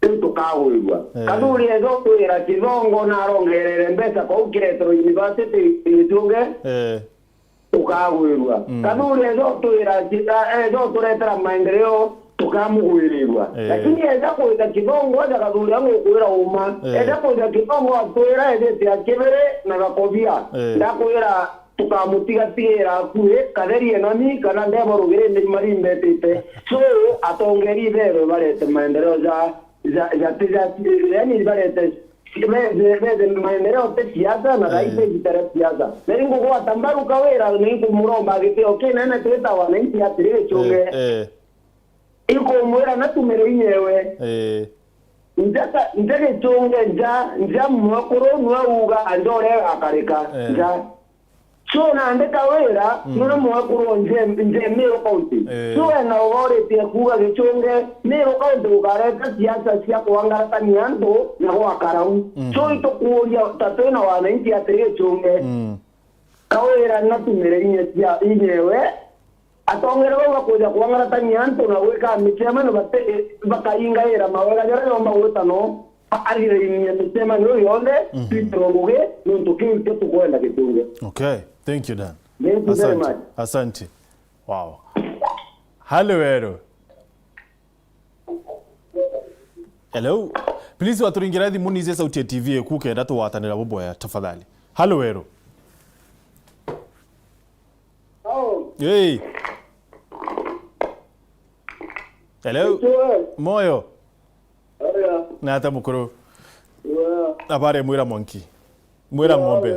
tukawigwa kaduri ezo twira kithongo na rongerere mbesa kwa ukiretro university itunge tukawigwa kaduri ezo twira ezo turetera maendeleo tukamugwirirwa lakini eza kuita kithongo aja kaduri yangu kuira uma eza kuita kithongo atwira eze akebere na gakovia ndakwira tukamutiga tira kuwe kaderi enami kana ndebo rugire ndi marimbe tete so atongeri bero barete maendeleo za yani barete vede maendeleo te siasa na raise vitara siasa nengo kwa tambaru kawera nengo muromba gite okay nana tuleta wananchi atire chunge iko mwera na tumere nyewe ndake chunge nja mwakoro nwauga andore akareka nja so na ndeka wera nuna mwakuru nje Meru County so na ore pia kuga gichunge Meru County ukareta siasa cia kuangara niando na kwa karau so ito kuoria tatena wananchi atire chunge kawera na tumere inyewe atongera kwa kuja kuangara niando na weka michema no bakainga era mawera jara yomba wetano alire inya michema no yonde tutrobuge no tukinte tukwenda gichunge. Okay. Thank you, Dan. Thank you very much. Asante. Wow. Hello, Meru. Hello. Please waturingira thi munize sauti ya TV ekuke ndatu watanira boboya tafadhali. Hello, Meru. Oh. Hey. Hello. Moyo. Aya. Na hata mukuru. Abare mwira monkey. Mwira ng'ombe.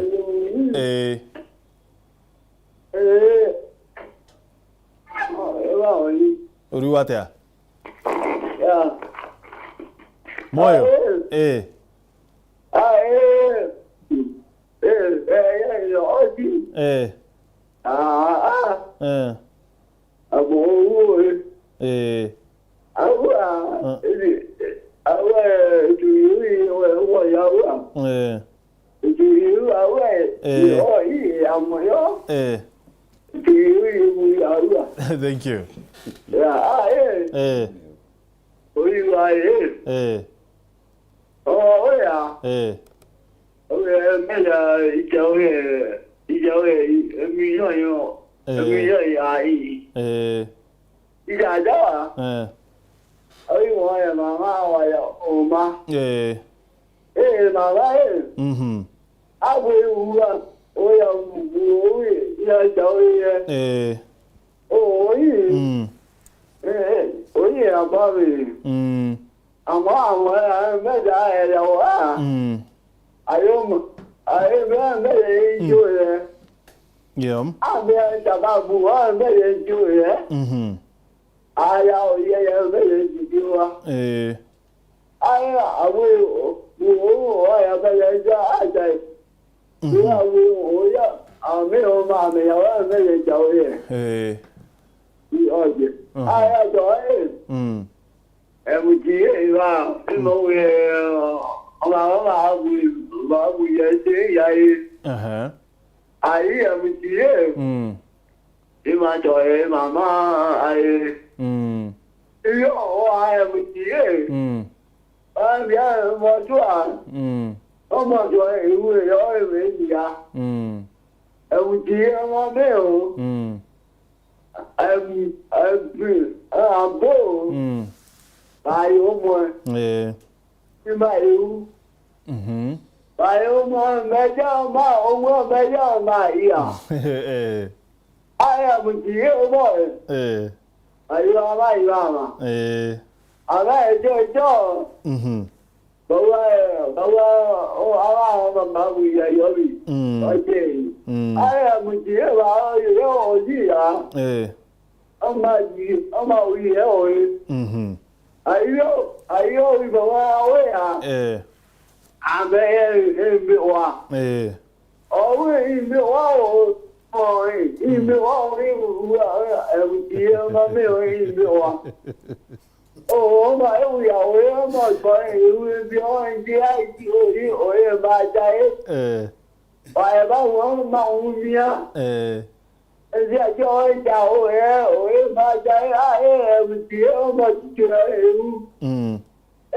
Uri watea? Yeah. Moyo? Thank you.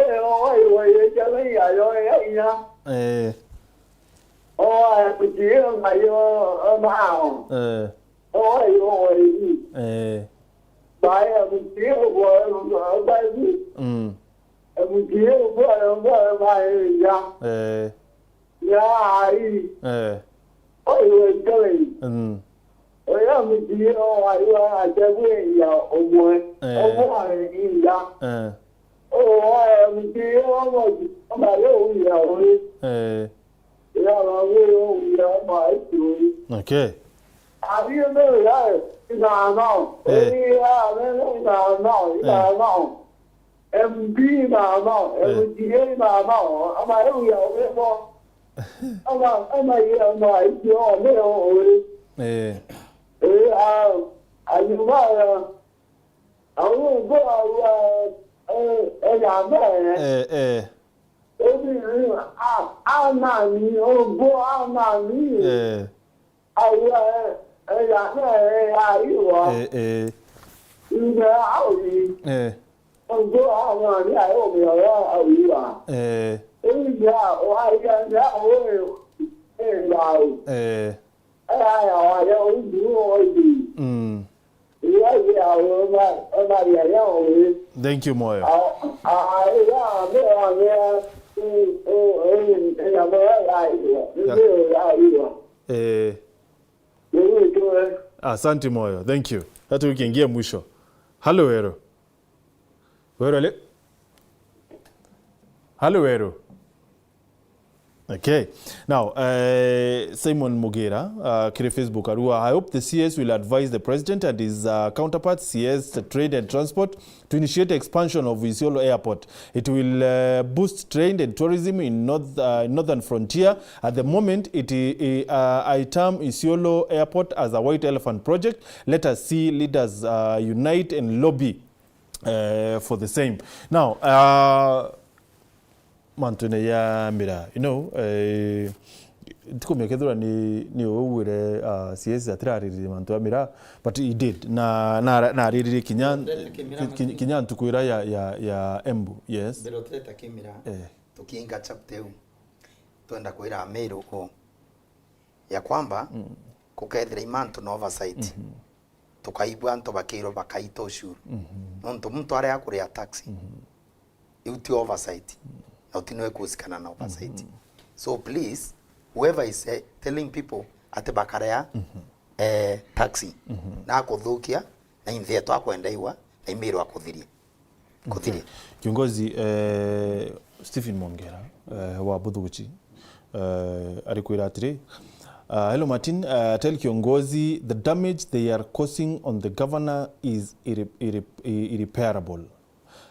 oi cho cái giờ rồi ấy nha ôi tôi chỉ mày ở nào ôi bài mình chỉ ở đây mình chỉ ở bài nha ai ôi chơi ôi mình chỉ ở chơi với giờ ông ơi nha ôi mình chỉ ở bài đâu rồi Okay. Thank you, Moyo. Asante Moyo. Thank you. Hata ukiingia mwisho. Hello Wero. Wero ale. Hello Wero. Okay. Now, Simon Mogera, Kiri Facebook, Arua, I hope the CS will advise the President and his counterparts, CS Trade and Transport, to initiate expansion of Isiolo Airport. It will boost trade and tourism in northern frontier. At the moment, I term Isiolo Airport as a white elephant project. Let us see leaders unite and lobby for the same. Now, Mantune ya mira, you know, tuko mekethura ni uwire CS atrari mantu mira, but he did na riri kinyan tukuira ya Embu, yes. Pero treta kimira. Tukiinga chapteu. Tuenda kuira Meru ko ya kwamba kukethira imantu na oversight. Tukaibwa anto bakiro bakaita ushuru. Muntu ari akuria taxi. Iuti oversight. Utinoe kusikana na oversight. So please, whoever is telling people ate bakarea taxi na kuthukia na intheto akwendaiwa na imiro akuthirie. Kuthirie. Kiongozi Stephen Mongera wa Budhuchi alikwira atiri hello Martin, tell kiongozi the damage they are causing on the governor is irreparable.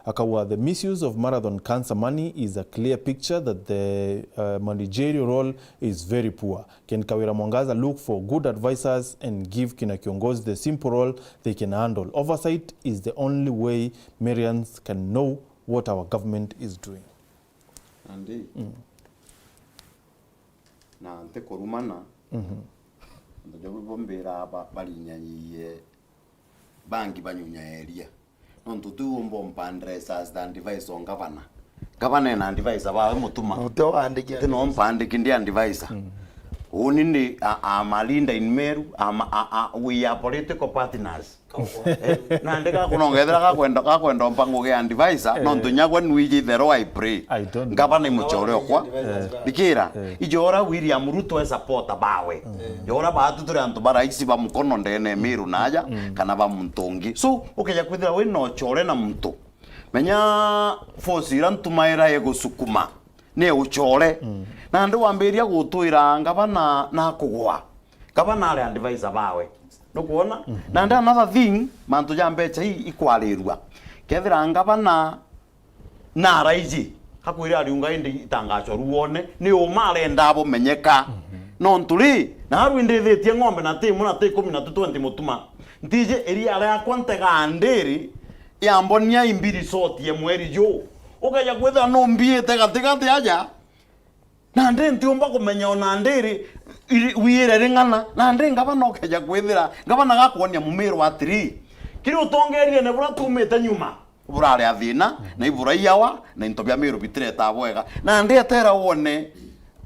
Akawa, the misuse of marathon cancer money is a clear picture that the managerial role is very poor. Can Kawira Mwangaza look for good advisors and give Kina Kiongozi the simple role they can handle? Oversight is the only way Marians can know what our government is doing. Andi. Na ante korumana. Ndajobu bombera balinyanyiye bangi banyunya area. Nonto tu mpandresa stand device on governor. Governor na device aba mutuma. Uto andike. Tino mpandike ndi device. Unindi amalinda in Meru we are political partners. Na ndeka kunongethera kakwenda mpango ge advisor nonto nyagwa nwiji thero I pray. Governor muchore okwa. Dikira ijora William Ruto e supporter bawe. Jora batu turi antu bara isi ba mukono ndene Meru naja kana ba muntongi. So ukeja kwithira we no chore na muntu. Menya fosira ntumaira yego sukuma. Ne uchore na ndu wambiria gutuira ngabana na kugwa ngabana ari advisor bawe nukuona na nda another thing mantu jambecha hii ikwalirwa kethira ngabana na raiji hakwira ari unga indi itangacho ruone ni umare ndabo menyeka no nturi na haru indi thitie ngombe na timu na 20 mutuma ntije eri ara yakwantega andiri yambonia imbiri soti ye mweri jo ukaja kwetha no mbiete gatigati aja na ndi ntiumba kumenya ona ndiri wire ringana na ndi ngaba no kaja kwethira ngaba na gakonia mumiro wa 3 kiri utongerie ne bura tumete nyuma burare athina na ibura yawa na intobya Meru bitireta bwega na ndetera wone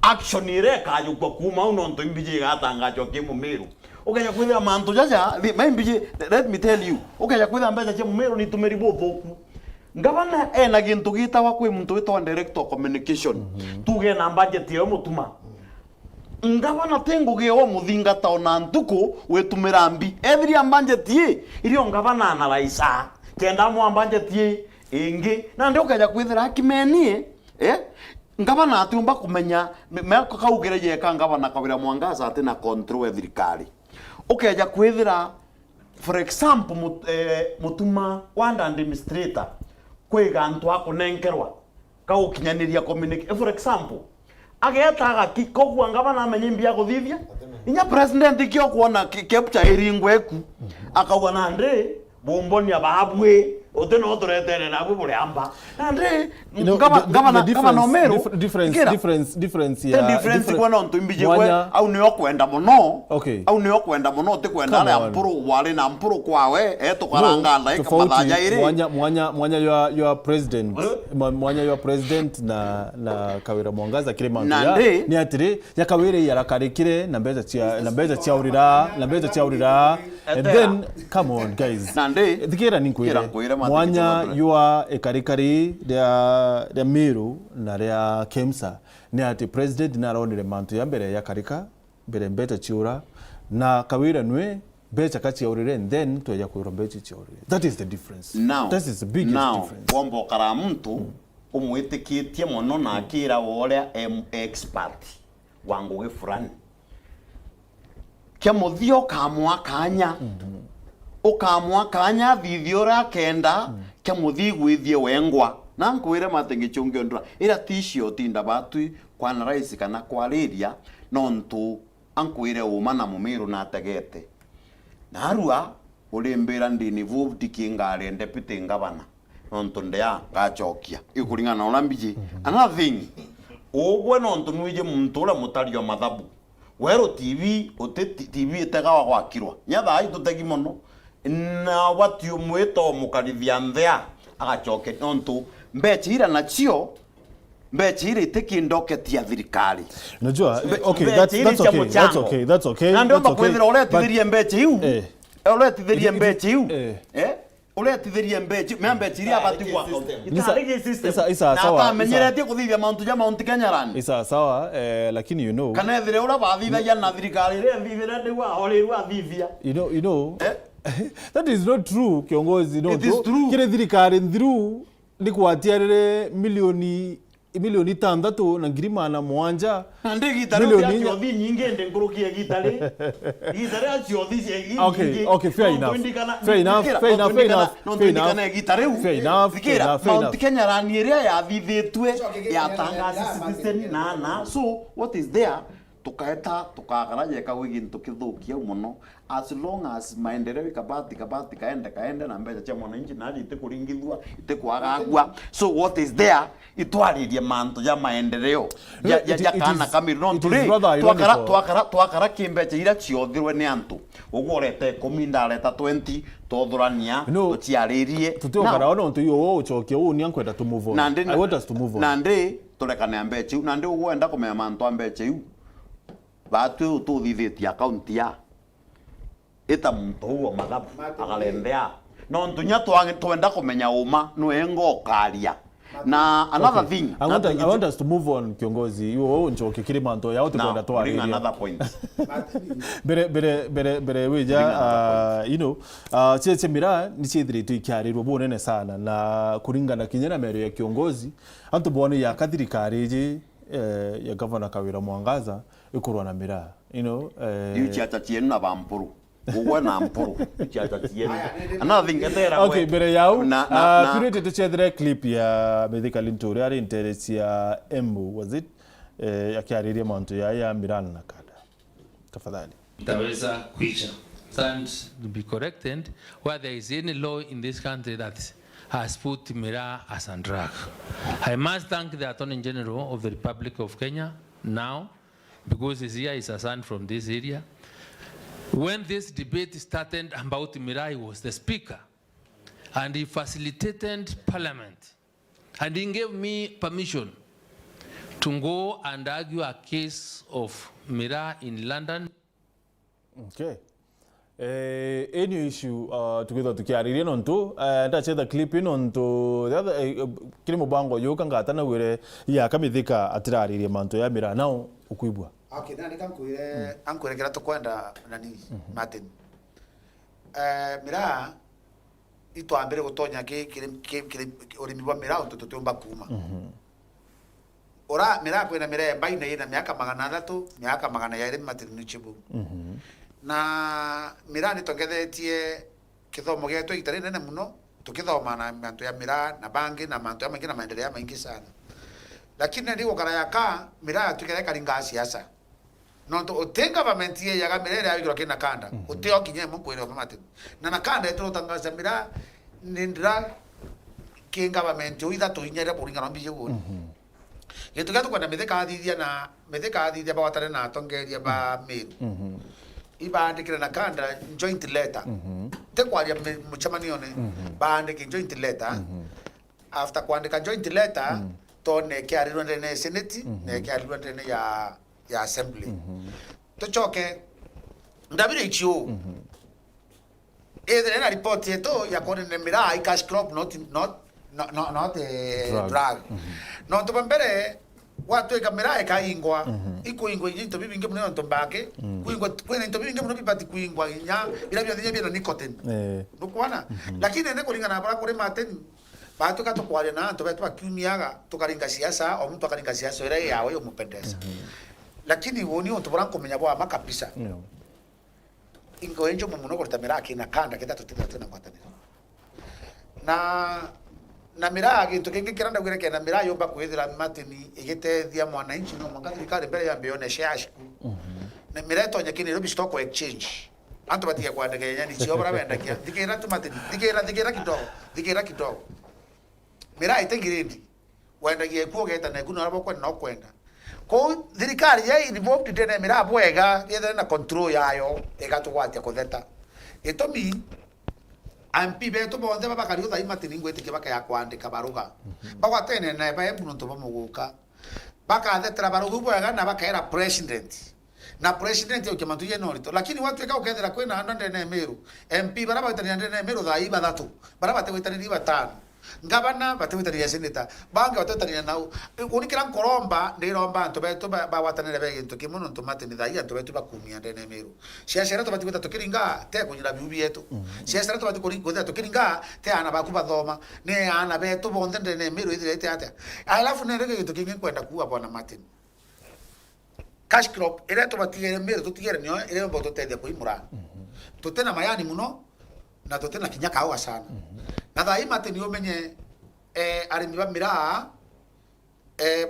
action ireka yukwa kuma uno nto imbije gatangacho kimu Meru ukenya kwithira mantu jaja imbije let me tell you ukenya kwithira mbeca cia Meru ni tumeri bothoku ngavana ena gintu gitawa kwi muntu witwa director communication tuge na budget yo mutuma ngavana tenguge wa muthingata ona ntuku wetumira mbi every budget ye irio ngavana analyze kenda mu budget ye ingi na ndio kaja kwithira kimenie ngavana atumba kumenya meko kaugereje ka ngavana kawira mwangaza ati na control thirikari ukeja kwithira for example mutuma wanda administrator kwiga antu akunenkerwa kaukinyaniria communicate for example agetaga kikogwa ngavana amenye mbia guthithia inya president ikio kuona capture iringweku akauga na ndi bombonia bahabwe oteno otoretere na bubule amba andre ngavana Meru difference ya difference kwa nonto imbije kwe au ni okwenda muno au ni okwenda muno te kwenda ala mpuru wale na mpuru kwawe etukaranga ndai kamadhaja iri mwanya your president mwanya your president na Kawira Mwangaza kile mantu ya ni atire ya Kawira yarakarikire na mbeza chaurira and then come on guys thikira ninkwira mwanya yua ekarikari ya Meru na ya Kemsa ni ati president naronire mantu ya mbere ya karika mbere mbeta chiura na Kawira nwe becha kati ya urire and then tuya kuira becha chiurire. That is the difference. Now, that is the biggest difference. Wombo kara mtu umwitikitie mono na akira wole expert wangu ge fulani kia muthio kamwa kanya ukamwa kanya vithiora kenda kia muthi gwithie wengwa na nkwire matengi chungio ndra ira t-shirt ndabatu kwa na rais kana kwariria nontu ankwire uma na Meru na tegete na arua ulimbira ndini vubti kingare deputy ngavana nontu ndea gachokia ikuringana na ulambiji another thing ogwe nontu nwije muntu ura mutario mathabu wero TV ote TV etegawa gwakirwa nyatha itutegi mono na watio mwito mukarithia nthea agachoke nontu mbechira na chio mbechira itekindoketia thirikari unajua okay that's okay na ndio makwithira uretithirie mbeche iu uretithirie mbeche iu uretithirie mbeche membechiria abatigwa itarigi system isa sawa na amenyeretie kuthithia mauntu ja Mount Kenya Rand isa sawa lakini you know kana thire ura bathithagia na thirikari ri thithira ndigwa horiru athithia you know that is not true kiongozi no kire thirikari nthiru ni kwatiarire milioni 6 na ngiri mana mwanja ande gitari ya chiothi nyinge ndengurukie gitari achiothi cie okay fair enough Mount Kenya Rand area ya thithitwe ya tangazi citizen na so what is there tukaeta tukagaraje kawe gintu kithukia muno as long as maendeleo kabati kaende na mbeca cia mwananchi na ite kuringithwa ite kwagagwa so what is there itwaririe mantu ya maendeleo ya kana Kamiru no tuli twakara kimbeca ira ciothirwe ni antu ugorete 10 ndareta 20 tothurania tuciaririe tutokara ono ntu yo uchokia u ni ankwenda to move on I want us to move on nandi turekane mbeca iu nandi ugwenda kumenya mantu a mbeca iu batu tuthithitie account ya eta muntu wa mathabu agalendea no ntunya twenda kumenya uma no engokaria na another thing I want us to move on kiongozi yo njoke kile manto ya wote kwenda toa area another point bere weja you know cheche mira ni chedire tu ikiarirwo bonene sana na kuringana kinyana Meru ya kiongozi antu bone ya kathirikari je ya Governor Kawira Mwangaza ikurwa na mira you know Ciaca chienu na bampuru ugwe na mpuru Ciaca chienu another thing etera okay bere yau create to chedre clip ya medical intori ari interest ya Embu was it yakiariria mantu ya Miran na kada tafadhali taweza kuisha and to be corrected where there is any law in this country that has put Mira as a drug. I must thank the Attorney General of the Republic of Kenya now, because he's here, he's a son from this area. When this debate started about Mira, he was the speaker. and he facilitated parliament, and he gave me permission to go and argue a case of Mira in London. Okay. Any issue together tukiaririe nontu ndacheza clip nontu the other kiri mubango yuka ngatana wire ya kamithika atiraririe manto ya Mira nao ukuibwa. Okay, nani kankuire kira tukwenda nani Martin. Mira itwambire gutonya kiri urimi bwa Mira tutumba kuma. Ora Mira kwena Mira baine ina miaka 300 miaka 200 Martin nichibu. Na Mira ni togethetie kithomo gyetu itari nene muno tukithoma na mantu ya Mira na bangi na mantu ya maingi na maendeleo maingi sana. Lakini ndio kara yaka Mira tukere karinga siasa. No to the government ye yaga Mira ya kina kanda. Utio kinye mukwere wa Martin. Na nakanda eto tangaza Mira nindra ki government uida to inyere puringa no bije woni. Yetu gato kwa metheka adithia ba watare na tongeria ba Meru. Ibandikira na kanda joint letter. Te kwaria muchamanio ne bandike joint letter. After kuandika joint letter to ne kiarirwa ne senate ne kiarirwa ne ya assembly. To choke WHO either na report yeto ya kone ne Mira I cash crop not drug. No to bambere watu eka Mira eka ingwa ikuingwa into bibinge muno ntombake kuingwa kwena into bibinge muno bibati kuingwa nya bila bya nicotine nukwana lakini ne kulinga na bara kure Martin batu ka tokwale na to betu bakumiaga tukaringa siasa o mtu akaringa siasa ile yawe yo mupendeza lakini woni on tubran komenya bwa makapisa ingo enjo muno korta Mira kina kanda kita tutira na kwatani na Mira gintu kingi kiranda gwire kena Mira yomba kwithira Martin igitethia mwananchi no mwanga thirikari mbere ya mbione shashiku na Mira tonya kini robi stock exchange antu batia kwa ndege yani chio bara benda kia dikira tu Martin dikira kidogo Mira itengirendi wenda gie kuogeta na kuno arabo kwenda no kwenda ko thirikari ye involved tena Mira bwega yethe na control yayo egatugwatia kutheta itomi MP beto bonde baba kariu thai Martin ngwete kibaka ya kwandika baruga bagwatene na bae muno to bamuguka baka thetera baruga bwega na bakaera president na president ukimantu ye norito lakini watu eka ukethera kwena anda ne Meru MP baraba tani ne Meru thai bathatu baraba te witani batano ngabana batewitani senator banga batewitani na unikira nkoromba ndiromba antu beto bawatanire bege ntu kimuno ntu Martin thai antu beto bakumia ne Meru ciacera to batikuta tukiringa te kunyira biubi yetu ciacera to batikuri tukiringa te ana bakuba thoma ne ana beto bonde ne Meru ithirete ate alafu ne rege ntu kingi kwenda kuwa bwana Martin cash crop ere to batigere Meru tutigere nyo ere mboto tende kuimura tutena mayani muno na tutena kinyaka au sana na thai Martin yomenye arimi ba Mira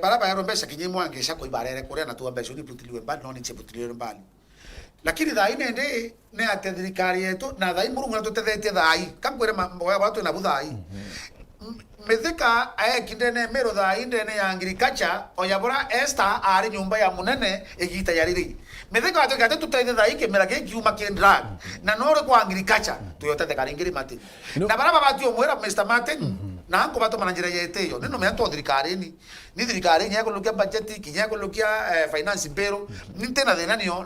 baraba yaro mbesha kinyi mwange sha koibarere kure na tuwa mbesha ni putiliwe mbali no ni cheputiliwe mbali lakini thai nende ne atethirikari yetu na thai murungu na tutethetie thai kamkwere mboya watu na buthai methika aikindene Meru thai ndene ya agriculture oyabura Esther ari nyumba ya munene igita yariri methika watu gate tuteithia thai Kimera kiuma kendra na nore kwa agriculture tuyotete karingiri Martin na baraba batio mwera Mr Martin na anko bato manajira yete yo nino meanto thirikari ni thirikari nya ko lukia budget kinya ko lukia finance pero nintena de nanio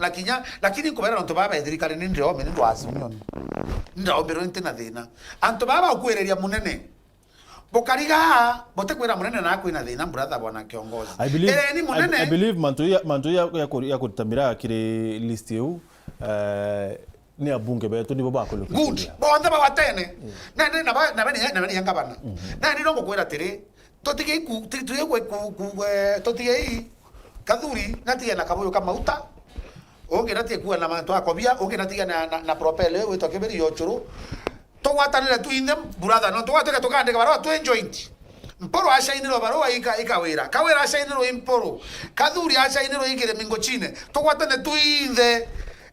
lakini ko bera nto baba thirikari ni ndio me ndo asimyo ndio bero nintena thina anto baba ukwereria munene bokariga bote kwera munene na kwina thina brother bwana kiongozi ni munene I believe mantu ya kutamira kire list eu ni abunge beto ni baba akolo good bonde ba watene na bani yanga bana na ni longo kwera tere totige ku totige kaduri natia na kaboyo kama uta oge natia ku na manto akobia oge natia na propele we tokeberi yochuru to watanira tu inde brother no to wateka tokande kabaro to joint mporo asha iniro baro ikawera kawera asha iniro imporo kaduri asha iniro ikire mingo chine to watane tu inde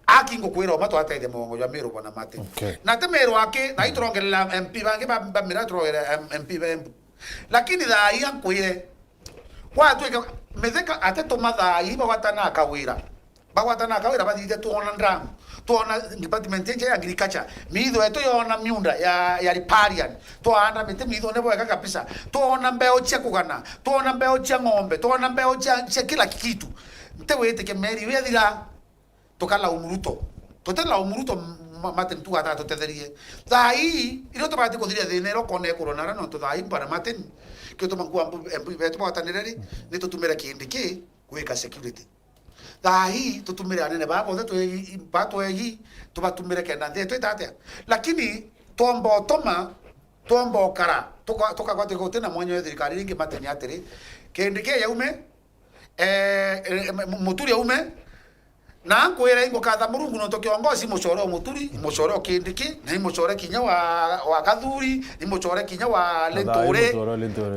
akingo kwera mato ataide mongo ya Meru bwana Martin na te Meru ake na itrongela MP bange ba Mira troera MP ba lakini da ian kwire watu metheka ate toma da iba watana kawira ba dite tu onandram tuona department ya agriculture mitho eto yona miunda ya riparian tuona mite mitho nebo eka kabisa tuona mbeo cia kugana tuona mbeo cia ng'ombe tuona mbeo cia kila kitu mte wete ke meri wethira tukala umuruto totela umuruto maten tu ata totetherie thai iro to bati kuthiria thine ro kone kurona no to thai para maten ke to mangu embu beto batanireri ni tutumira kindiki kuika security thai tutumira anene babo to bato egi to batumira kenda nde to itatia lakini tombo kara toka kwate gotena mwanyo ya thirikari ringi mateni atiri kindiki yaume muturi yaume na kwera ingo katha murungu no tokiongozi muchoro muturi muchoro kindiki na muchoro kinya wa kathuri ni muchoro kinya wa lentore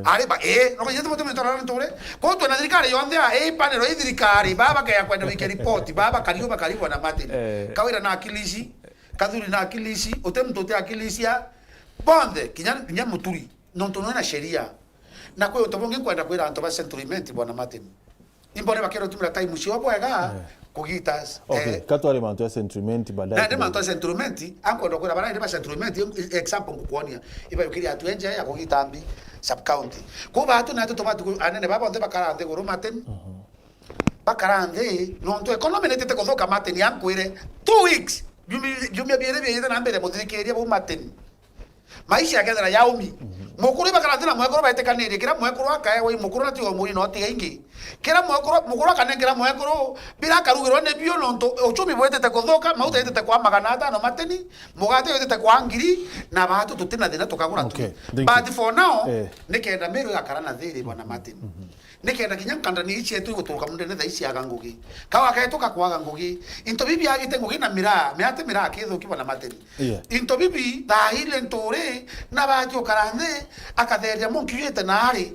ari ba no yetu mutu muchoro lentore ko to na thirikari yonde panero thirikari baba kaya kwenda wiki report baba karibu na mati kawira na akilishi kathuri na akilishi ote mtote akilishia bonde kinya muturi no tono na sheria na kwa utobonge kwenda kwira anto ba centuriment bwana Martin imbone bakero tumira time cio bwega kugitas katwale manto ya sentiment baadaye na manto ya sentiment anko ndo kwira bana ba sentiment example kukuonia iba yukiri atuenje ya kugitambi sub county ko batu na to batu anene baba onde bakarande guru Martin bakarande no to economy netete kozoka Martin yankwire 2 weeks jumia biere biere na mbere muthikeria bu Martin maisha yakethera yaumi mukuru bakarandira mwekoro baitekanire kira mwekoro akae wai mukuru na tigo muri no tiga ingi kira mukuru akanengera mwekoro bila karugirwo ne bio nonto uchumi bwetete kuthoka mauta yetete kwa magana atano mateni mugate yetete kwa ngiri na batu tutina thina tukagura tu but for now nikenda Meru yakarana thiri bwana Martin nikenda kinya kandani ichi etu guturuka mundene tha ici aga ngugi kawa kaetuka kwaga ngugi into bibi agite ngugi na mira meate mira akithuki bwana Martin into bibi tha ile ntore na bajo karande akatheria monkiete nari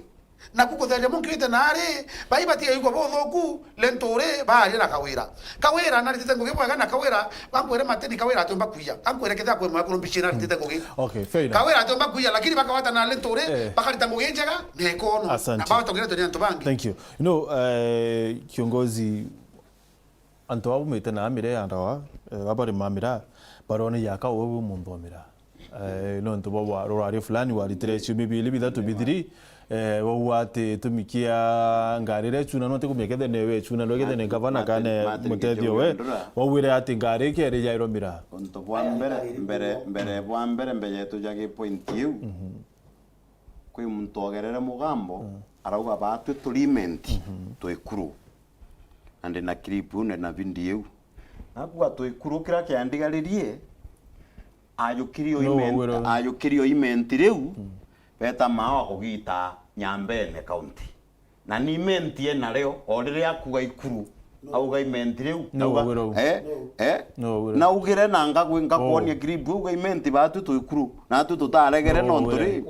na kukutheria monkiete nari bai batia yuko bothoku lentore bari na kawira na ritete ngugi bwega na kawira bankwere Martin kawira atomba kuya ankwere ketha kwe mwakuru mbishina ritete ngugi fair enough kawira atomba kuya lakini bakawata na lentore bakarita ngugi njega nekono na bawa tongera toni antobangi. Thank you. Kiongozi anto wabu mete na amire andawa wabari mamira barone yaka obu mundu amira no nto bwa rorari fulani walitere chumi libi that to be three wawate tumikia ngarire chuna no te kumekede newe chuna logede ne gavana kane mutedio we wawire ati ngare kere jairo mira onto bwa mbere yetu jage point you kwi muntu ogerere mugambo arauga batu tulimenti twikuru ande na clip na video nakuga twikuru kira kiandigaririe ayukirio imenti riu beta mao kugita Nyambene county na ni imenti ena leo orire akuga ikuru auga imenti riu na ugire na ngagwinga kuonia clip uga imenti batu twikuru na tu tutaregere no nturi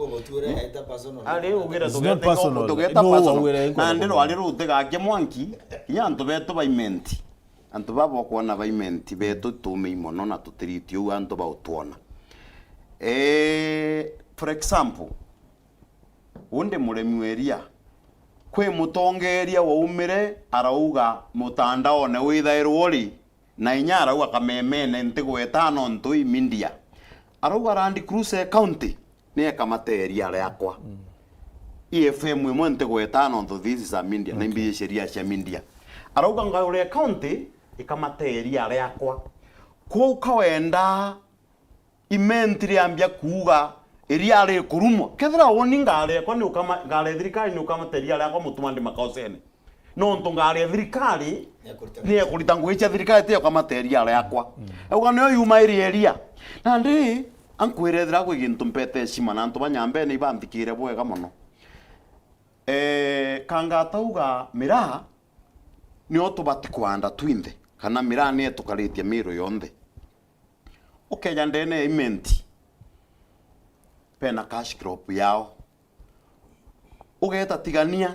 ari ugire tugeta personal na ndiro ari rutiga ke mwanki yantu betu ba imenti antu babo kuona ba imenti betu tumi mono na tutiriti antu ba utwona for example unde muremi weria kwe mutongeria wa umire arauga mutandao ne withairwo ri na inya arauga kamemene ntigwetano ntui mindia arauga Land Cruiser County ne kamateria yakwa EFM imwe ntigwetano nthu this is a mindia na imbi sheria cia mindia arauga ngaure county ikamateria yakwa ko kawenda imentri ambia kuga iria ari kurumo kethira woni ngare kwa ni ukama ngare thirikari ni ukama teria yakwa mutumande makaosene no ntungare thirikari ni ekurita ngwicha thirikari te ukama teria yakwa euga no yuma iria na ndi ankwirethira kwi gintu mpete cima na ntu banyambe ni banthikire bwega muno kanga tauga mira ni otubati kwanda twinde kana mira ni etukaritie Meru yonthe ukeja ndene imenti pena cash crop yao ugeta tigania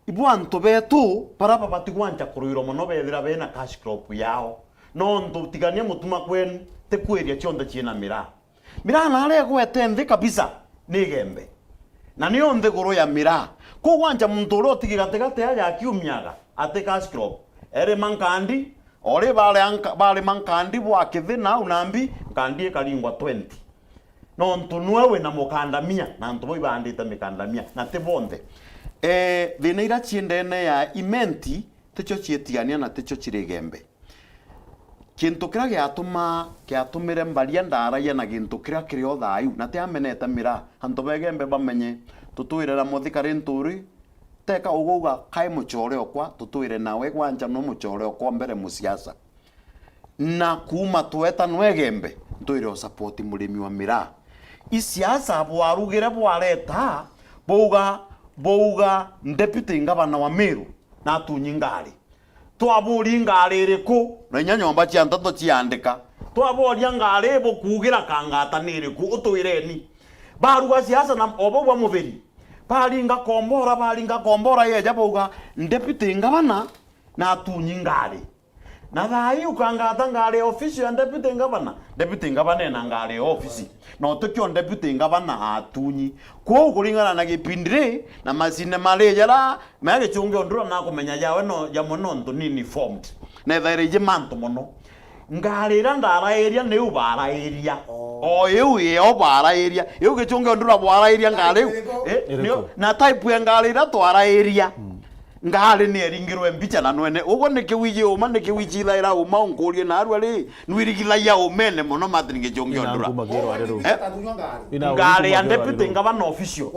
ibwanto betu parapa batigwanja kuruiro mono bethira bena cash crop yao no ndo tigania mutuma kwenu te kweria chonda china mira na ale gwete nthi kabisa ni gembe na ni onthe guru ya mira ko gwanja muntu ro tigigategate ya kiumyaga ate cash crop ere mankandi Ole bale mankandi bwa kithina unambi kandi kalingwa 20. No ntunwe we na mukandamia na ntubo ibandite mikandamia na tibonde. Thina ira chiendene ya imenti techo chietiania na techo chirigembe. Kintu kira giatumire mbaria ndaraia na gintu kira kirio thayu na tiamenete mira antu begembe bamenye tutwirira muthikari nturi teka uguga kai muchore okwa tutwire nawe gwanja no muchore okwa mbere musiasa na kuma tweta nwegembe ntwire o support murimi wa mira isiasa bwarugire bwareta bouga deputy ngabana wa Meru na tunyingari twaburi ngari iriku na nyanyomba cia ntato ciandika twaboria ngari bo kugira kangata niriku utwireni baruga siasa na obogwa mubiri baringa kombora yeja bouga deputy ngabana na tunyingari na thai ukangata ngari official ya deputy ngabana na ngari office no tukyo deputy ngabana atunyi ko kuringana na gipindire na masine malejara mage chunge ndura na kumenya yawe no ya mono ndo nini formed na thaire manto mono ngari ndara area ne ubara area o ye obara area yu gichunge ndura bwara area ngari na type ya ngari ra twara area ngari ni eringirwe mbicha na nwene ugo nikiwije uma nikiwiji thaira uma onkurie na aru ari nwirigithaia umene mono mathinge jonge ondura ngari ya deputy ngabana official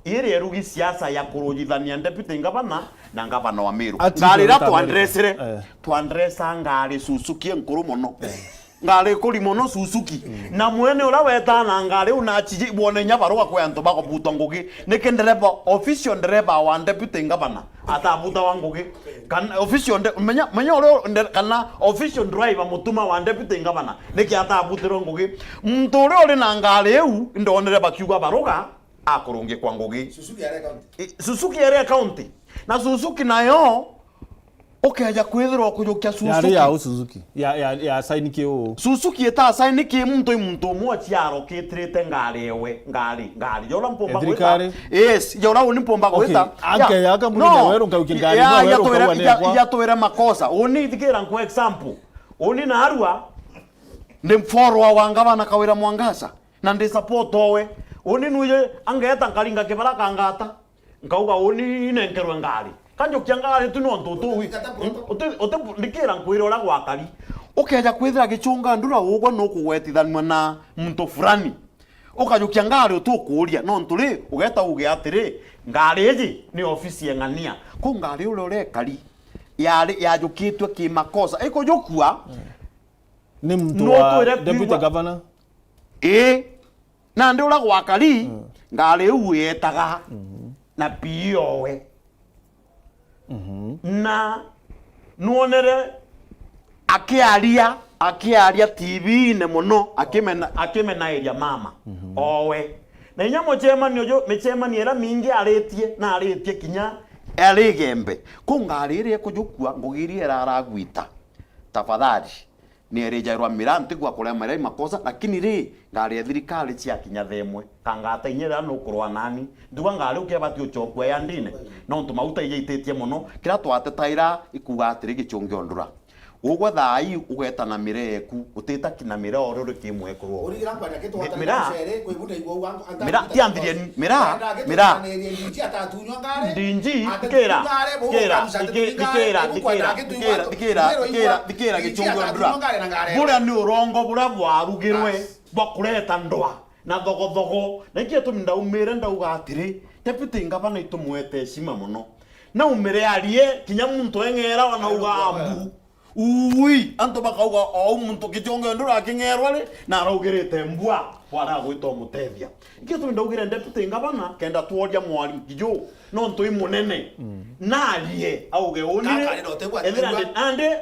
ere erugi siasa ya kurujithania deputy ngabana na ngabana wa Meru ngari ra twandresa ngari Suzuki enkuru mono ngari kuri mono Suzuki na mwene ura wetana ngari unachiji bone nyabarwa kwa anto bako buta ngugi nikendereba official ndereba wa deputy ngabana atabuta wangugi kan official menya ore kana official driver mutuma wa deputy ngabana niki atabutiro ngugi mtore ore na ngari eu ndondereba kiuga baroga akurunge kwa ngugi Suzuki area county na Suzuki nayo okaja kwithirwa kujukia Suzuki ya Suzuki ya sign kio Suzuki eta sign ki muntu mwa chiaro kitrete ngari yola mpomba kwita yes yola uni mpomba kwita ake yaka muri wero ngauki ngari no wero kwa ya toera makosa uni thikira kwa example uni na arua ndi mforwa wangabana kawira mwangasa na ndi support owe uni nuye angeta ngalinga kibara kangata ngauga uni nenkerwe ngari kanjo kiangari tu no ntutu ote ndikira nkwirora gwakari ukeja kwithira gichunga ndura ugo no kugwetithanwa na muntu fulani ukajukia ngari utukuria no nturi ugeta uge atiri ngari iji ni ofisi engania ko ngari ule urekari ya jukitwe ki makosa iko jokua ni mtu wa deputy governor na ndura gwakari ngari uetaga na biowe na nuonere akiaria TV ne mono akimena area mama owe na inyamo chema nyojo mechema ni era mingi aretie kinya aligembe kungarire kujukua ngogiri era aragwita tafadhali ni erejairwa miranti gwa kule mara makosa lakini ri ngari thirikari cia kinya themwe kangata inyera no kurwa nani nduga ngari ukebati uchokwe ya ndine no ntumauta iyeitetie muno kira twatetaira ikuga atiri gichunge ondura ugwa thai ugeta na mireku utita kina mira ororo kimwe kurwo urigira kwanda kitu hata chere kwibuta igwo wangu mira tiambirie mira ndinji kera gichunge ondura bura ni urongo bura bwarugirwe bakureta ndwa na thogo na kietu ndaumire ndauga atiri deputy ngabana itumwete shima muno na umire arie kinya muntu engera wana ugambu ui anto bakauga o muntu kichonge ndura kingerwale na araugerete mbwa bwana gwito mutethia kietu ndaugire deputy ngabana kenda tuoria mwali kijo no ntoi munene nalie auge onire ande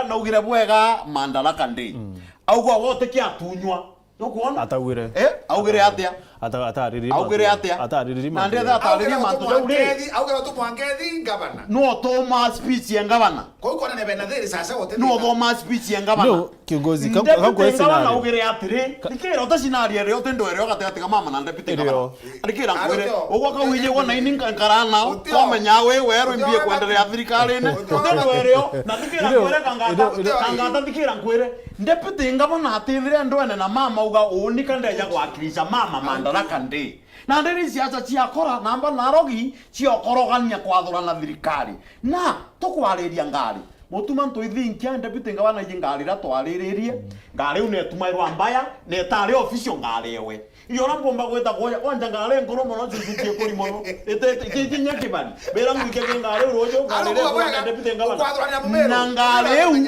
na ugire bwega mandala kandi auga wote kiatunywa no kuona atawire augire atia atariri augire atia atariri na ndetha atariri mantu jauri augire tu mwangethi ngavana no thoma speech ya ngavana kwa hiyo na bena thiri sasa wote no thoma speech ya ngavana no kiongozi kama kwa ngavana augire atiri nikira ota scenario rio tendo rio gatete mama na deputy ngavana nikira ngwire ogwa kawije wona ini nkarana komenya wewe mbie kwendelea thirikari ni tendo rio na nikira ngwire kangata nikira ngwire deputy ngavana atithire ndwene na mama uga unika ndeja gwakirisha mama mandaraka ndi na ndiri siasa ciakora namba narogi ciokorogania kwathurana thirikari na tukwariria ngari mutuma ntwithinkia deputy ngavana ngari ra twariririe ngari unetumairwa mbaya netari official ngari ewe iyo rambomba gweta goya wanja ngari ngoro mono zuzukie kuri mono etinya kibani bera mwike ngari rojo ngari re deputy ngavana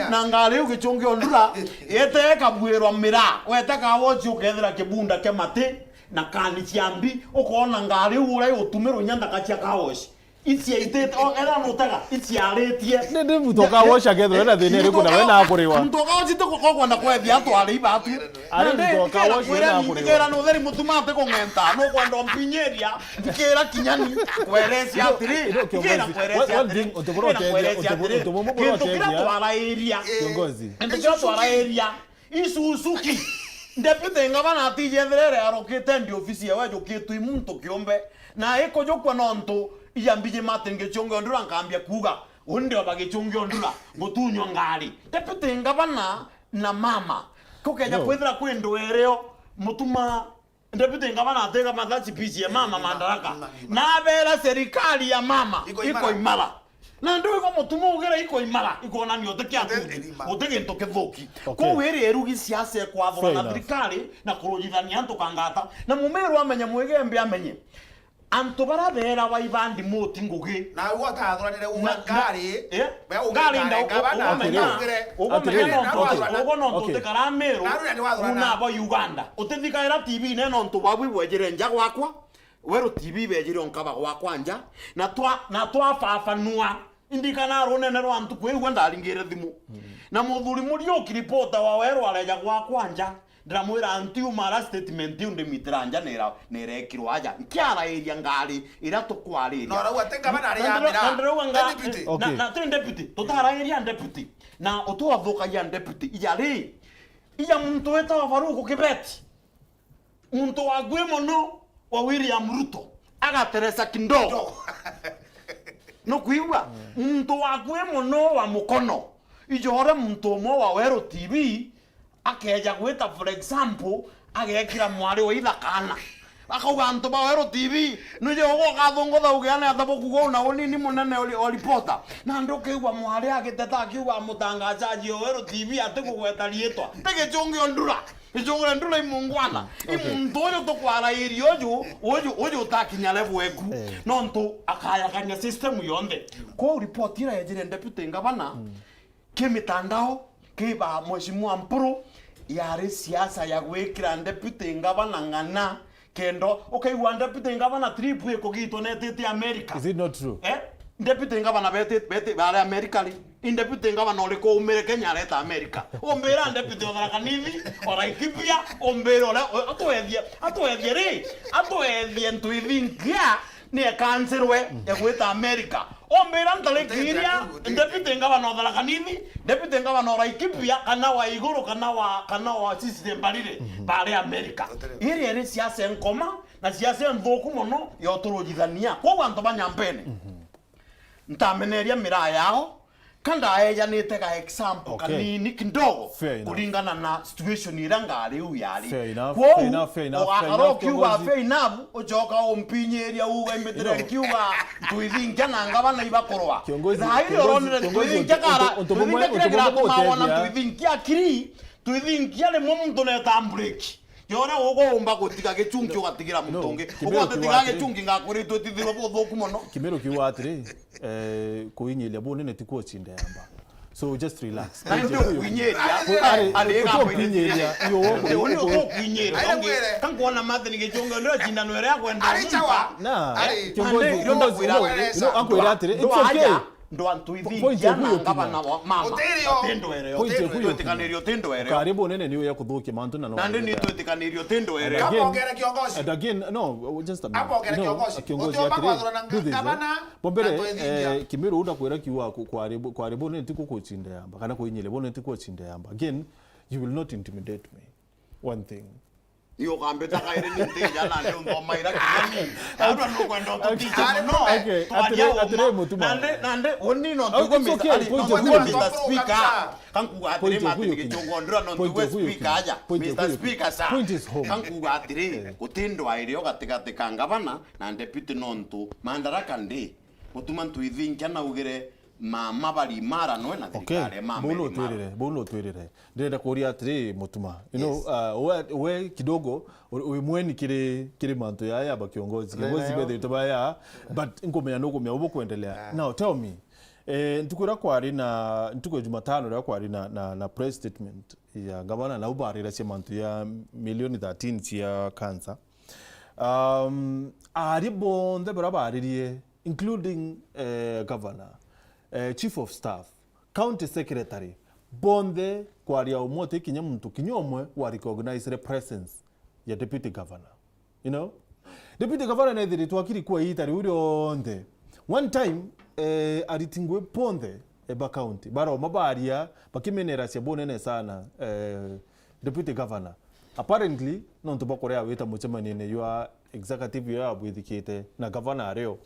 na ngari gichunge ondura yete kabwirwa mira wete ka wochi ukethera kibunda ke mate na kani ciambi ukona ngari ura utumiro nyanda kachia kaoshi ici itete era nutaga ici aretie nende mutoka washa ketho na thine riku na wena akuriwa mutoka wachi to kwenda kwethia atwari ibatu ari mutoka washa na akuriwa era no theri mutumate kongenta no kwenda mpinyeria kera kinyani kweresi atiri kera kweresi atiri utoboro twara area kiongozi ndikira twara area isusuki deputy ngavana atijethirere arokite ndi ofisi ya wajo kitu imuntu kiombe na iko jokwa nonto iyambije matenge chongo ndura nkambia kuga undi obagichungi ondura gutunyo ngari deputy ngavana na mama kukeja kwethira kwendwereo mutuma deputy ngavana atega mathachi pichi ya mama mandaraka na bera serikali ya mama iko imala na ndio iko mutuma ugera iko imala iko nani oteke atundi oteke ntoke thoki ko weri erugi siasa kwa thona thirikari na kurujithania antu kangata na mumeru amenya mwegembe amenye antu barabera waibandi moti ngugi na wota athranire uma ngari ngari nda ngavana ugo no ntu tekara Meru una bo Uganda utithikaira TV ne no ntu babu bwejire nja gwakwa weru TV bejire onkaba gwakwa nja na twa fafanua indikana ronene ro antu kwegwa ndaringire thimu na muthuri muri okiripota wa weru areja gwakwa nja ndramwira antu mara statement unde mitranja nera ekirwo aja nkiara area ngari ira tukwariria no rawa tenga bana ari amira deputy na deputy tutara area deputy na otu avoka ya deputy iyari iya muntu weta wa Faruku Kibeti muntu wa Gwemono wa William Ruto agateresa kindogo no kuiwa muntu wa Gwemono wa Mukono ijore muntu mo wa Wero TV akeja gweta for example agekira mwari wa ithakana akauga antu ba Wero TV nuje ogo gathongo thaugiana atabo kugo na onini munene oli reporter na ndo keigwa mwari agiteta akiuga mutangazaji wa Wero TV atekugweta lietwa tege chongi ondura ichongo ndura imungwana imundoyo to kwara irioju ojo takinya level eku no nto akaya kanya system yonde ko report ira yejire deputy ngavana kimitandao kiba mheshimiwa Mpuru yari siasa ya gwikira deputy ngavana ngana kendo ukaigwa deputy ngavana trip eko gito netete America. Is it not true? Deputy ngavana bete bale America li deputy ngavana ole ko umere Kenya leta America ombera deputy odara kanini ora ikipia ombera ola atoethie ntuithingia ne cancerwe ya gweta America ombera ntale kiria deputy ngavana odara kanini deputy ngavana ora ikipia kana wa iguru kana wa system balire bale America iri siasa enkoma na siasa mvoku mono yoturujithania kwa wantu banyampene ntameneria mira yao kanda eja nitega example kanini kindogo kulingana na situation irangari uyari fair enough fair enough ojoka ompinyeria uga imetere kiuga tuithinja na ngavana ibakorwa thairi oronire tuithinja kara tuithinja kiri tuithinja le muntu neta break yona ugomba gutika gichungi ugatigira mutonge ugatigira gichungi ngakuritwe tithiro bothoku muno Kimeru kiwa atiri kuinyelia bonene tikuo chinde yamba so just relax ndio kuinyelia alega kuinyelia yo woko kuinyelia kankuona mathe ni gichungi ndio chinda no area kwenda alichawa na kiongozi no anko ira atiri ndo antu ithingia na ngavana wa mama Oterio twetikanĩrio tindo ereo karibu nene niyo ya kuthukia mantu na no na ndi twetikanĩrio tindo ereo kama ongera kiongozi and again no just a minute hapo ongera kiongozi atire na ngavana bombere Kimiru uda kwera kiwa kwaribu nene tiko kuchinda yamba kana kuinyele bone tiko kuchinda yamba again you will not intimidate me one thing yo kambeta kaire ni tija na ndio ngoma ira kigani hata ndo kwenda kutija no atire mutuma nande oni no tuko Mr. Speaker kanku atire mati kichongo ndira no tuwe speaker aja Mr. Speaker sa kanku atire kutindo aire gatigati kangavana na deputy nontu mandaraka ndi mutuma tuithinkia na ugire mama bari mara no na thirikari mama bono twirire ndenda kuria atiri mutuma we kidogo we mweni kire manto ya bakiongozi bethe tabaya but ngomenya no kumenya ubo kuendelea now tell me ntukura kwari na ntuko Jumatano ra kwari na press statement ya gavana na ubarira cia manto ya milioni 13 cia cancer ari bonde barabaririe including governor chief of staff, county secretary, bonde kwaria umote kinya muntu kinyomwe wa recognize the presence ya deputy governor. You know? Deputy governor na idiri twakiri kwa itari uri onde. One time aritingwe ponde eba county. Baro mabaria bakimenera cia bonene sana deputy governor. Apparently no ntubakorea wita muchemanine yua executive ya abwithikite na governor areo.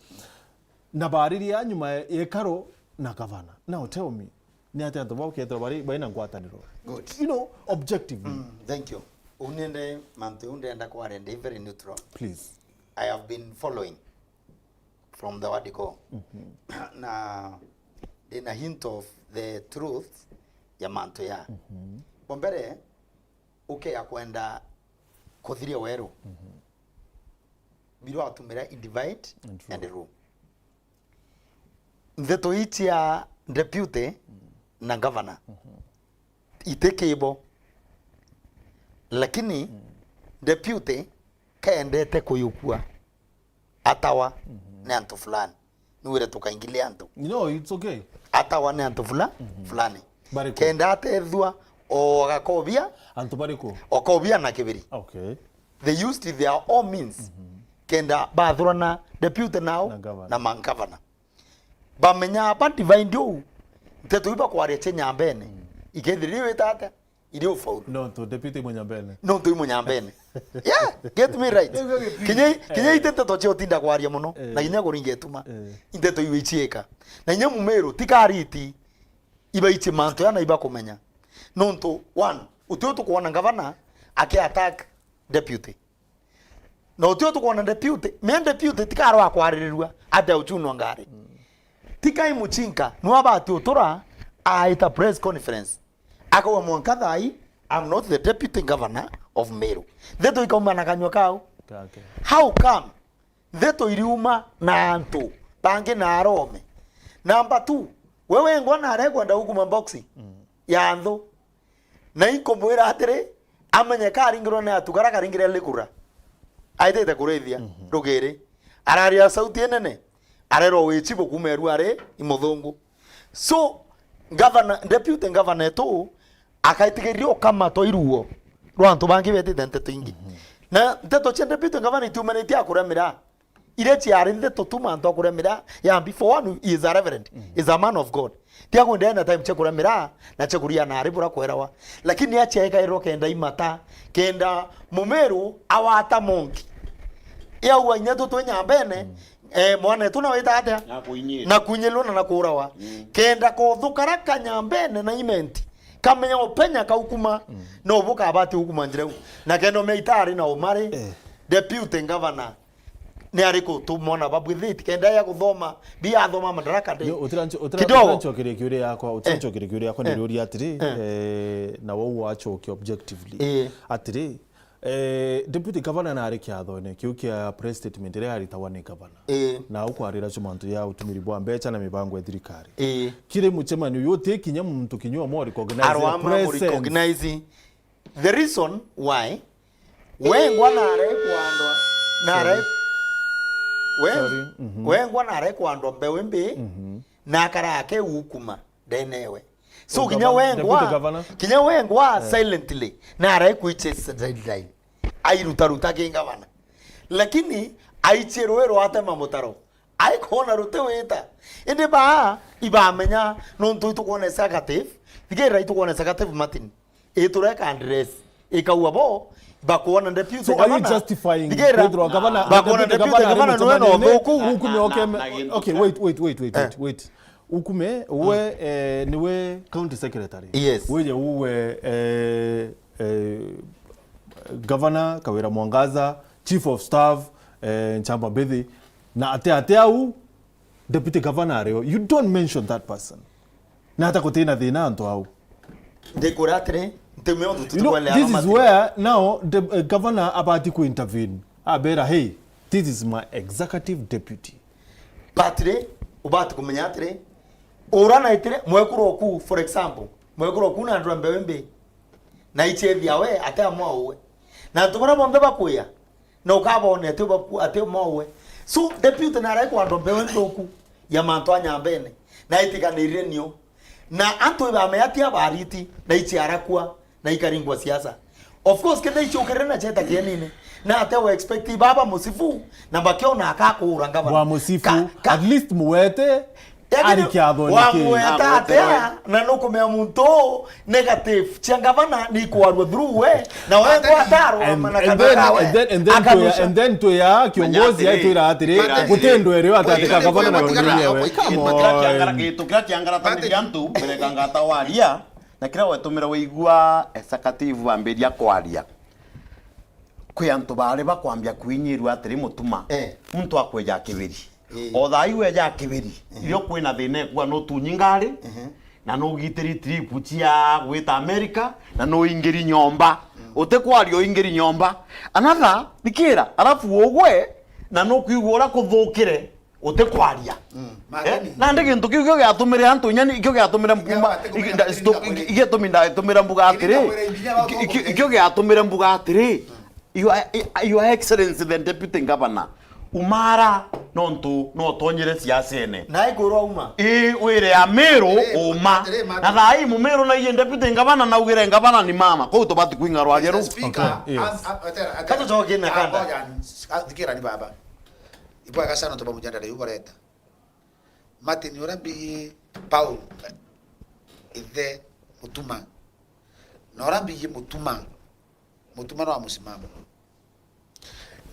Na bariria nyuma ekaro na governor. Now tell me, ni ati antoba ketro bari baina ngwataniro. Good. You know, objectively. Thank you. Unende mantu unda kwa rende very neutral. Please. I have been following from the word go. Na in a hint of the truth ya mantu ya. Bombere ya kwenda kuthiria weru. Biro atumira individe and rule. Ndeto iti ya deputy na governor itekebo lakini deputy kaendete kuyukua atawa ni antu fulani niwire tukaingilia antu No, it's okay. atawa ni antu fulani kenda atethua o gakobia antu bariko okobia na kibiri. Okay. They used their own means kenda bathurana deputy now na mangavana bamenya apa divide you tetu iba kwa reche nyambene ikethiriwe tata ile ufaulu no to deputy munyambene yeah, get me right kinye itete to chotinda kwa aria muno na kinya kuringetuma inteto iwe chieka na nya Meru tikariti iba ichi manto yana iba kumenya nonto one utioto kuona gavana ake attack deputy no utioto kuona deputy men deputy tikaro akwarirwa ata uchuno ngari tikai muchinka nuaba atutora aita press conference akawa mwankathai I'm not the deputy governor of Meru theto ikauma na kanywa kao how come theto iriuma na antu bange na arome number 2 wewe ngwana arekwenda hukuma boxing ya anthu na ikomwira atire amenye karingiro na atukara karingire likura aitete kurithia rugiri araria sauti enene arero wichibo kumeru are imothungu so governor deputy governor to akaitigerio kama to iruo rwantu bangi betete nteto ingi na nteto cha deputy governor tumeneti akuramira ile chiari nteto tumanto akuramira ya before one is a reverend is a man of God tia kwenda na time chekuramira na chekuria na aribura kwerawa lakini acha iro kenda imata kenda Mumeru awata monki ya uanyato to nyambene mwana tuna wita atia na kunyelwa na kurawa kenda ko thukara kanyambene na imenti kamenya openya kaukuma no buka abati hukuma njireu na kendo meitari na omare deputy governor ni ariko tumona babwithiti kenda ya kuthoma bia thoma madaraka de utiranchokeria kiuri yakwa utiranchokeria kiuri yakwa ni ruri atiri na wo wachoke objectively atiri deputy governor na ari kiathone kiukia press statement ire ari tawane governor na ukwarira chumantu ya utumiri bwa mbecha na mibango ya thirikari kire muchemani yote kinya muntu kinywa mo recognize the reason why wengwa na are kwandwa na are wengwa na are kwandwa bewembe na karake ukuma denewe so kinya wengwa silently na ara kuiche sideline airuta kingavana lakini aicherwero ate mamutaro aikona rute weta inde ba ibamenya no ntu kuona executive thigera kuona executive Martin etureka address ikauabo bakuona deputy so are you justifying Pedro governor no hukume okay wait hukume uwe niwe county secretary yes wewe uwe governor Kawira Mwangaza chief of staff Nchamba Bethi na ate au deputy governor you don't mention that person na hata kutena thina anto au decoratre. You know, this is where now the governor about to intervene. Hey, this is my executive deputy. Patre, ubati kumenyatre. Orana itere mwekuroku for example. Mwekuroku na ndwambewembe. Na ichevi awe ate amwawe. Na tumara bombe bakuya. Na ukabone ate amwawe. So deputy na raiko ndwambewembe oku ya manto anyambene. Na itikanire nyo. Na anto ibameyati abariti na ichi arakwa. Na ikaringwa siasa. Of course kenda ichokerena cheta kienine. Na ate we expect baba musifu na bakiona akako urangaba. Wa musifu at least muwete ari kiadho wa muweta atea na nuko me munto negative changavana ni kuarwa through we na we kwa taro and then to ya kiongozi yetu ila atire gutendwe ryo atateka gavana na ngurumia we tukira kiangara tandiantu berekanga tawaria na kira wetumira weigua executive amberia kwaria kwi antu bari bakwambia kwinyiru atiri mutuma muntu akweja kibiri othai weja kibiri iyo kwina thine kwa no tunyingari na no gitiri trip cia gwita America na no ingiri nyomba utekwario ingiri nyomba another dikira alafu ogwe na no kwigura kuthukire utekwaria na ndege ntuki kyo gyatumire antu nyani kyo gyatumire mpumba igetuminda tumira mbuga atiri kyo gyatumire mbuga atiri your excellency the deputy governor umara nontu no tonyere siasa ene na igoro uma wire ya Meru uma na thai mu Meru na iye deputy governor na ugire governor ni mama ko to bati kuinga rwaje ru kato joge na kanda dikira ni baba ipo akasana to bamujanda le URETA Martin Orambi Paul ide mutuma na Orambi mutuma no musimama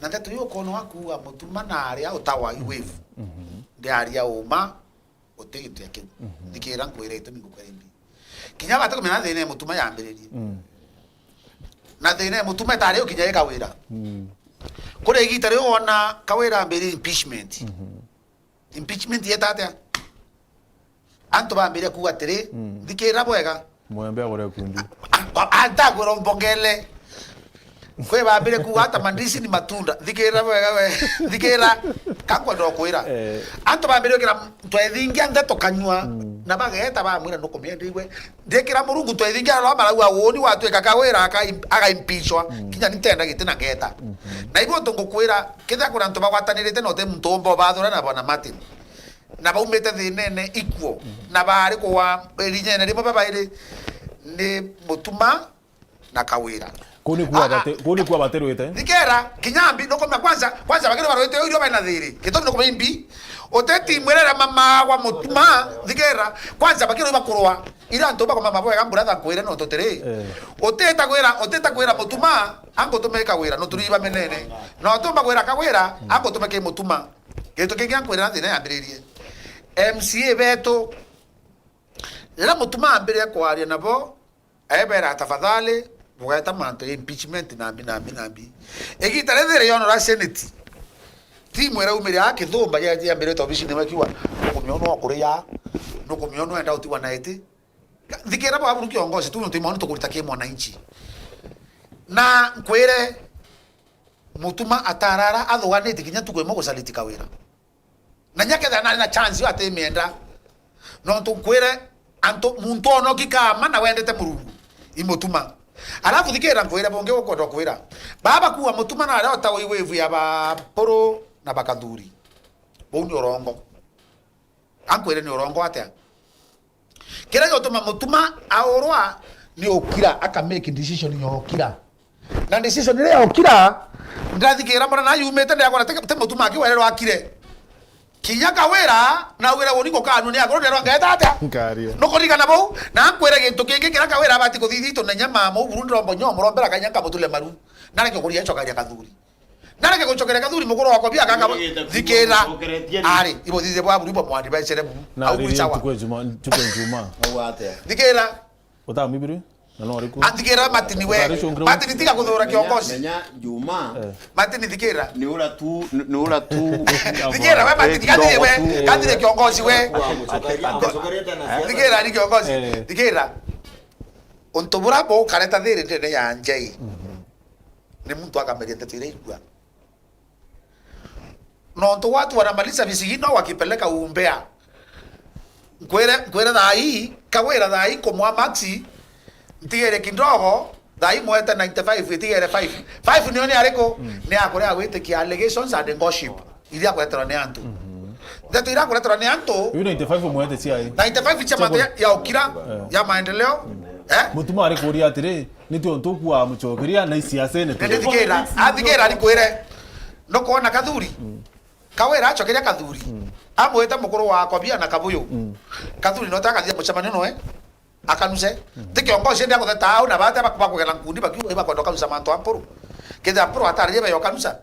na tatu yo kono waku mutuma na aria utawa wave de aria uma otegito yake dikira nkwire ito mingo kwembi kinya batako mena thine mutuma yambiririe na thine mutuma tari ukinya kawira kore gitare ona kawira mbiri impeachment yetatea anto bambire ku atire dikira bwega mwembe agore kundi anta goro mbongele kwe bambire ku hata mandisi ni matunda dikira bwega we dikira kakwa ndo kwira anto bambire kira twethingia ndeto kanywa na bageta bamwira no komiende iwe dikira murungu twethingia lo mara wa woni watu ekakawira aga impeachwa kinya nitenda gitina ngeta na ibo tongo kwira kitha kura nto bagwatanirite no te mtombo bathura na bwana Martin na baumete thinene ikuo na bari kwa rinyene rimwe babaire ni mutuma na kawira kuni kuwa bateruite dikera kinyambi no koma kwanza bagire baroite yo bana thiri kitondo koma imbi oteti mwerera mama wa mutuma dikera kwanza bagire bakurwa ira nto ba koma mabwe gambura tha kwira no totere oteta kwira mutuma ango tumeka kwira no turiba menene no tumba kwira kawira ango tumeke mutuma geto kingi kwira thine ambiririe MCA beto la mutuma ambire kwaria nabo ebera tafadhali bugata manto impeachment nambi egitare there yono ra senate timu era umire akithumba ya mbere to bisi ne makiwa kumiono akuria no kumiono enda utiwa na eti thikira bwa buru kiongozi tu ntu imono tukurita ke mwananchi na kwire mutuma atarara athuganite kinya tukwemo gusalitika wira na nyake na chance yo atemienda no ntu kwire anto muntu ono kikama na wendete murungu imutuma alafu dikera kwira bonge ukondo kwira baba kuwa mutuma na rota wewe ya ba poro na bakaduri boni orongo ankwire ni urongo atia kira gotuma mutuma aurwa ni okira aka make decision yo okira na decision ile okira ndathikira mara na yumete ndakora te mutuma akiwererwa akire kinya kawera na wira woniko kanu ni agoro nderwa ngeta atia Ngaria. no korigana bau na ankwire gintu kingi kira kawera bati kuthithito na nyama mu burundu rombo nyomo rombera kanyanga mutule maru nare kiguria chokaria kathuri nare kiguchokeria kathuri mugoro wakwa bia kanga thikira ari ibo thithe bwa buri bo mwandi ba chere mu au buri chawa tukwe juma au atia thikira uta mibiri na no riku athikira matini we matini tiga kuthura kiongozi menya Juma matini thikira ni ura tu thikira we matini kadire kiongozi we thikira ni kiongozi thikira ontobura bo kareta thiri ndene ya njei ni mtu akamerete tuireigua no ndo watu wanamaliza visigino wakipeleka umbea kwere dai kawera dai komwa maxi ntigere kindogo dai mweta 95 itigere 5 nioni ariko ni akore awete ki allegations and gossip ili akwetera ne antu ndeto ira akwetera ne antu 95 mwete si ai 95 chama ya okira ya maendeleo mutuma ari kuria atire nitio ntukua muchokeria na siasa ne ndithikira athikira ni kwire no kona kathuri kawera achokeria kathuri amweta mukuru wakwa bia na kabuyu kathuri no takathia muchamani no akanuse tikiongozi ndia kutheta au na bata bakugela nkundi bakiwa bakondoka usa manto ampuru kenda ampuru atari yebe yokanusa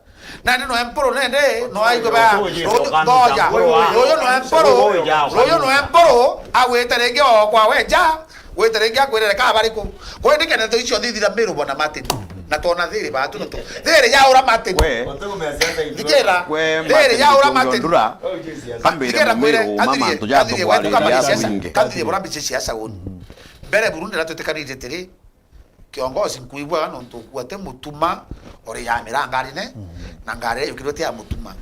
na neno ampuru nende no aigo ba ngoja royo no ampuru aweterenge okwa weja weterenge akwirere ka bariku ko ndike na icio thithira Meru bona Martin na tona thiri batu no thiri ya ura Martin ndikera thiri ya ura Martin kambira Meru mama tujato kwa kadire bora biche siasa woni bere Burundi ratutekanije tiri kiongozi nkuibwa no ntukwate mutuma ore ya mirangari ne na ngare yukiroti ya mutuma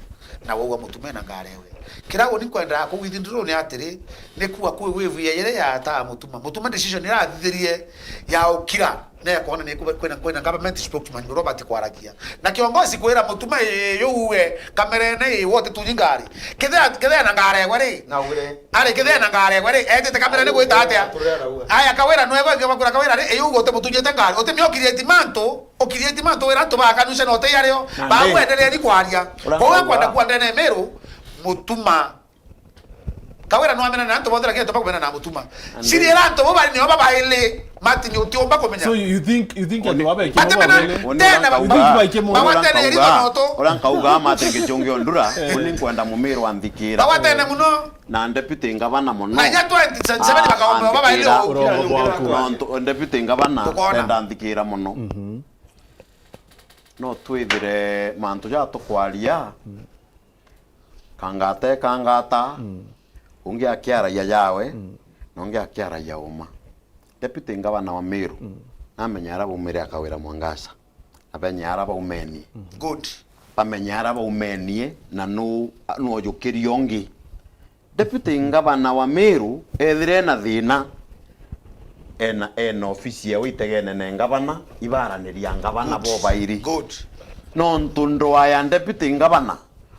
na wowa mutume na ngare we kirago ni kwenda ko withindiro ni atiri ne kuwa ku wevu yere ya ta mutuma decision ira thirie ya okira ne kona ne kwena government spokesman Robert Kwaragia na kiongozi kwera mutuma yuwe kamera ne wote tunyingari kedha na ngare wari na ure ari kedha na ngare wari ete kamera ne gwita atia aya kawera no ego ngakura kawera re yugo te mutunyete ngari ote myo okirieti manto wera to ba kanuse no te yareo ba wendelea ni kwaria ko kwenda kwandene Meru mutuma kawera no amena nanto bodera ke to bakomena na mutuma siri eranto bo bali ni oba baile Martin utiomba komenya so you think ati wabe ke tena bawatene yeri noto oranka uga Martin gichunge ondura uni kwenda mu Meru andikira bawatene muno na deputy ngabana muno na ya 27 bakaomba baba ile no deputy ngabana enda andikira muno no twithire mantu ja tukwaria kangata ungi akiara ya yawe nongi akiara ya uma deputy ngabana wa Meru amenyara bumire akawira Mwangasa abenyara ba umeni good bamenyara ba umenie na no yukiri yongi deputy ngabana wa Meru ethire na thina ena ofisi ya witegene ne ngabana ibaraniria ngabana bo bairi good no ntundo aya deputy ngabana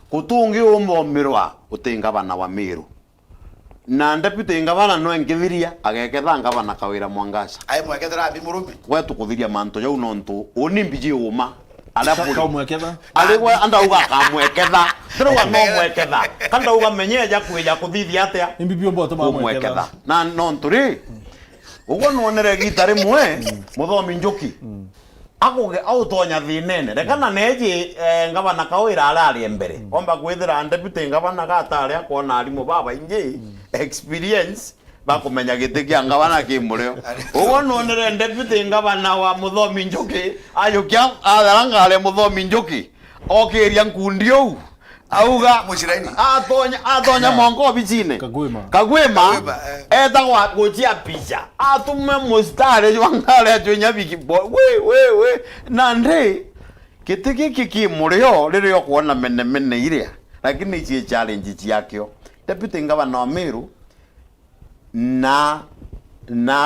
kutungi umomirwa utingabana wa Meru na deputy ngabana no engithiria ageketha ngabana kawira Mwangasa ai mwekethera bi murume wetu kuthiria manto jau nontu unimbiji uma alafu kamweketha aligwe andauga kamweketha ndiruga no mweketha kandauga menyeja kwija kuthithia atia imbibio mboto mweketha na nontu ri ugo nonere gitari mwe muthomi njuki aguge autonya thinene rekana neji ngabana kawira arari mbere omba kwithira deputy ngabana gatari akona arimu baba ingi experience bakumenya gitikia ngabana kimurio ugo nonere deputy ngabana wa muthomi njuki ayukia atharangale muthomi njuki okiria nkundio auga mushiraini atonya mongo bicine kagwema etagwa gochia picha atume mustare jwangale atwenya biki we nande kitiki kiki murio ririo kuona mene iria lakini ichi challenge chiakyo deputy ngabana wa Meru na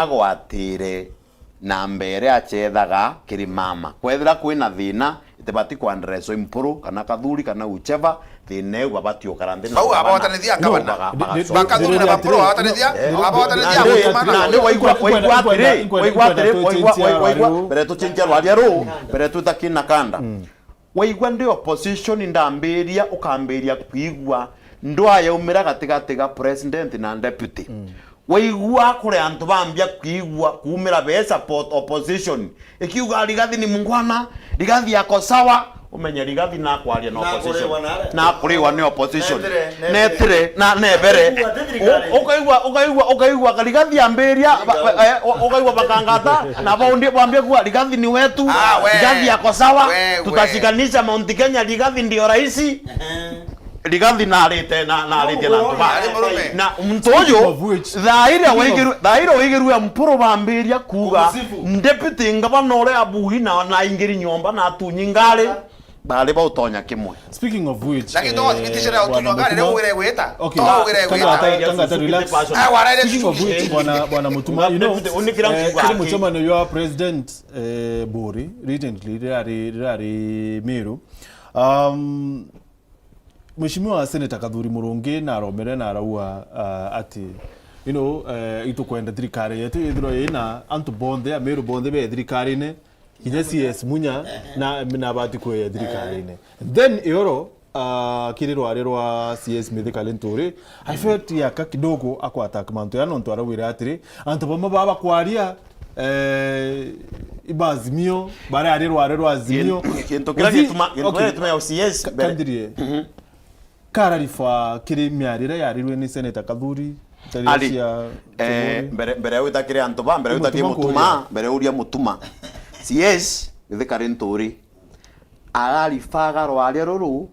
gwatire na mbere achethaga kirimama kwethira kwina thina tebati kwa ndreso impuru kana kathuri kana ucheva thine babati okarande na aba watanithia ngabana bakathuri na bapro watanithia aba watanithia na waigwa bere to chenja walia ro bere to takina kanda waigwa ndi opposition ndamberia ukamberia kuigwa ndwaya umira gatigati ga president na deputy waigua kure antu bambia kuigwa kumira be support opposition ikiuga Rigathi ni mungwana Rigathi yako sawa umenya Rigathi na kwaria na opposition na kuriwa ni opposition netre na nebere ukaigwa Rigathi amberia ukaigwa bakangata na baundi bambia kwa Rigathi ni wetu Rigathi yako sawa tutashikanisha Mount Kenya Rigathi ndio rais Rigathi na alite na alite na tuba na mtojo dhaira waigeru ya mpuro bamberia kuga deputy ngabana ore abuhi na ingeri nyomba na tunyingale bale ba utonya kimwe. Speaking of which, lakini ndo thibitisha utonya ngale leo wire weta okay tanga relax. Speaking of which bwana Mutuma, you know kile Mutuma no your president Bori recently rari Meru Mheshimiwa Senator Kathuri Murungi na aromere na araua ati you know itukwenda thirikari yetu ithiro ina antu bonde Meru bonde be thirikari ne kinya CS munya na bati kwe thirikari ne then yoro kiriro arerwa CS Mithikali Nturi I felt yaka kidogo akwa attack manto ya nonto arawira atiri antu bama baba kwaria ibazimio bare arerwa azimio kento kila gituma ya CS kandirie kararifa kiri miarire yarirwe ni Senator Kathuri ali bere utakire antu ba bere utakire Mutuma bere uria Mutuma CS Mithikali Nturi ararifaga rware ruru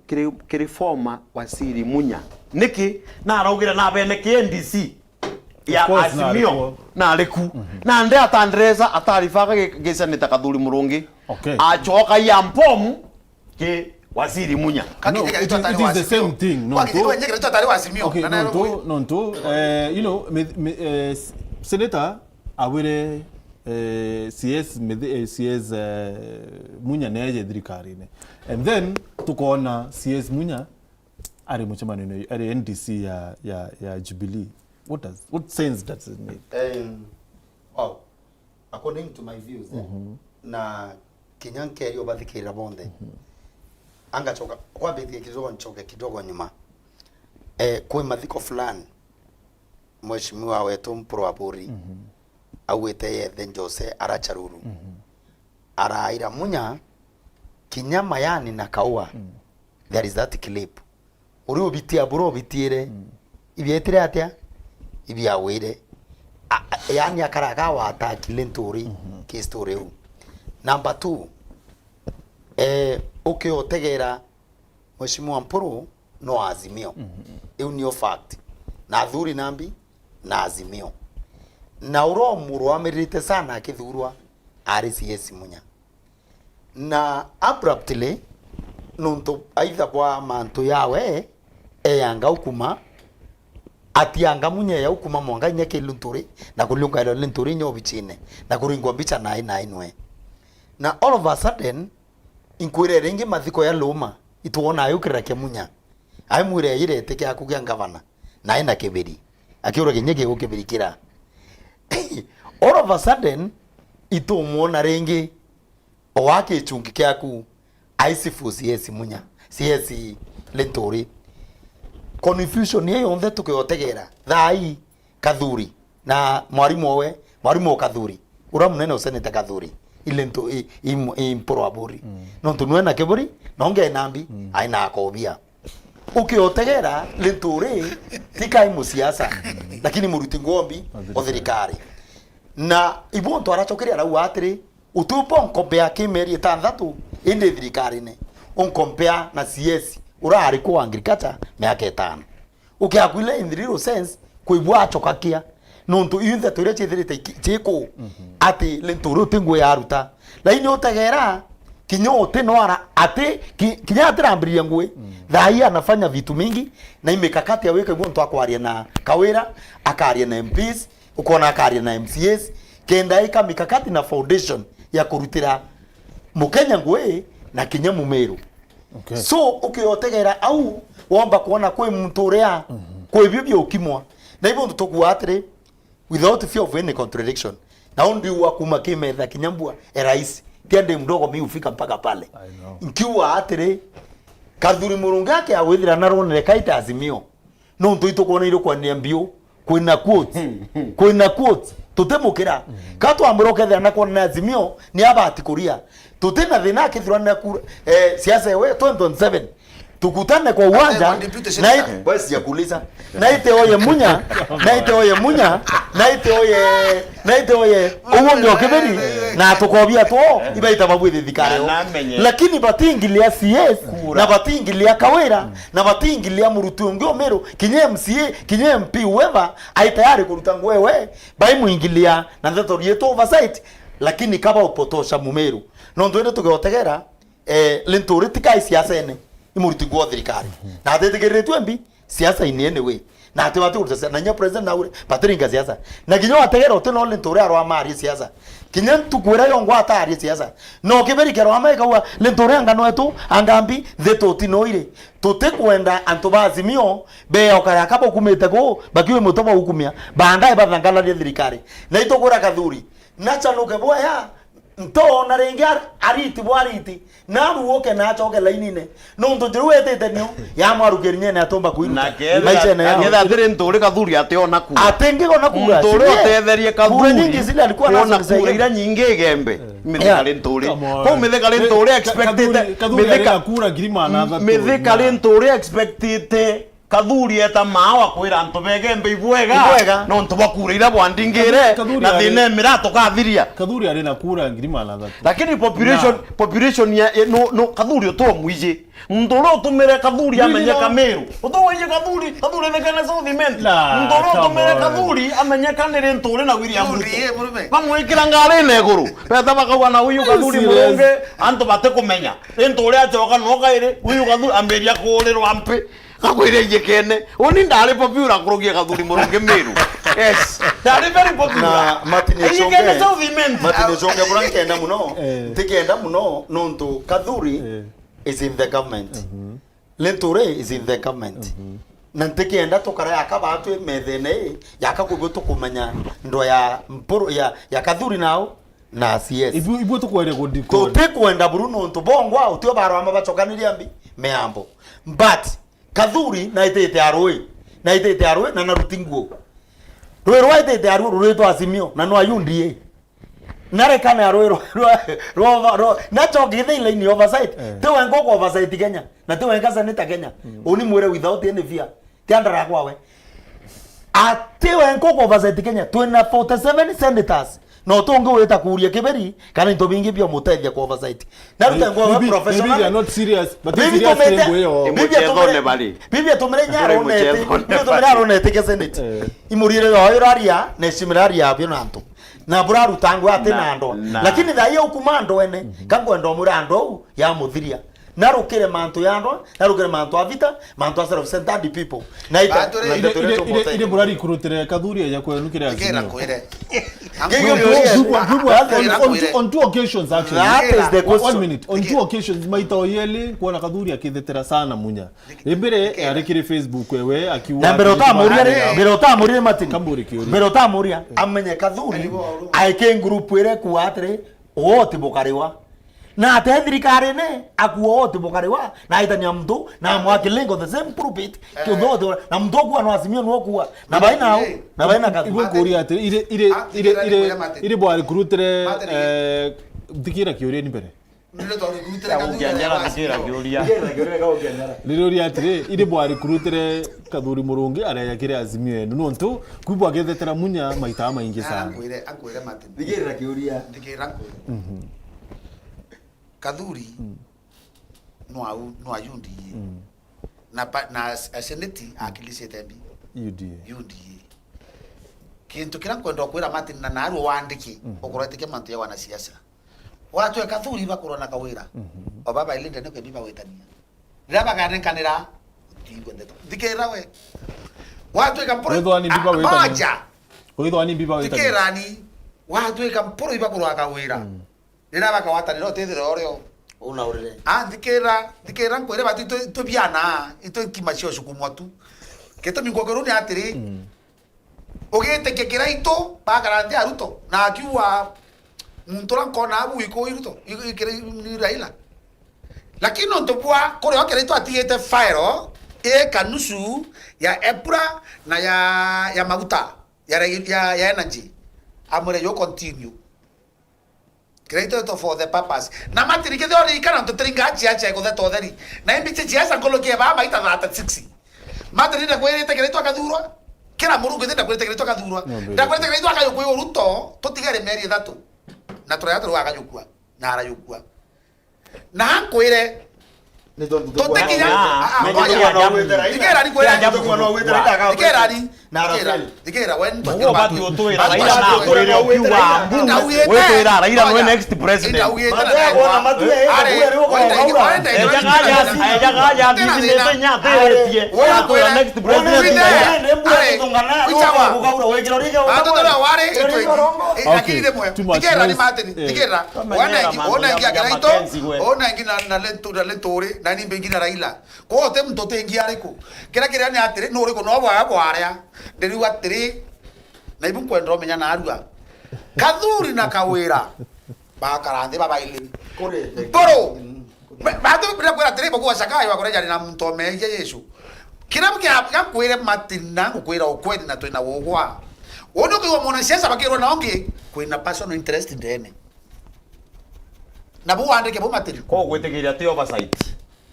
kiri forma wasiri munya niki na araugira na bene KNDC ya azimio na aleku na nde atandreza atarifaga ge Senator Kathuri Murungi achoka ya mpomu ke wasiri munya no, it is the same thing no okay no you know Senator awire CS munya neje thirikari ne and then tukoona CS munya ari muchamano ari NDC ya Jubilee what sense does it make oh according to my views na kinyanke yo bathikira bonde anga choka kwa bidhi kidogo nyuma kwa mathiko fulani mheshimiwa wetu mpro aburi awete ye Jose aracharuru araira munya kinyama yani na kaua there is that clip uri obitia buro obitire ibietire atia ibiawire yani akaraga wa atakile Nturi ki story u number 2 otegera mheshimiwa mpuru no azimio ni fact na thuri nambi na azimio na uro muru amerite sana akithurwa RCS munya na abruptly nunto aitha kwa mantu yawe yanga ukuma atianga munya ya ukuma mwanga nyeke Nturi na kulunga ilo Nturi nyo bichine na kuringwa bicha na inwe na all of a sudden inkwire rengi mathiko ya luma ituona ayukira kemunya aimwire irete kya kugya ngavana na ina keberi akiura kinyeke gukibirikira all of a sudden itumuona rengi owake chungi kyaku aisifu CS munya CS Nturi confusion ye yonde tukiyotegera thai Kathuri na mwarimu Kathuri ura munene Senator Kathuri ile nto imporo aburi no tunwe na keburi nonge nambi aina akobia ukiotegera Nturi tikai musiasa lakini muruti ngombi othirikari na ibonto arachokiria rau atiri utupo compare kimeri tandatu inde thirikari ne on compare na CS urari ko agriculture miaka 5 ukiakwile in the real sense kuibwa chokakia nonto yunze tore chithirite chiko ati Nturi tingo yaruta laini otegera kinyote noara ati kinyatira ambiria ngwe thai anafanya vitu mingi na imekakati aweke mtu akwaria na kawira akaria na MPs ukona akaria na MCS kenda ika mikakati na foundation ya kurutira mukenya ngwe na kinya Meru. Okay. So ukiotegera au womba kuona kwe mtu uria kwe bibio ukimwa na hivyo tutokuwa atire without fear of any contradiction na undi wa kuma kimetha kinyambua rais tiende mdogo mimi ufika mpaka pale nkiwa atire Kadhuri Murungake awithira naronere kaita azimio no ntuito kuona iro kwa niambio kwina quotes tutemukira katu amroke thana kuona azimio ni abati kuria tutina thina kithurana siasa yewe 2027 tukutane kwa uwanja na basi ya kuuliza naite oye uwo ndio kiberi na tukobia to ibaita mabwithi thikareo lakini batingilia CS na batingilia Kawira na batingilia murutu ungi Meru kinye MCA kinye MP whoever aitayari kuruta wewe bai muingilia na ndeto yetu oversight lakini kaba upotosha Meru no ndwende tugeotegera lentoritika siasa ene imuruti gwa thirikari na atetegereretwe mbi siasa ini anyway na atewatu kurasa na nya president na ure patringa siasa na kinyo ategera oteno lentore arwa mari siasa kinya tukwera yongwa atari siasa no kiberi kero ameka wa lentore angano etu angambi theto tinoire tutekwenda antobazimio be okara kabo kumete go bakiwe mutoba hukumia baadaye bathangala ya thirikari na itogora Kadhuri na chanuke boya nto na rengar ariti bwariti na ruoke na achoke lainine no ndo ndiruwete nyo ya mwarugerinye na tomba kuiruta maisha na yao ngetha thire nturi Kadhuri ateo ku atenge gona kura nturi otetherie Kadhuri nyingi zile alikuwa na kura ira nyingi gembe mithika nturi ko mithika nturi expected mithika kura ngirima na thatu mithika nturi expected Kadhuri eta mawa kwira nto begembe ibwega no nto bakura ira bwandingire na thine mirato kathiria Kadhuri ari na kura ngirima na thatu lakini population ya no Kadhuri oto muije ndoro tumere Kadhuri amenyeka Meru otowaje Kadhuri thekana Southiment ndoro tumere Kadhuri amenyeka nere ntore na William Ruto bamwikira ngare neguru petha bakagwa na uyu Kadhuri Murunge anto bate kumenya ntore achoka no kaire uyu Kadhuri amberia kurerwa mpe kakwire yekene oni ndale popular kurogia Kadhuri Murunge Meru yes ndale very popular Martin Chonge branke enda muno tikenda muno nonto Kadhuri is in the government Lentore is in the government na ntikenda tukara akabatu methene yakakubyo tukumenya ndo ya mporo ya Kadhuri nao na CS ibu tukwere godiko tutekwenda Bruno ntubongwa utio barwa mabachokaniria mbi meambo but Kadhuri na itete aroi na narutinguo roi itete aroi rureto azimio na no ayundie narekana aroi ro na chogithe ile ni oversight tewe ngoko oversight Kenya na tewe ngasa nita Kenya oni mwere without any fear tiandara kwawe atewe ngoko oversight Kenya 247 senators no tonge weta kuria kiberi kana into bingi bya mutethia kwa oversight na rutengo wa professional maybe they are not serious but they serious thing bibia tomere nyaro nete bibia tomere aro nete ke senate imurire yo iraria ne simiraria abyo nanto na buraru tangu ate nando lakini thaye ukumando ene kango ndo murando ya muthiria narukire manto yando narukire manto avita manto self centered people na ile burari kurutire Kadhuri ya kwenukire azimio on two occasions actually that is the question 1 minute on two occasions maita oyele kuona Kadhuri akithetera sana munya imbere arikire Facebook wewe akiwa na berota muria Martin Kamburi kiuri berota muria amenye Kadhuri aike group ere kuatre wote bokariwa na athirikari ne akuote bokariwa na itania mtu na mwakilengo the same pulpit kiododo na mtu kwa no azimio no kuwa na baina Kadhuri kuria ate ile bwari kurutere dikira kiuri ni mbere Liroria atire ile bwari kurutere Kadhuri Murungi aria yakire azimio enu nonto kubwa gethetera munya maita maingi sana ankwire Martin dikira kiuria Kadhuri no ayundi na seneti akilise tembi UDA kintu kira kwenda kwira Martin na naru wandiki okorotike mantu ya wana siasa watu ya Kadhuri bakorona kawira obaba ilinde ne kwebiba wetania raba kanenkanira tingwende dikera we watu ya kamporo oithwani biba wetania dikerani watu ya kamporo ibakorwa kawira rira bakawata no tethero oreo una urire ndikera nkwire batu to biana ito kimachio shukumwa tu keto mingogoro ni atiri ogete kekera ito bagarande aruto na akiwa muntora nkona abu iko iruto ikere ni Raila lakini ntobwa kore wakere to atiete fire kanusu ya epra na ya maguta ya energy amore yo continue created for the purpose na matiri ke dori kana to tringa Ciaca ko to theri na imbiche Ciaca ngolo ke ba maita data 60 matiri na kwere te created akaduro kira murungu te kwere te created akaduro da kwere te created akayo ruto to tigare meri datu na troya tro akayukua na ara yukua na kwere to tekinya Dikera when Raila no next president. nani bengina Raila ko te mtote ngiare ko kera kera ni atire no re ko no bwa ko area nderi watire na ibu kwendro menya na arua kadhuri na kawira ba karande baba ile kore boro ba to bra kwa tire boko wasaka yo akore jari na mtome Yesu kira mke kwere matina kwera okwedi na to na wogwa wono ko mona siasa bakero na onge kwena personal interest ndene na bu andike bu matiri ko gwetegeria te oversight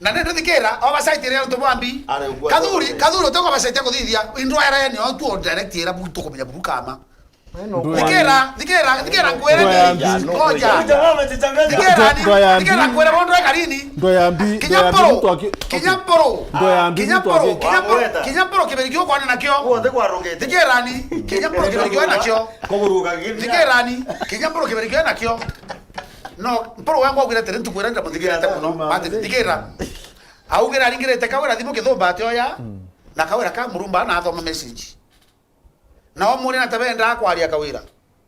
na nendo dikera oversight rero to bambi kadhuri to oversight ko dithia indro era yani o tu direct era bu to ko menya bu kama dikera kwere ngoja dikera kwere bondo karini ndo yambi kinyaporo kiberikio kwa na kyo wonde kwa rongete dikera ni kinyaporo kiberikio na kyo ko buruga gini dikera ni kinyaporo kiberikio na kyo no mporo wangu agwira tere ntukwira nda muthigera ta kuno mate thigera augira ringire te kawira thimu kithumba ate oya na kawira ka murumba na athoma message na omuri na tabenda akwaria kawira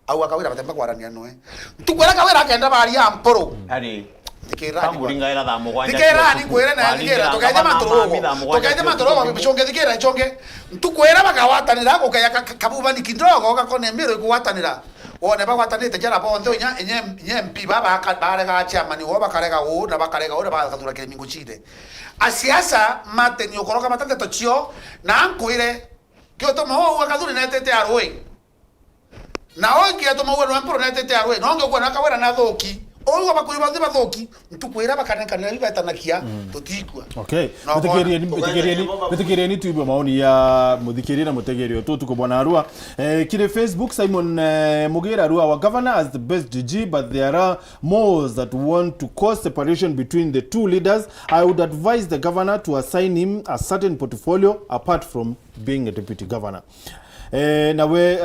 au akawira batemba kwarania noe ntukwira kawira akenda bari ya mporo ari dikera muringa ira thamo gwanja dikera ni kwira na dikera tokaje matoro bishonge dikera chonge ntukwira bakawatanira ko kaya kabuba ni kidogo gakone Meru kuwatanira wone bagwatanite jara bonthe nye mpi baba akabare ga chairman wo bakarega wo na bakarega wo bakathura kire mingo chide asiasa mate ni okoroka matante tochio na ankuire kyo to mo wakathuri na tete arwe na ongi to mo no empro na tete arwe no ongi kwa na kawera na thoki oyo bakuiba ndeba thoki ntukwira bakaneka na biba tanakia tutikwa okay muthikirieni tuibwe maoni ya muthikiri na mutegerio tuko bwana Arua kire Facebook Simon Mugira Arua, our governor as the best DG, but there are more that want to cause separation between the two leaders. I would advise the governor to assign him a certain portfolio apart from being a deputy governor. Nawe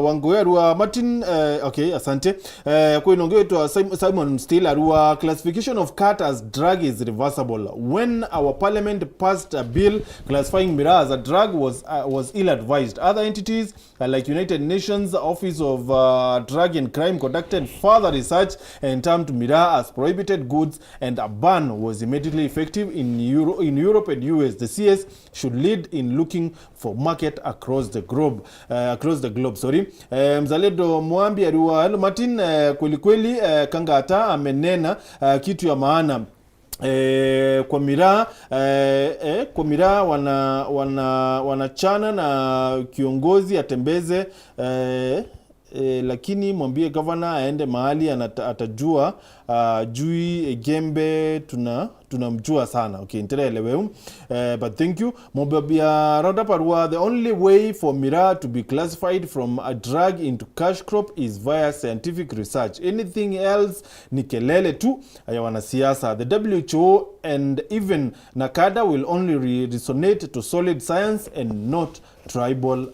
wangu Arua Martin okay asante kwa inongeto Simon Still Arua, classification of cat as drug is reversible. When our parliament passed a bill classifying Mira as a drug was ill advised. Other entities like United Nations Office of Drug and Crime conducted further research and termed Mira as prohibited goods, and a ban was immediately effective in Europe and US. The CS should lead in looking for market across the globe. Mzalendo Mwambi Arua, hello Martin, kweli Kangata amenena kitu ya maana kwa Mira wanachana na kiongozi atembeze lakini mwambie governor aende mahali atajua jui Gembe tunamjua sana. Okay, nterelewe. But thank you. Mobabia Roda Parua, the only way for Mira to be classified from a drug into cash crop is via scientific research. Anything else ni kelele tu ya wanasiasa. The WHO and even Nakada will only resonate to solid science and not tribal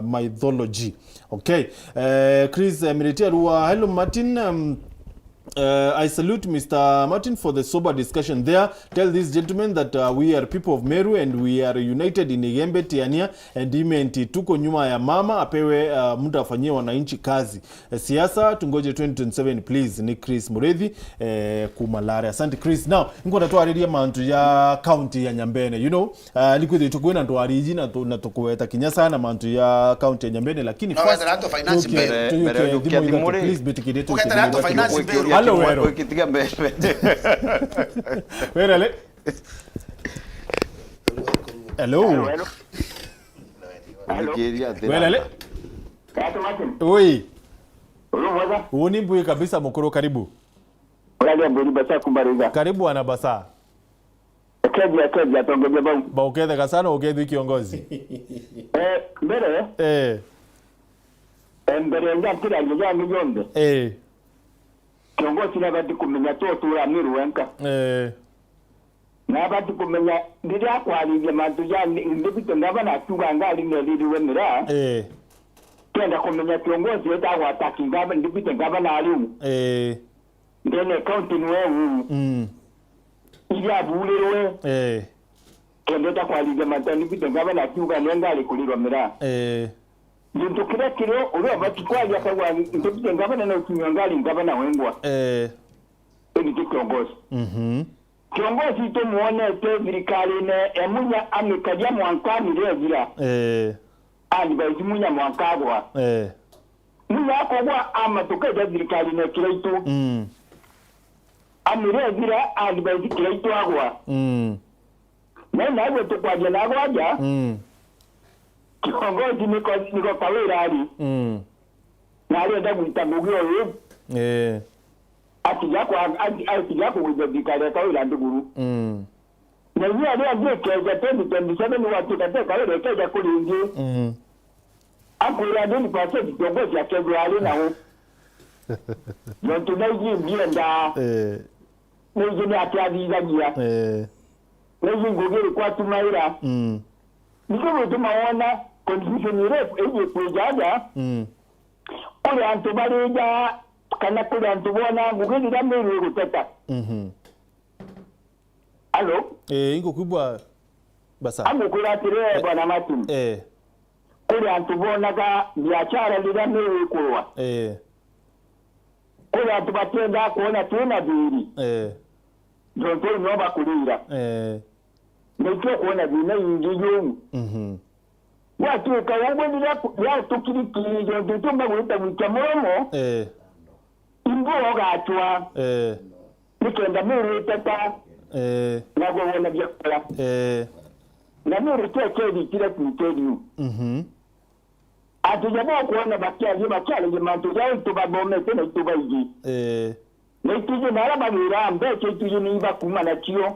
mythology. Okay. Chris Miritia Rua, hello Martin. I salute Mr. Martin for the sober discussion there. Tell this gentleman that we are people of Meru and we are united in Igembe Tiania and imenti tuko nyuma ya mama apewe mtu afanyie wananchi kazi. Siasa tungoje 2027 please. Ni Chris Muredhi kumalare. Asante Chris. Now, niko natoa redia mantu ya county ya Nyambene. You know, likuwe tukuena ndo ariji na tukuweta kinyasa na mantu ya county ya Nyambene. Lakini no, first, please bitikidetu. Hello, Meru. Where are Hello. Where are Oi. Uoni mbui kabisa mukuru karibu. Karibu ana basa. Ba ukethe kasana ukethe kiongozi. Mbere. Mbere ngakira njya ngiyonde. Kiongozi nabati kumenya totura Meru wenka. Nabati kumenya ndiria kwalije mantu ya ndibito ngabana tuga ngali neliri wemera. Kenda kumenya kiongozi wetagwa ataki ngaba ndibito ngabana aliu. Ndene county nwewu. Iya bulewe. Kenda kwalije mantu ndibito ngabana tuga ngali kulirwa mera. Jintu kile ule batikwaje akawa ndibito ngabana na utunyangali ngabana wengwa. Ni kiongozi. Kiongozi to muone te virikali ne emunya amikaja mwankani revira. Ali bazi munya mwankagwa. Munya akogwa amatokeja virikali ne kireito. Amirevira ali bazi kireito agwa. Na hivyo tukwaje na agwaja. Kiongozi niko kawira ali. Na alienda kuitabugia wewe. Atijako kujadikale kawila nduguru. Na hiyo aliye keja 2027 watu kateka wale keja kulingi. Akwira ndini kwa sasa kiongozi ya keja ali na hu. Ndio naiji ndienda. Naiji ni atiaziza gia. Naiji ngogeri kwa tumaira. Niko tumaona constitution refu eje kujaja. Kule antubalija kana kule antubona ngugeni da Meru guteta. Allo? Ingo kubwa basa. Amukura tire bwana Martin. Kule antubona ka biashara lida Meru kuwa. Kule antubatenda kuona tena biri. Ndio nyoba kulira. Ndio kuona bina ingiyo. Watu kawangu ya tukiriki ndio tumba kuita mchamomo. Imbo gachwa. Nikenda Meru tata. Na gona byakora. Na Meru twekedi kile kumtedi. Atujabo kuona bakiaje bakale mantu ya tubagome tena tubaiji. Na tuje nara bagira mbeke tuje niba kuma na kio.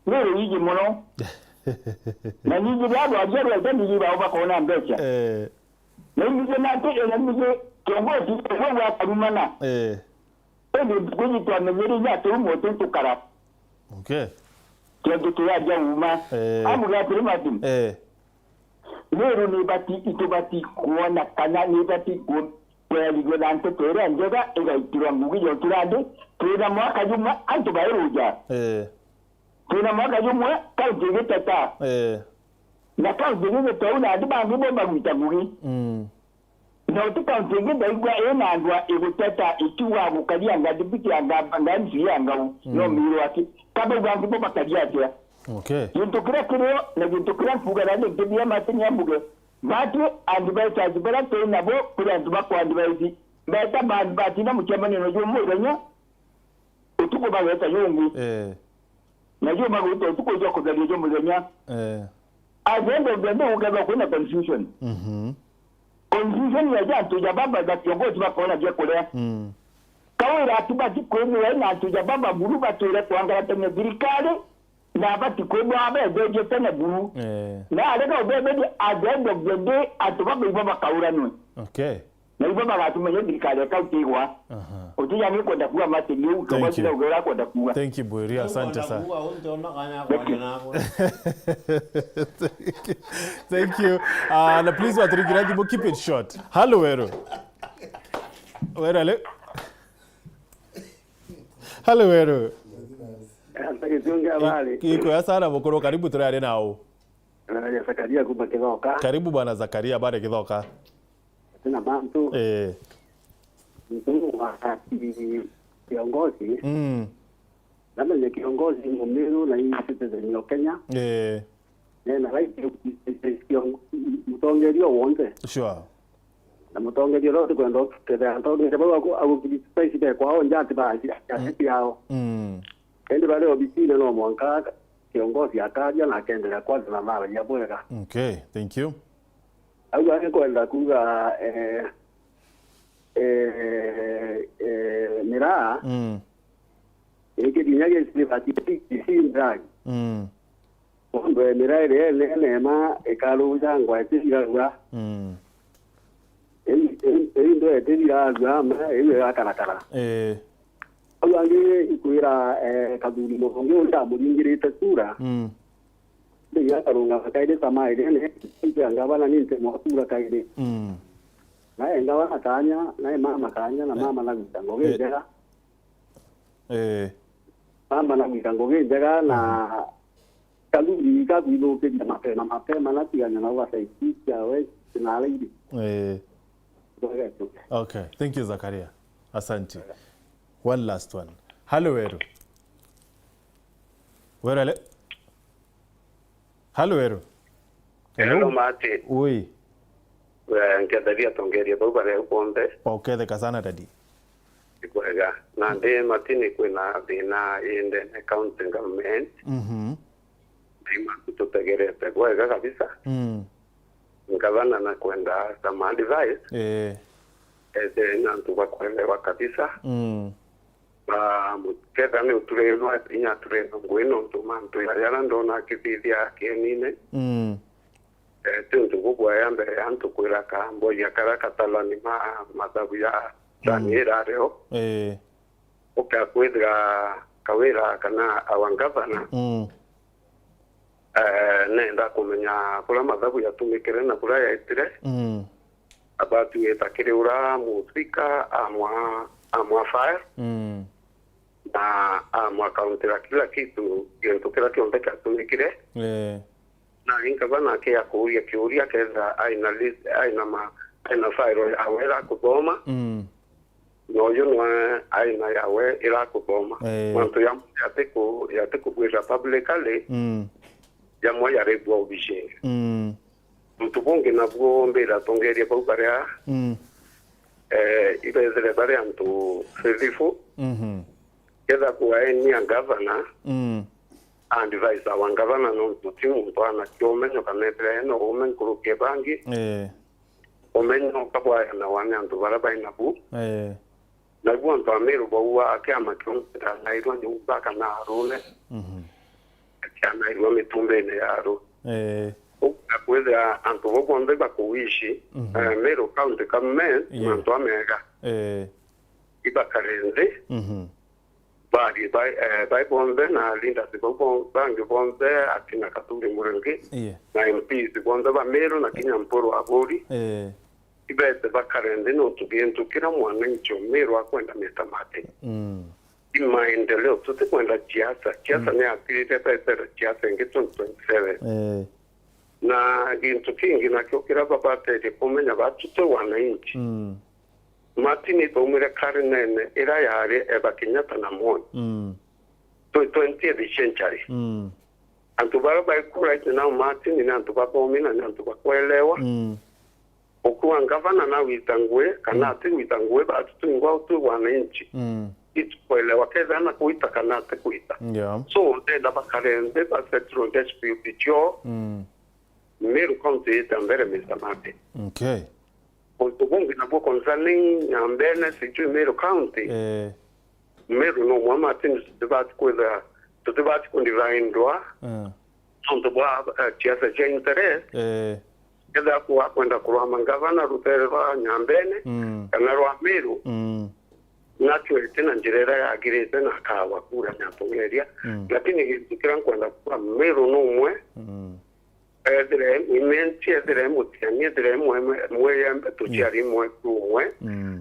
Meru yiji mono. Na niji bado ajero ndio niba obakona mbecha. Na niji na tege na niji kiongozi wa karumana. Ndio kwenye tuamenyeri ya tumo tukara. Okay. Kendo tuyaja uma. Amuga primatum. Meru ni bati itubati kuona kana ni bati ku kweli godante tora njega ega itirangugi yoturande tuna mwaka juma antubaeruja. Tuna mwaka juma kaujege tata. Na kaujege tauna adibangi bomba mitagugi. Na utukauntingi daigwa enandwa iguteta ikiwa gukalia ngadibiti anga nganzi yanga no Meru ati kaba bangi bomba kajiatia. Okay. Yintukira kiro na yintukira fugara ne kibiya matenya mbuge. Batu andibaita zibara to nabo kuri andibako andibaiti. Beta bati na mukemane no jomo ganya. Utuko bageta yongi. Na jomo baguto utuko joko dali jomo ganya. Agenda bende ugaba kuna confusion. Confusion ya jantu ya baba da kiongozi bakona je kule. Kawira atubati kwenu na atuja baba buruba tole kwangala tene birikale. Na bati kwenu abeje tene buru. Na aleka obebe agenda bende atubabe baba kaura nwe. Okay. Na baba gatumenye birikale kautigwa. Utuja ni kwenda kuwa mate ni utobaji na ugora kwenda kuwa. Thank you Bweri, asante sana. Thank you. Na please waturikiraji keep it short. Hello Meru. Where are you? Hello Meru. Ntitikano habari. Kiko ya sana mukuru, karibu turare nao. Na Zakaria kuba Kithoka. Karibu bwana Zakaria bare Kithoka. Tuna bantu. Mtu wa kiongozi. Labda ni kiongozi Meru na hii citizen ya Kenya. Na right mtongerio wonde. Sure. Na mtongerio rote kwenda keda ndio sababu au space de kwao njati ba yao. Ende bale obisine no mwanka kiongozi akaja na akaendelea kwanza na mara ya bwega. Okay, thank you. Au ane kwenda kuga mira. Eke dinyage sifati sindrag. Ondo mira ile nema ekalu jangwa etigagwa. Endo etigagwa ma ile akarakara. Awange ikuira kaduri mokonge unda muringirite sura. Ya karunga kaide sama ile ne ngabana ninte mwasura kaide. Na ngabana kanya na mama kanya na mama na mitango gejega. Mama na mitango gejega na kaduri kabilo ke mapema na tiganya na wasaiti yawe na lady. Okay, thank you Zakaria. Asante. One last one. Hello, Meru. Where are you? Hello, Meru. Hello, Martin. Oui. Nkadaria tongeria baba leo ponde. Okay, the kasana dadi. Kwega. Na de Martin kwena bina in the accounting government. Bima kutotegere kwega kabisa. Ngavana na kwenda sama advice. Na tuwa kuelewa kabisa. Muketha ni utureno atinya tureno ngwino ntumantu yala ndona kithithia kenine tuntu gugwa ya mbere antu kwira ka mboya kara katalani mathabu ya tanira reo ukakwithira kawira kana awangavana nenda kumenya kula mathabu yatumikire na kula yaitire abatu yetakiriura muthika amwa fire na amwakauntira kila kitu kintu kila kionde katumikire na inkabana ke akuria kiuria keza aina list aina fire awera kudoma no yunwa aina yawe ila kudoma wantu yateko kwira publicly yamwa yarebwa ubishe mtu bonge na bombera tongeria kwa ukarea ibezele bare antu sevifu keda kuwa ni governor advise our governor no timu bana kiomenyo kanetre no omen kuruke bangi omenyo kabwa na wane antu baraba inabu na buon to Meru bwa akama kionta na irwa ni ubaka na arule akama irwa mitumbe ne yaro akweza antu bokombe bakuishi Meru county government antu amega ibakarenze bari bai bombe na linda sibo bangi bombe atina katuri murengi na MP sibo ba Meru na Kinyamporo abori ibete bakarende no tubientu kila mwananchi Meru akwenda metamate imaendeleo tute kwenda Ciaca ni akilite pesa Ciaca ngitu 27 na gintu kingi na kyokira babate de pomenya batute wananchi Martin tomure karinene ira yare eba Kenyatta na mon to 20th century antu baraba ikura na Martin ni antu bapomina na antu bakwelewa okuwa ngavana na witangwe kana ati witangwe batutu ngwa tu wananchi itukwelewa keza na kuita kana ati kuita so de la bakarende ba setro dispute jo Meru county tambere Mr. Martin okay Ontubongi na bo concerning Nyambene situ Meru County. Meru no mwa Martin debate kweza to debate kundivaindwa. Ontubwa Ciaca cha interest. Keda kuwa kwenda kuwa mangavana ruterwa Nyambene kana rwa Meru. Nacho tena njirera ya girete na kawa kura nyatongeria. Lakini kiran kwenda kuwa Meru no mwe. edre imenti edre mutiani edre mwembe tuchari mwekuwe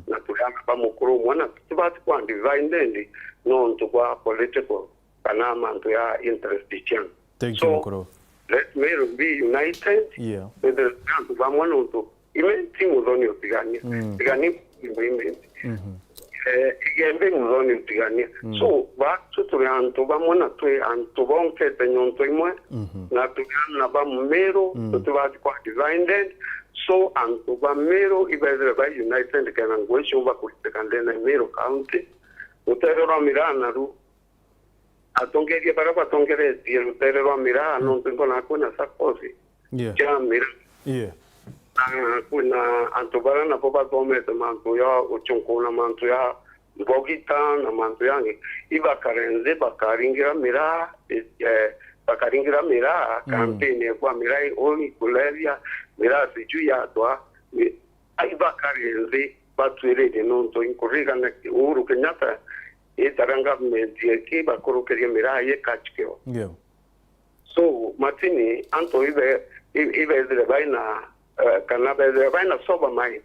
na tulanga pa mukuru mwana tubati kwa divine non to kwa political kana mantu ya interest chan. Thank you mukuru. Let Meru be united. Yeah. With the kantu ba mwana unto imenti mudoni utigania tigani imenti igembe mudoni utigania so ba tuturi antu ba mwana twe antu bonke tenyonto imwe na tugana ba Meru tutubati kwa divine so antu ba Meru ibezere ba united kana ngwesho ba kutekandena Meru county uterero mirana ru atongeria para batongere die uterero mirana no tengo na kuna sakosi ya mira kuna antobara na popa gome de mantu ya uchunko na mantu ya bogita na mantu yangi iba karenze bakaringira mira bakaringira mira campaign kwa mira oni kuleria mira siju ya doa iba karenze batwere de non to incorriga na Uhuru Kenyatta taranga media ki bakuru keria mira ye kachkeo so matini anto ibe de baina kana bezere baina soba mind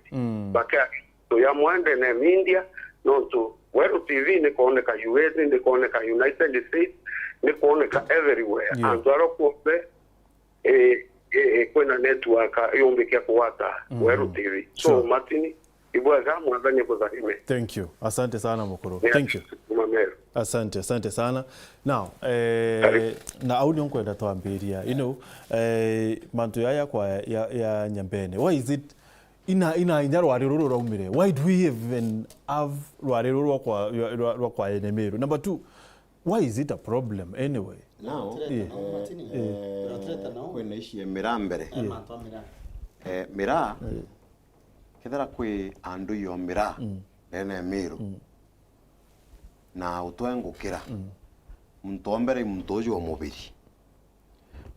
baka to ya mwende na India no to Weru TV ni kuone ka US ni kuone ka United States ni kuone ka everywhere andaro kope kwena network yombe kia kuwata Weru TV so matini ibwaga mwanzanye kuzahime. Thank you. Asante sana mukuru. Thank you. Asante sana. Now, na auni onkwenda twambiria, mantu ya kwa ya Nyambene. Why is it ina rwari ruru raumire? Why do we even have rwari ruru kwa Meru? Number 2, why is it a problem anyway? Now, kwena ishi Mira mbere. Mira kethera kwi andu yo Mira ene Meru na utwengukira muntu mbere muntu ujo mubiri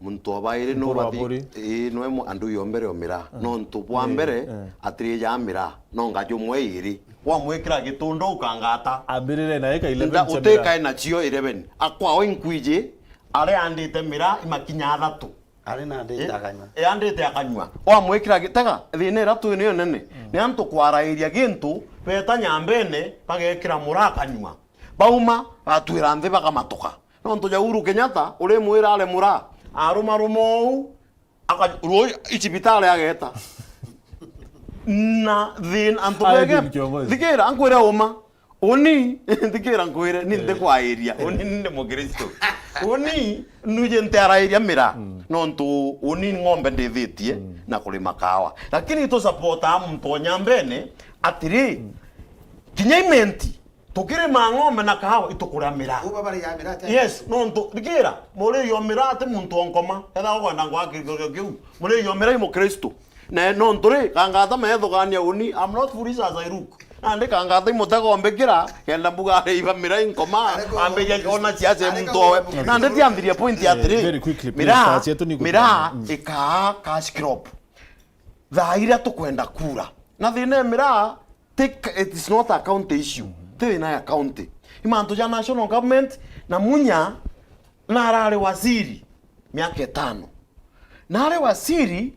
muntu abaire no bathi no andu yo mbere o Mira no ntu bwa mbere atiri ya Mira no ngajo mweiri wa mwekira gitundo ukangata ambirire na eka 11 uteka na chio 11 akwa wenkwije ale andite Mira imakinya 3 ari na ndete akanywa andete akanywa wa mwekira gitega thine ratu niyo nene ni antu kwarairia gintu beta Nyambene bagekira murakanywa bauma atwira nthi bakamatoka no nto ja Uhuru Kenyatta uri mwira ale mura aruma rumo aka ichibitale ageta na then antu bege dikira ankwira uma oni dikira ankwira ni nte kwa area oni ni mukristo oni nuje ntara area Mira no nto oni ngombe ndithitie na kulima kawa lakini to support mtu Nyambene atiri kinyamenti tukire mang'ombe na kahawa itukura Mira ubabari ya Mira yes no nto dikira mole yo Mira ate muntu onkoma etha gwanda ngwa kiu mole yo Mira imo Kristo na no ntore kangata metho gania uni I'm not foolish as I look ande kangata imutego mbekira kenda mbuga iba Mira inkoma ambe ya ona ciace muntu owe na ande tiambiria point ya 3 Mira ika cash crop thaira tukwenda kura na thine Mira it is not a county issue na county imanto ya national government na munya na arare waziri miaka 5 na arare waziri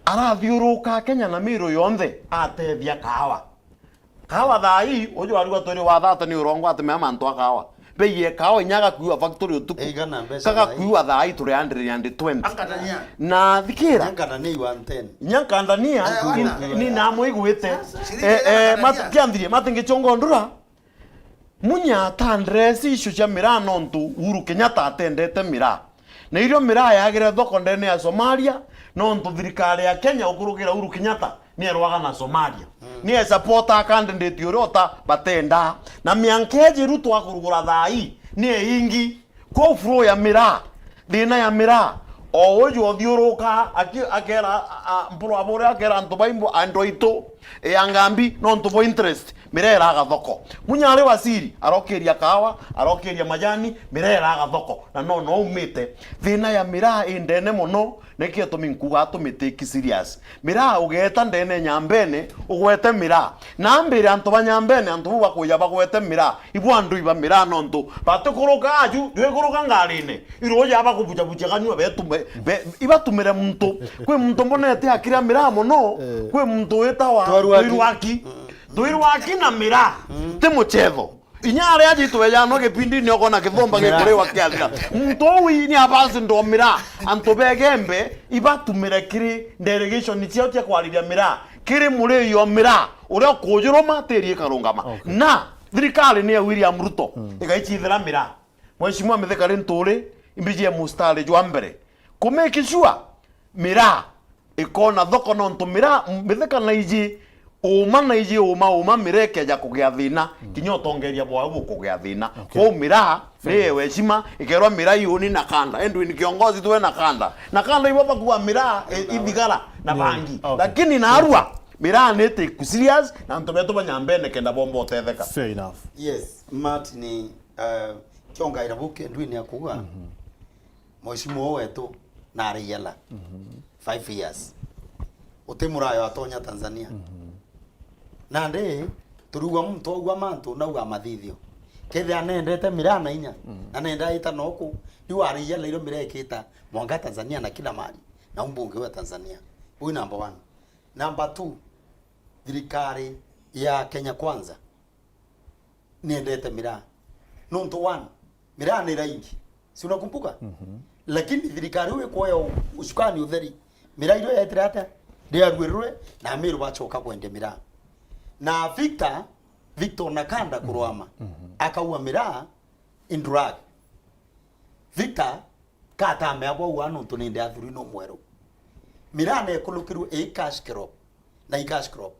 arathiuruka Kenya na Meru yonthe atethia kawa thai ujo arigwa tori wa thata ni urongo ateme amanto akawa beye kawa nyaga kuwa factory utuku kaka kuwa thai turi 120 na thikira nyankandania ni namo igwete matiandire matingi chongondura munya tandresi ishu cha Mira nontu Uhuru Kenyatta atendete Mira na irio Mira yagire thoko ndene ya Somalia nontu thirikari ya Kenya ukurugira Uhuru Kenyatta ni erwaga na Somalia ni supporter candidate yorota batenda na miankeje ruto akurugura thai ni ingi ko flow ya Mira dina ya Mira ojo othiuruka akera mpuro abore akera ntobaimbo andoito angambi no ntobo interest mirera agathoko munyari wasiri arokeria kawa arokeria majani mirera agathoko na no umite thina ya mira indene muno nekio tuminkuga tumiteki serious mira ugeta ndene nyambene ugwete mira na mbere antu banyambene antu bakuya bagwete mira ibu andu iba mira nontu batukuruka aju dwikuruka ngarine iroja bakubuja buja kanyu betume ibatumire muntu kwe muntu mbonete akira mira muno kwe muntu wetawa Tuirwaki na mira te muchetho inyare aji tuweja no kipindi ni okona kithomba gikurewa kiathira muntu wi ni abasi ndo mira antu begembe ibatumire kiri delegation cio tia kwariria mira kiri muri yo mira uria kujuroma terie karungama na thirikari ni William Ruto igaichithira mira mweshimwa mithekari nturi imbije mustari jwa mbere kumeki sure mira ikona thoko no ntumira mitheka na iji uma mireke ja kugia thina kinyo tongeria bwa kugea thina ko mira ni weshima ikerwa mira yuni na kanda endu ni kiongozi tuwe na kanda ibopa kuwa mira ithigara na bangi lakini na arua mira ni take serious na ntobeto banyambene kenda bombo tetheka fair enough yes Matt ni kionga irabuke ndu ni akuga mheshimiwa wetu na ariyala 5 years utemurayo atonya Tanzania nande turuga muntu ogwa mantu na uga mathithio kethe anendete mirana inya anenda ita noku yu ariya leiro mirekita mwanga Tanzania na kila mali na mbunge wa Tanzania huyu number 1 number 2 thirikari ya Kenya Kwanza niendete mira nonto 1 mira ni raingi si unakumbuka lakini thirikari we kwa ushukani utheri mira ile yetrata ndia rwerwe na Meru bachoka kwende mira na Victor nakanda kuruama akaua mira in drug Victor kata meabo wanu tuninde athuri no mwero mira ne kulukiru cash crop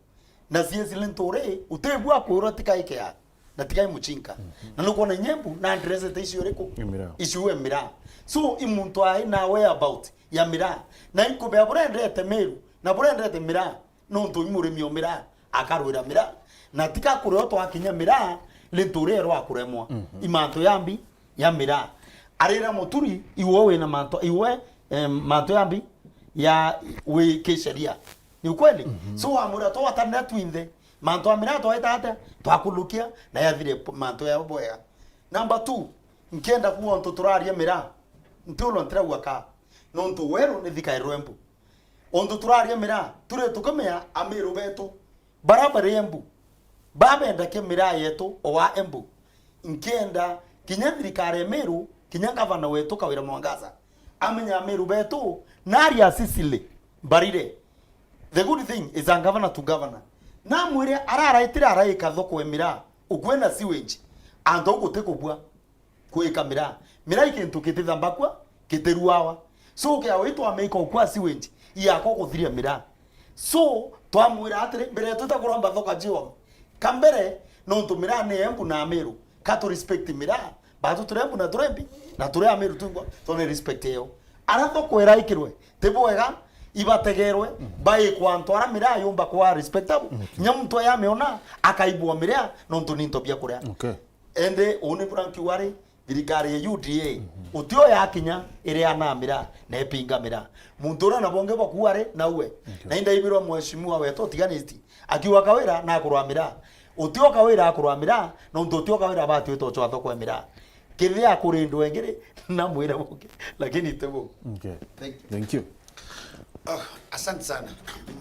na siezi lentore utebwa kurotika ikea na tikai muchinka na nuko na nyembu na address issue reko issue mira so imuntu ai na way about ya mira na ikobe aburende Meru na burende mira no ntu imuremio mira akarwira mira na tika kureo to akinya mira lenturero akuremwa imanto yambi ya mira arira moturi iwe na manto iwe manto yambi ya we kesheria ni ukweli so amura to atana twinde manto amira to etata twakulukia na yathire manto ya boya number 2 nkenda kuwa ntuturaria mira ntulo ntira gwaka no ntu wero ni thika irwembu ondu turaria mira ture tukamea Ameru beto barabara yembu babenda ke mira yetu owa embu nkenda kinyathirikare Meru kinyangavana wetu kawira mwangaza amenya Meru beto nari asisile barire the good thing is a governor to governor na mwire arara itira araika thoko emira ukwena sewage ando gutekubwa kuika mira ikintu kitithambakwa kiteruawa so ke awitu ameika kwa sewage yako kuthiria mira so twamwira atiri mbere tutakuromba thoka jiwa kambere no ntumira ne embu na Meru kato respect mira batu turembu na turembi na ture Ameru tungwa tone respect yo ara thoko era ikirwe teboega ibategerwe bai kwanto ara mira yumba kwa respectable nyamto ya meona akaibwa mira no ntuninto bia kuria ende one branki wari thirikari ya UDA utio ya kinya ire anamira na epinga mira muntura na bonge bakuare na uwe na inda ibiro mheshimiwa wetu tiganisti akiwa kawira na kurwamira utio kawira akurwamira no ntutio kawira bati wetu cho thoko mira kithia kurindwe ngire na mwira boke lakini tebo thank you asante sana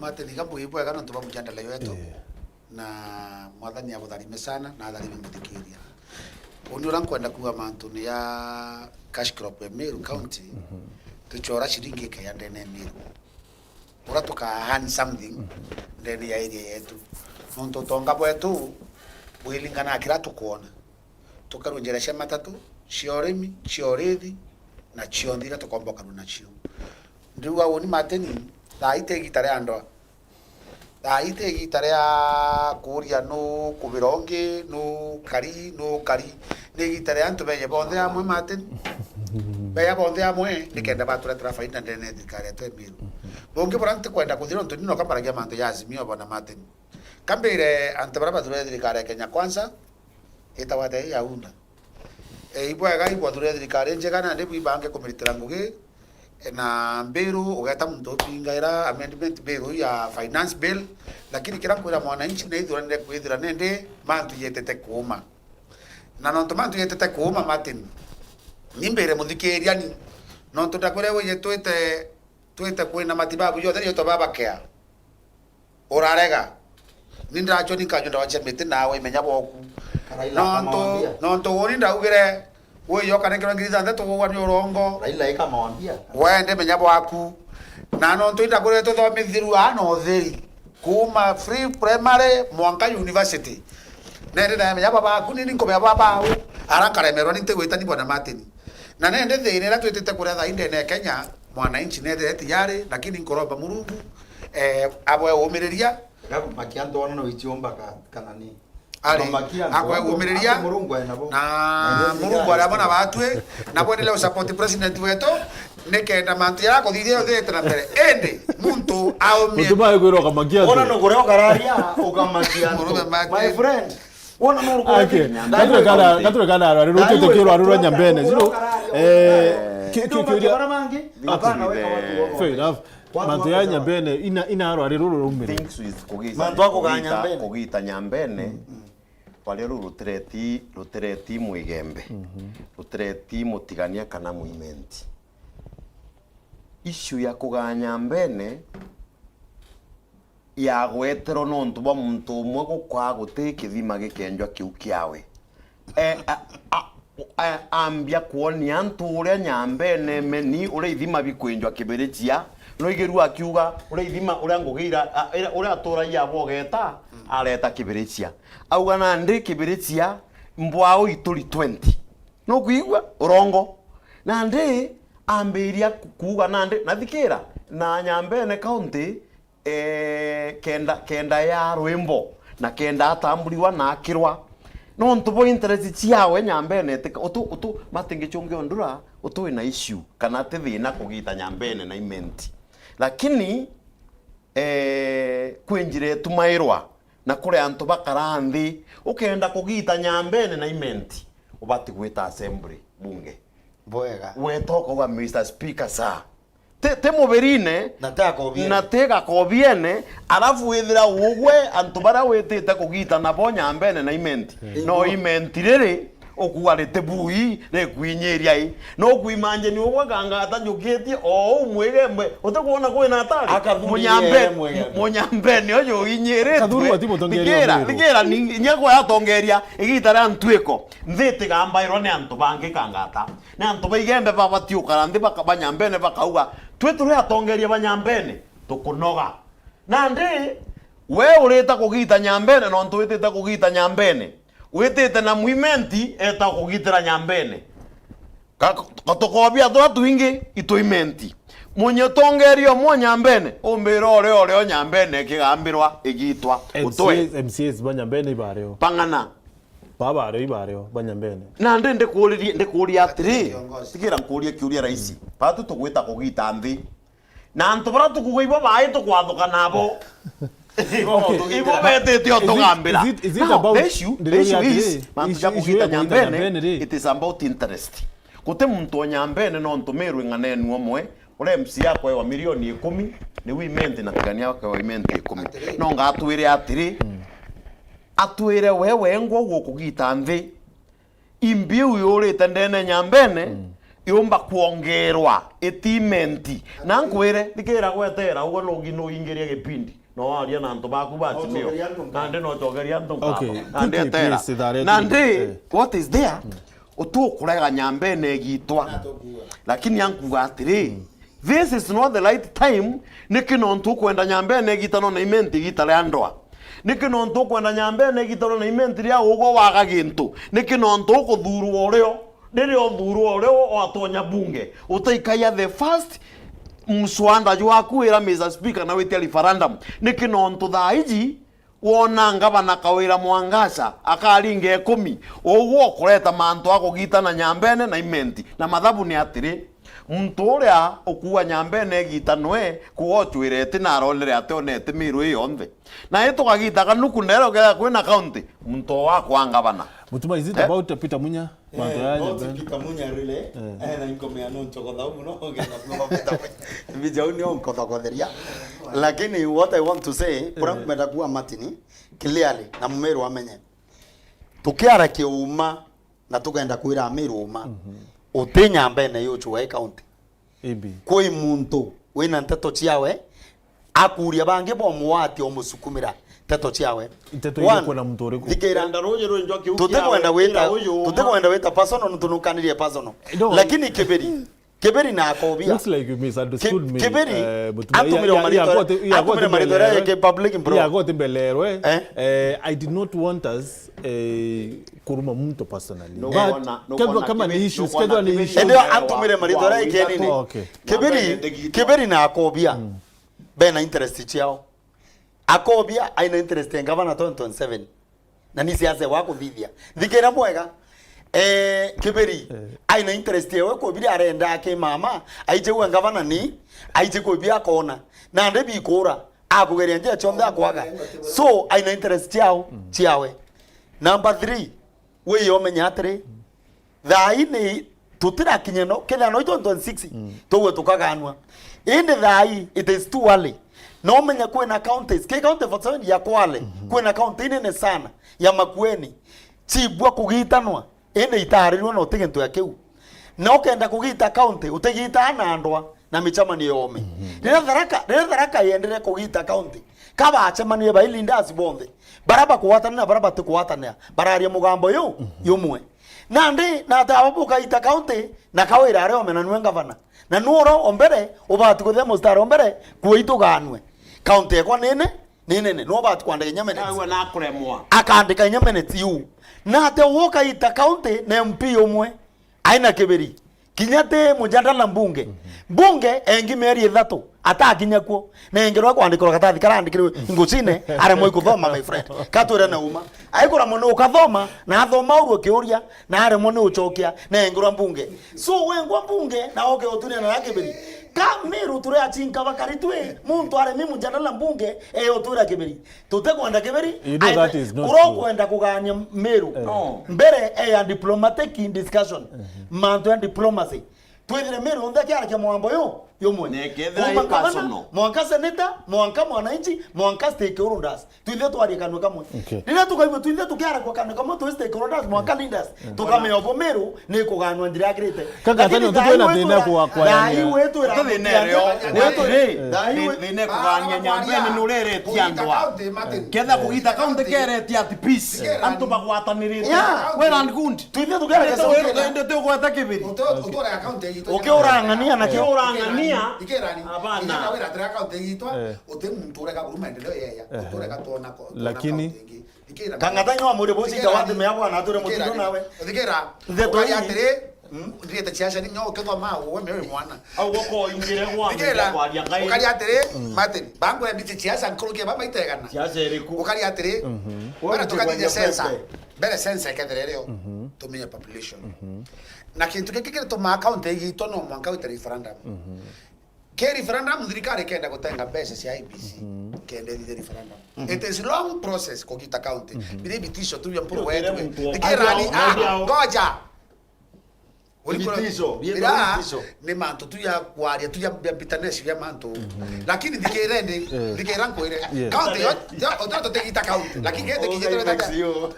mate ni kambo ipo kana tuba mjandala yetu na mwathani abutharime sana na atharime muthikiria oni urankwenda kuwa mantu ni ya cash crop ya Meru County tuchora shiringi ke ya ndene Meru uratoka hand something ndene ya area yetu nonto tonga bwetu bwilingana akira tukuona tukarunjeresha matatu cioremi ciorithi na cionthira tukomboka na cio ndiwa woni mateni thaite gitare ando thaite gitare ya kuria no kubironge no kari ni gitare antu beye bonde amwe mateni beye bonde amwe nikenda batura trafaina ndene dikare to Meru bonge borante kwenda kuthira ntu nino kaparagia manto ya azimio bona mateni kambire antabara ture thirikari Kenya Kwanza itawate ya unda ibwega ibwa ture thirikari njega na ndi ibange kumiritira ngugi na Meru ugeta muntu pingaira amendment bill ya finance bill lakini kila kwira mwananchi na ithura nde kwithira nende mantu yetete kuuma na nonto mantu yetete kuuma Martin nimbere muthikiria ni nonto ndakwerewe twite kwina matibabu yothe yoto baba kea urarega nindacho nikanyonda wachemete nawe imenya boku nonto woni ndaugire we yoka nekero ngiriza ndeto wo wani urongo Raila ikamwambia wende menya bwaku na nonto indakure to thomithiru ano theri kuma free primary mwanka university nende na menya babaku nini ngomya babao arakaremerwa nite gwitani bwana Martin na nende thine la twitete kure tha inde ne Kenya mwananchi nende tiyari lakini nkoromba Murungu abwe umiriria makiando wana no ichiomba kanani ali akwe umiriria na Murungu ara bona batwe na bone leo support president wetu nekenda mantu yako thithio thete na mbere ende muntu aomie mutumaye kwiro kamakiando ona no goreo kararia ukamakiando my friend ona no goreo gature kana ari rutete kiro ari nyambene zino bara mangi hapana weka watu fair enough mantu ya nyambene ina aro ari ruru rumire things with kugisa mantu ako ga nyambene kugita nyambene wale rutereti mwigembe rutereti mutigania kana muimenti issue ya kuganya mbene ya gwetero nontu ba muntu umwe gukwa guteke thima gikenjwa kiu kiawe ambia kuonia antu uria nyambene meni uria ithima bikwenjwa kibiritia no igeru akiuga uria ithima uria ngugira uria atura ya bogeta areta kibiritia auga na ndi kibiritia mbwao ituri 20 no kuigwa urongo na ndi ambiria kuuga na ndi nathikira na nyambene county kenda ya rwimbo na kenda atamburiwa na akirwa no ntubo interest ciawe nyambene utu matingi chungi ondura utu ina issue kana tithina kugita nyambene na imenti lakini kwenjire tumairwa na kure antu bakaranthi ukenda kugita nyambene na imenti ubati gwita assembly bunge boega wetoko wa Mr Speaker sa te muberine nateka kobiene alafu withira ugwe antu bara wetete kugita na bonya mbene na imenti no imenti rere okuarete bui ne kwinyeria i no kwimanje ni ugwa gangata njukiti o mwegembe utakuona kwena atari munyambe oyo inyeretwe dikera nyako yatongeria igita ra ntweko nthite gamba irone antu bange kangata ne antu baigembe babatiukara ndi bakabanyambene bakauga tweturu yatongeria banyambene tukunoga na ndi we ureta kugita nyambene no ntu wetete kugita nyambene wetete na muimenti eta kugitira nyambene katokobia twa twingi ituimenti munye tongerio mo nyambene ombero ore nyambene kigambirwa igitwa utwe MCS banyambene ibareo pangana baba ibareo banyambene na ndekuria atiri tigira nkuria kiuria raisi patu tugwita kugita nthi na antu bara tukugiba bai tukwathuka nabo Ibo betete otogambira. Is it about the issue is mantu kugita nyambene it is about interest. Kote muntu nyambene no ntumeru nganenu omwe ule MC yako wa milioni 10 ni wimenti na tigania yako wa wimenti 10 no ngatwire atiri atwire wewe ngo gukugita nthi imbiu yurite ndene nyambene yomba kuongerwa etimenti na nkwire dikira gwetera ugo no gino ingeria gipindi no aria na nto baku batimio nande no togeria nto okay nande tera nande what is there otu kurega nyambene gitwa lakini yankuga atiri this is not the right time nikino ntu kwenda nyambene gitano na imenti gitale andwa nikino ntu kwenda nyambene gitano na imenti ya ugo waga gintu nikino ntu kuthuru oreo ndio thuru oreo atonya bunge utaikaya the first mswanda jwaku era Mr Speaker na wete referendum nikino ntu thaiji wona ngabana kawira mwangasa akaringe 10 ogwo kureta mantu akugita na nyambene na imenti na mathabu ni atiri Mturia okuwa nyambene gita noe kuo twirete na rolere atonete miru yonde. Na eto kagita kanuku nero kaya kwena county. Mto wa kwanga bana. Mutuma, is it about Peter Munya? Peter Munya really. Na ngome anoncho kwa sababu no ngoma Peter Munya. Vijauni onko takotheria. Lakini what I want to say, pura kumetakuwa Martin clearly na Meru amenye. Tukiara kiuma na tukaenda kwira Meru uma. Utenya mbene yo chuwe county. Koi muntu wina nteto chiawe akuria bange bo muwati omusukumira teto chiawe. Teto yiko na mtu reko. Dikera ndaroje njo kiu. Tuteko weta personal ntunukanirie personal. Lakini Keberi na akobia. Looks like you misunderstood me. Keberi atumire maritora yake public impro. Yeah, got mbelero I did not want us kuruma mtu personally. But kama ni issues, kama ni issues. Ndio atumire maritora yake nini? Keberi na akobia. Bena interest chiao. Akobia aina interest en gavana 2027. Na ni siasa wako dhidhia. Dikera mwega. Keberi aina interest yewe ko bili arenda ake mama aije wa gavana ni aije ko bia kona na ndebi ikora akugeria nje chonda akwaga so aina interest yao chiawe. Number 3 we yo menyatre thai ni tutira kinyeno kenya no 2026 towe tukaganwa inde thai it is too early no menya kwena counties ke county for 7 ya kwale kwena county nene sana ya Makueni chibwa kugitanwa ene itarirwo no tegento ya kiu no kenda kugita county utegita na andwa na michamani yome rira tharaka yendere kugita county kaba achamani ba ilindas bonde baraba kuwatana baraba tukuwatana bararia mugambo yu yumwe nandi na tababuka ita county na kawira ari omena nwe gavana na nuoro ombere obatu kuthe mustari ombere kuituganwe county ekwa nene no batu kwandika nyamene awe na kuremwa akandika nyamene tiu na te woka ita county na MP omwe aina Keberi kinyate mujadala mbunge bunge engi meri ethatu atakinya kuo na engero kwandikira katathi karandikirwe ngucine are moi kuthoma my friend katwira na uma aikora muno ukathoma na athoma uruo kiuria na are muno uchokia na engero mbunge so wengwa mbunge na oke oturia na Keberi ka Meru ture achinka bakari twe muntu are mimu jadala mbunge otura Keberi tutekwenda Keberi uro kwenda kuganya Meru mbere ya diplomatic discussion manto ya diplomacy twethire Meru ndake arake mwambo yomwe nekethira personal mwanka seneta mwanka mwananchi mwanka stakeholders twithe twari kanwe kamwe rira tukaigwe twithe tukiara kwa kanwe kamwe tu stakeholders mwanka leaders tukame obo Meru ni kuganwa ndira agrete kaka tani tutwena thina kwa dai wetu ra thine kugania nyambene nurere tiandwa ketha kugita county kere tiati peace antu bagwatanirite wera ngundi twithe tukiara kwa ndio tugweta Keberi utora account yito ukiurangania na kiurangania ikerani abana wera tra account yito uti muntu ureka kuruma endeleo yeya utoreka tona lakini kangatanyo amure bosi kawande meabo na tore mutino nawe dikera ukari atire ndiete chiasha ni nyo ketwa ma we mewe mwana au goko ingire kwa kwaria ngai ukari atire Martin bango ya ndiete chiasha nkoroke baba itegana chiasha eriku ukari atire wera tukadije sensa bere sensa kedrereo tumia population na kintu kikire to ma account yito no mwanka wita referendum ke referendum thirikari kenda gutenga mbeca cia IBC kende thire referendum it is long process ko kita county bide bitisho tu ya mpuru wetu dikirani goja bitisho ni manto tu ya kwaria tu ya bitanesi ya manto lakini dikirani ile county otato tekita county lakini kete kijeta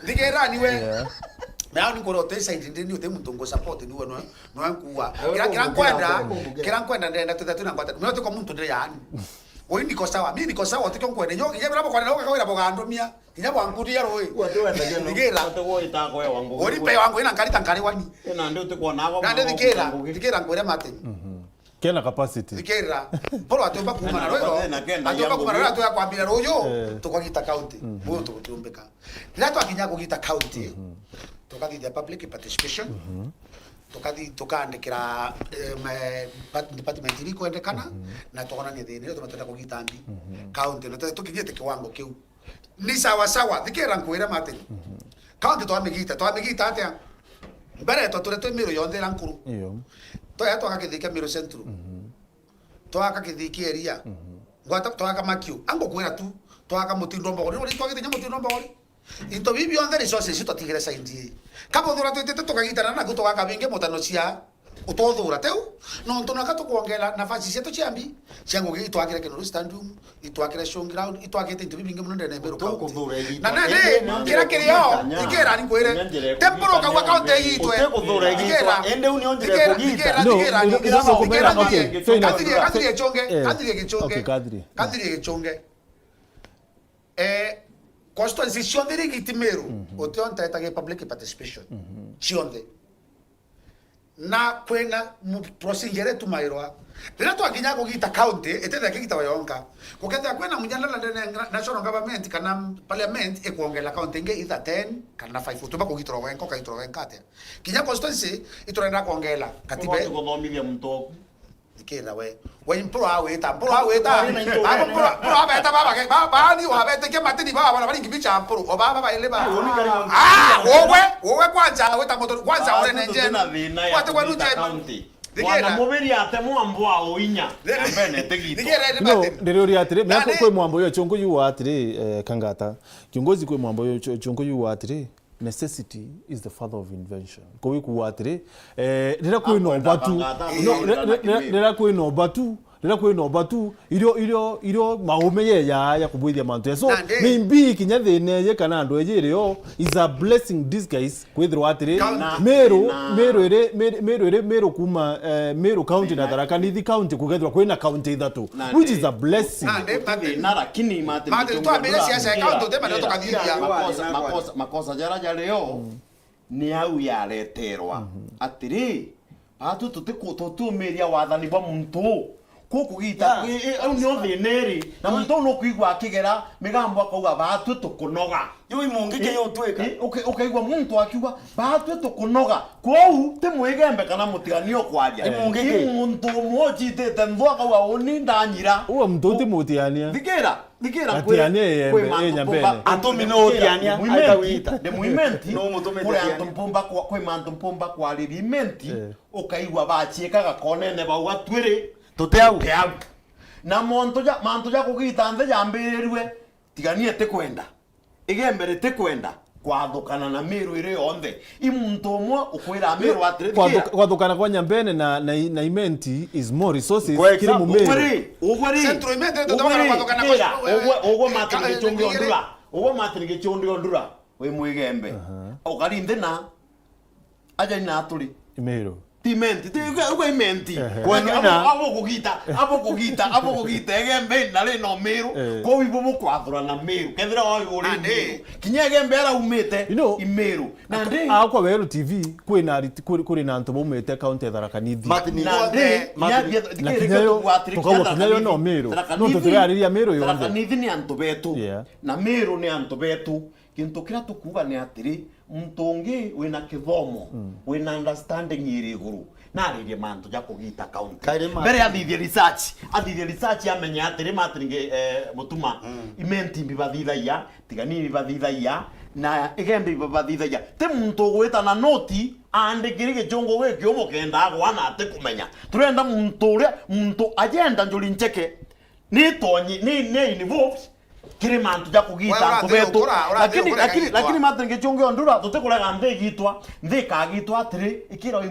dikirani we Mea ni korote side ndi ni utemu tongo support ni wono no ankuwa kira kwenda ndenda tutatu na kwata mimi tuko muntu ndire yani oi niko sawa mimi niko sawa tuko kwenda nyo ngiye brabo kwenda kawira bogando mia kinya bwanguti yaro oi ndigera tuko itako ya wangu ori pe wangu ina ngari tankari wani na ndio tuko nako na ndigera ngore mate kena capacity dikera polo atomba kumana royo atomba kumana royo atoya kwambira royo tukagita county muntu kutumbeka ndirato akinya kugita county tukadi the public participation tukandikira department iri kwendekana na tukona ni thini ndio tunataka kugitambi county na tukigite kiwango kiu ni sawa sawa dikera nkwira mate county twamigita atia mbere twaturete Meru yonthe ira nkuru iyo toya twakagithikia Meru Central twakagithikia area ngwata twakamakiu ango kwira tu twakamutindo mbogori uri twagithinya mutindo mbogori into bibi yonthe resources twatigire saindi kabo thura twitete tukagitana na guto wakabinge mutano cia utothura teu no ntonaka tukuongela nafasi cia tuciambi ciango itwakire kino standum itwakire show ground itwakite into bibinge muno ndene Meru county na nene kira kirio ikera ni kwire temporo ka account yitwe utokuthura igitwa ende uni onjire kugita kadri gichunge constituency de Meru otionta etage public participation chionde na kwena procedure tumairwa rira twakinya kugita county etenda kigita wayonka kukenda kwena munyala na national government kana parliament ekuongela county nge either 10 kana 5 tuba kugitro wenko kaitro wenkate kinya constituency itorenda kuongela katibe kuthomithia mtoku ikira we impro aweta baba ni wabete ke matini baba bali ngibicha mpro obaba baile ba wowe kwanza weta moto kwanza ore nenje kwate kwa nuje wana mubiri ate mwambo ao inya mbene tegito no ndirori atire meko kwe mwambo yo chongo yu atire kangata kiongozi kwe mwambo yo chongo yu atire necessity is the father of invention kowe kuwatire rira kwe no batu rira kwe no batu irio maume ya kubwithia mantu so maybe kinyathe ye kana ando ejirio is a blessing this guys kwithirwa atire Meru kuma Meru county na Tharaka Nithi county kugethwa kwina county ithatu which is a blessing na lakini mate twambire siasa county tema ndo tukathiria makosa jara leo ni au yareterwa atiri atu tutikututumiria wathani bwa muntu kukugita au ni otheneri na muntu no kuigwa akigera migambo akauga batu tukunoga yui mungike yo tweka ukaigwa muntu akiuga batu tukunoga kou te mwigembe kana mutiganio kwaria muntu mojitete ndwa kauga oni ndanyira uwa muntu ti mutiania thikira atiania kwe nyambene atomi no otiania aitawita de movement no mutumete kwe mpumba kwe mantu mpumba kwa movement ukaigwa bachiekaga konene bauga twiri tuteau na mantu ja kugita nthe yambirwe tiganie te kwenda igembere te kwenda kwathukana na Meru ire yonthe imuntu umwe ukwira Meru atire kwathukana kwa nyambene na imenti is more resources kiri mu Meru ugweri centro imenti tutamana kwathukana ugwe matri gichungi ondura ugwe matri gichundi ondura we mwigembe ukarinde na aja ina aturi Meru timenti uko imenti kwena abo kugita egembe na le no Meru ko wibo kwathura na Meru kethira oi uri kinya egembe ara umite Meru na ndi akwa Meru TV kuri na ntobo umete county Tharaka Nithi na ndi dikireke tukayo no Meru no tutirariria Meru yo Tharaka Nithi ni anto betu na Meru ni anto betu kintu kira tukuga ni atiri mtongi wina kithomo wina understanding iri iguru na ririe mantu ja kugita county mbere athithie research amenya atiri matringe mutuma imenti bibathithaia tigani bibathithaia na igembe bibathithaia te muntu gwita na noti andikire gichungo giki umukenda agwana ate kumenya turenda muntu agenda njuri ncheke ni tonyi ni involved kiri mantu ja kugita kubetu lakini matringe chungo ondura tutekuraga nthigitwa nthikagitwa atiri ikiro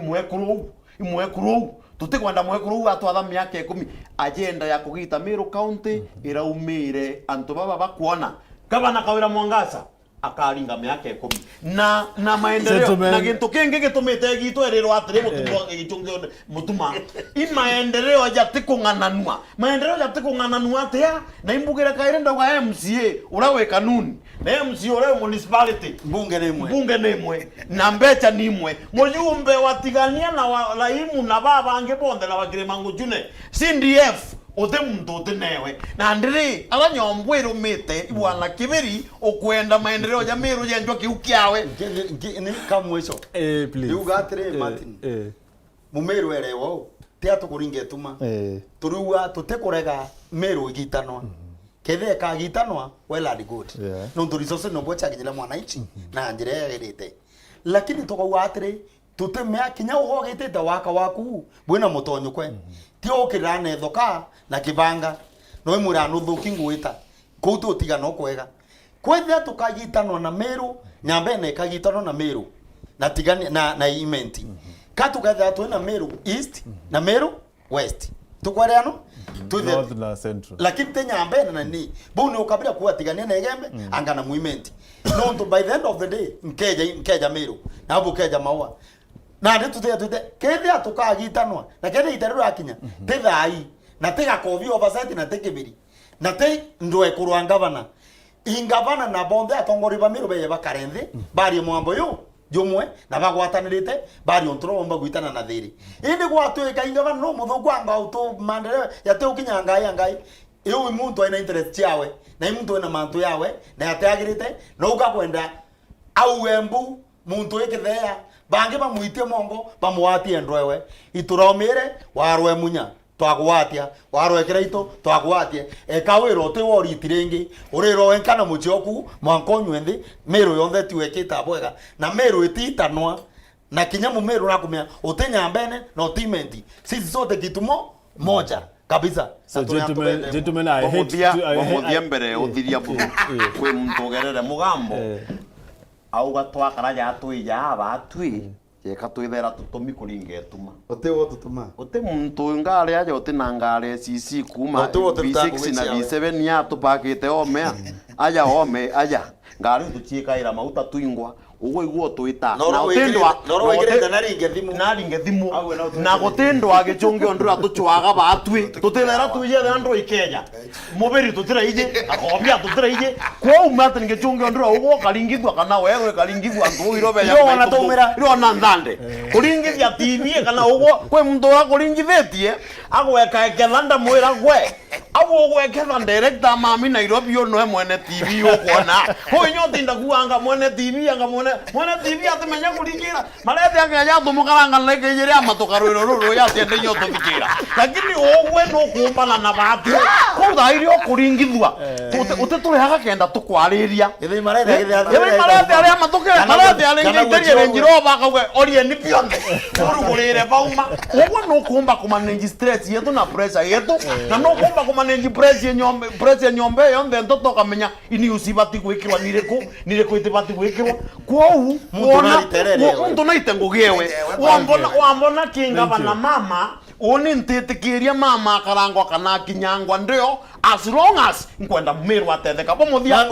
imwe kuru tutikwenda mwekuru atwatha miaka 10 agenda ya kugita Meru county iraumire antu baba bakuona gavana Kawira Mwangasa akaringa miaka 10 na maendeleo na gintu kingi gitumite gitwe rero atire mutuma imaendeleo ya tikung'ananua atia na imbugira kaire ndoga MCA urawe kanuni na MCA urawe municipality mbunge nemwe na mbecha nimwe mujumbe watigania na laimu na baba ange bonde na bagire mangujune CDF ute muntu utenewe na ndiri ala nyombwe rumite ibwana kibiri okwenda maendeleo ya Meru yenjwa kiukiawe ni kamweso please yugatire Martin mumeru erewo tia tukuringe tuma turuwa tutekurega Meru igitanwa kethe ka gitanwa well and good no turisoce no bocha kinyira mwanaichi na njire yagerite lakini tukauga atire tutemea kinya ugogitete waka waku bwina mutonyo kwe ti okirane thoka na kibanga no imura nuthuki ngwita kutu tigana kwega kwethe tukagitanwa na Meru nyambene kagitanwa na Meru na tigani na imenti katugatha twina Meru East na Meru West tukwareano North na Central lakini tenyambene na ni buni ukabira kuwa tigania na egembe anga na muimenti no to by the end of the day nkeja Meru na abu keja maua na ndi tute kethe tukagitanwa na kethe iterero akinya tethai na tega kovi oversight na tekebiri na te ndwe kurwa gavana ingavana na bonde atongori ba Meru beye bakarenthe bari mwambo yo jomwe na bagwatanirite bari ontromba gwitana na thiri indi gwatwika ingavana no muthuku anga auto mandere yate ukinya ngai iyo muntu ina interest yawe na muntu ina mantu yawe na yateagirite no ukakwenda au embu muntu ikithea bangi bamuitie mongo bamuatie ndwewe ituromire warwe munya twagwatia warwekera ito twagwatie ekawiro te wori tirengi uriro enkana muchoku mwankonyu endi Meru yonthe tiwekita bwega na Meru ititanwa na kinyamu Meru nakumia utenya mbene na utimenti sisi sote kitumo moja kabisa. So gentlemen, I hate to mbere uthiria buru kwe muntu gerere mugambo au gatwakara ya tuija abatwi yeka twithera tutumi kuringa etuma otewo tutuma ote muntu ngale aje ote nangale CC kuma B6 na B7 ya tupakite omea aja ngale tuchikaira mauta tuingwa ugo iguo twita na utendwa noroigirete naringe thimu na gutendwa agichungi ondura tuchwaga batwi tutethera tuije andro ikeja mubiri tutira ije akobia tutira ije kwa umata ngechungi ondura ugo kalingithwa kana wewe kalingithwa ndu irobe ya yo wana tumira ro na ndande kulingithia TV kana ugo kwe muntu wa kulingithetie agweka ekethanda mwira gwe abo gweketha director mami Nairobi yo no mwene TV yo kuona ho nyotinda kuanga mwene TV anga mwene TV atemenya kulingira malete anga ya thumukaranga leke jere amatokarwiro ruru ya tiende nyoto thikira lakini ogwe no kumbana na batu ko thairi okulingithwa uteturehaga kenda tukwariria ithi marete ari amatokera marete ari ngeiterie njiro bakagwe orie ni bionde urugurire bauma ogwe no kumba kumanage stress yetu na pressure yetu na no kumba kumanage pressure nyombe yonde ntoto kamenya ini usibati gwikirwa nireko itibati gwikirwa kwou muntu naitengugewe wambona kingavana mama oni ntitikiria mama akarangwa kana kinyangwa ndio as long as nkwenda Meru atetheka bomuthia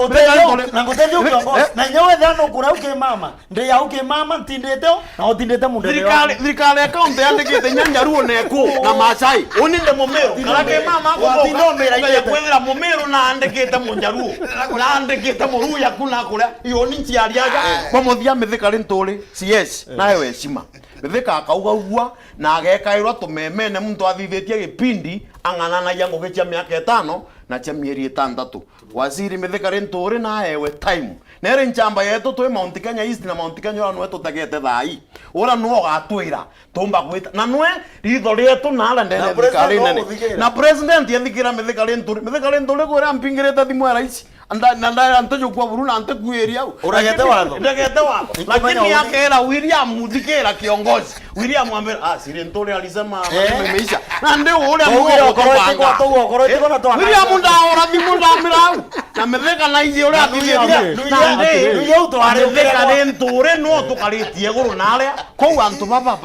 nangotethi ukiongoza na nyewe thano kurauke mama ndi yauke mama ntindete na utindete mundu thirikari account yandikite nyanjaruo neku na Masai oni nde Meru karake mama watindomera kwethira Meru na andikite munjaruo na andikite muruya kuna kuria iyo ni nchiariaga bomuthia mithikari nturi CS nawe weshima mithika akauga ugua na agekairwa tumemene muntu athithetie gipindi ang'anana yango gechia miaka 5 na cha mieri 6 waziri mithikari nturi na ewe time nere nchamba yetu twe Mount Kenya East na Mount Kenya ora nwe tutagete thai ora nuo gatwira tumba gwita na nwe ritho rietu na ala ndene thikari nene na president yethikira mithikari nturi kwira mpingirite thimu ya rais anda antojo kwa buruna ante kueria uragete watho lakini akera William muthikira kiongozi William ambe siri nturi alisema imeisha na ndio ule William ndaora thimu ndamirau na metheka na ije ule atithia na ndio tware nturi no tukaritie guru naria kou antu baba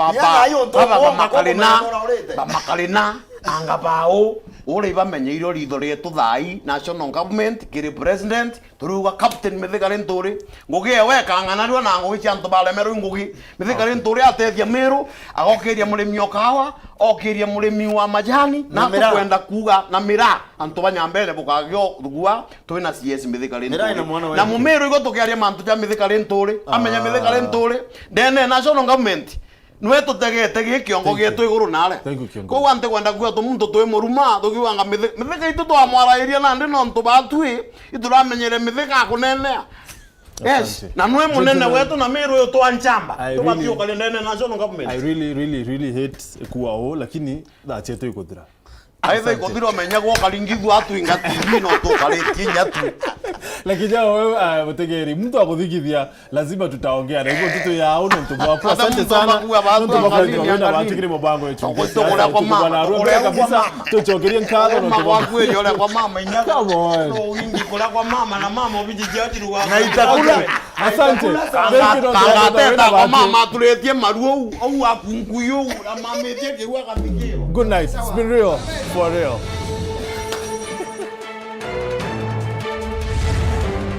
makalina anga bao ore bamenyeiro ritho rietu thai national government kiri president turuga captain mithikari nturi ngugi ewe kang'anarwa na ngugi cia antu balemerwo ngugi mithikari nturi atethia Meru agokiria murimi okawa okiria murimi wa majani na kwenda kuga na mira antu banyambele bukagio thugua twina CS mithikari nturi na Meru igo tukiaria mantu ja mithikari nturi amenya mithikari nturi ndene national government nwe tutegete gikiongo gitu iguru nare ko ante kwenda kuya to muntu twe muruma tukiwanga mithika itu twamwarairia na ndi no ntu batwi ituramenyere mithika kunenea yes na nwe munene wetu na Meru yo twanchamba tubatio kale nene national government I really hate kuao lakini that's yetu ikuthira aitha ikuthira menya gwo kalingithwa atu inga TV no to kale kinya tu Lakini wewe Mutegeri mtu akuthikithia lazima tutaongea na hivyo kitu ya uno mtu wako. Asante sana. Mtu wako ndio watikiri mbango yetu. Bwana kabisa tuchokerie nkalo na mtu wako yule kwa mama inyaka. No wingi kula kwa mama na mama ubijijati ruwa. Na itakula. Asante. Kangateta kwa mama tuletie maruo au akunkuyo na mama etie kiwa kafikio. Good night. It's been real for real.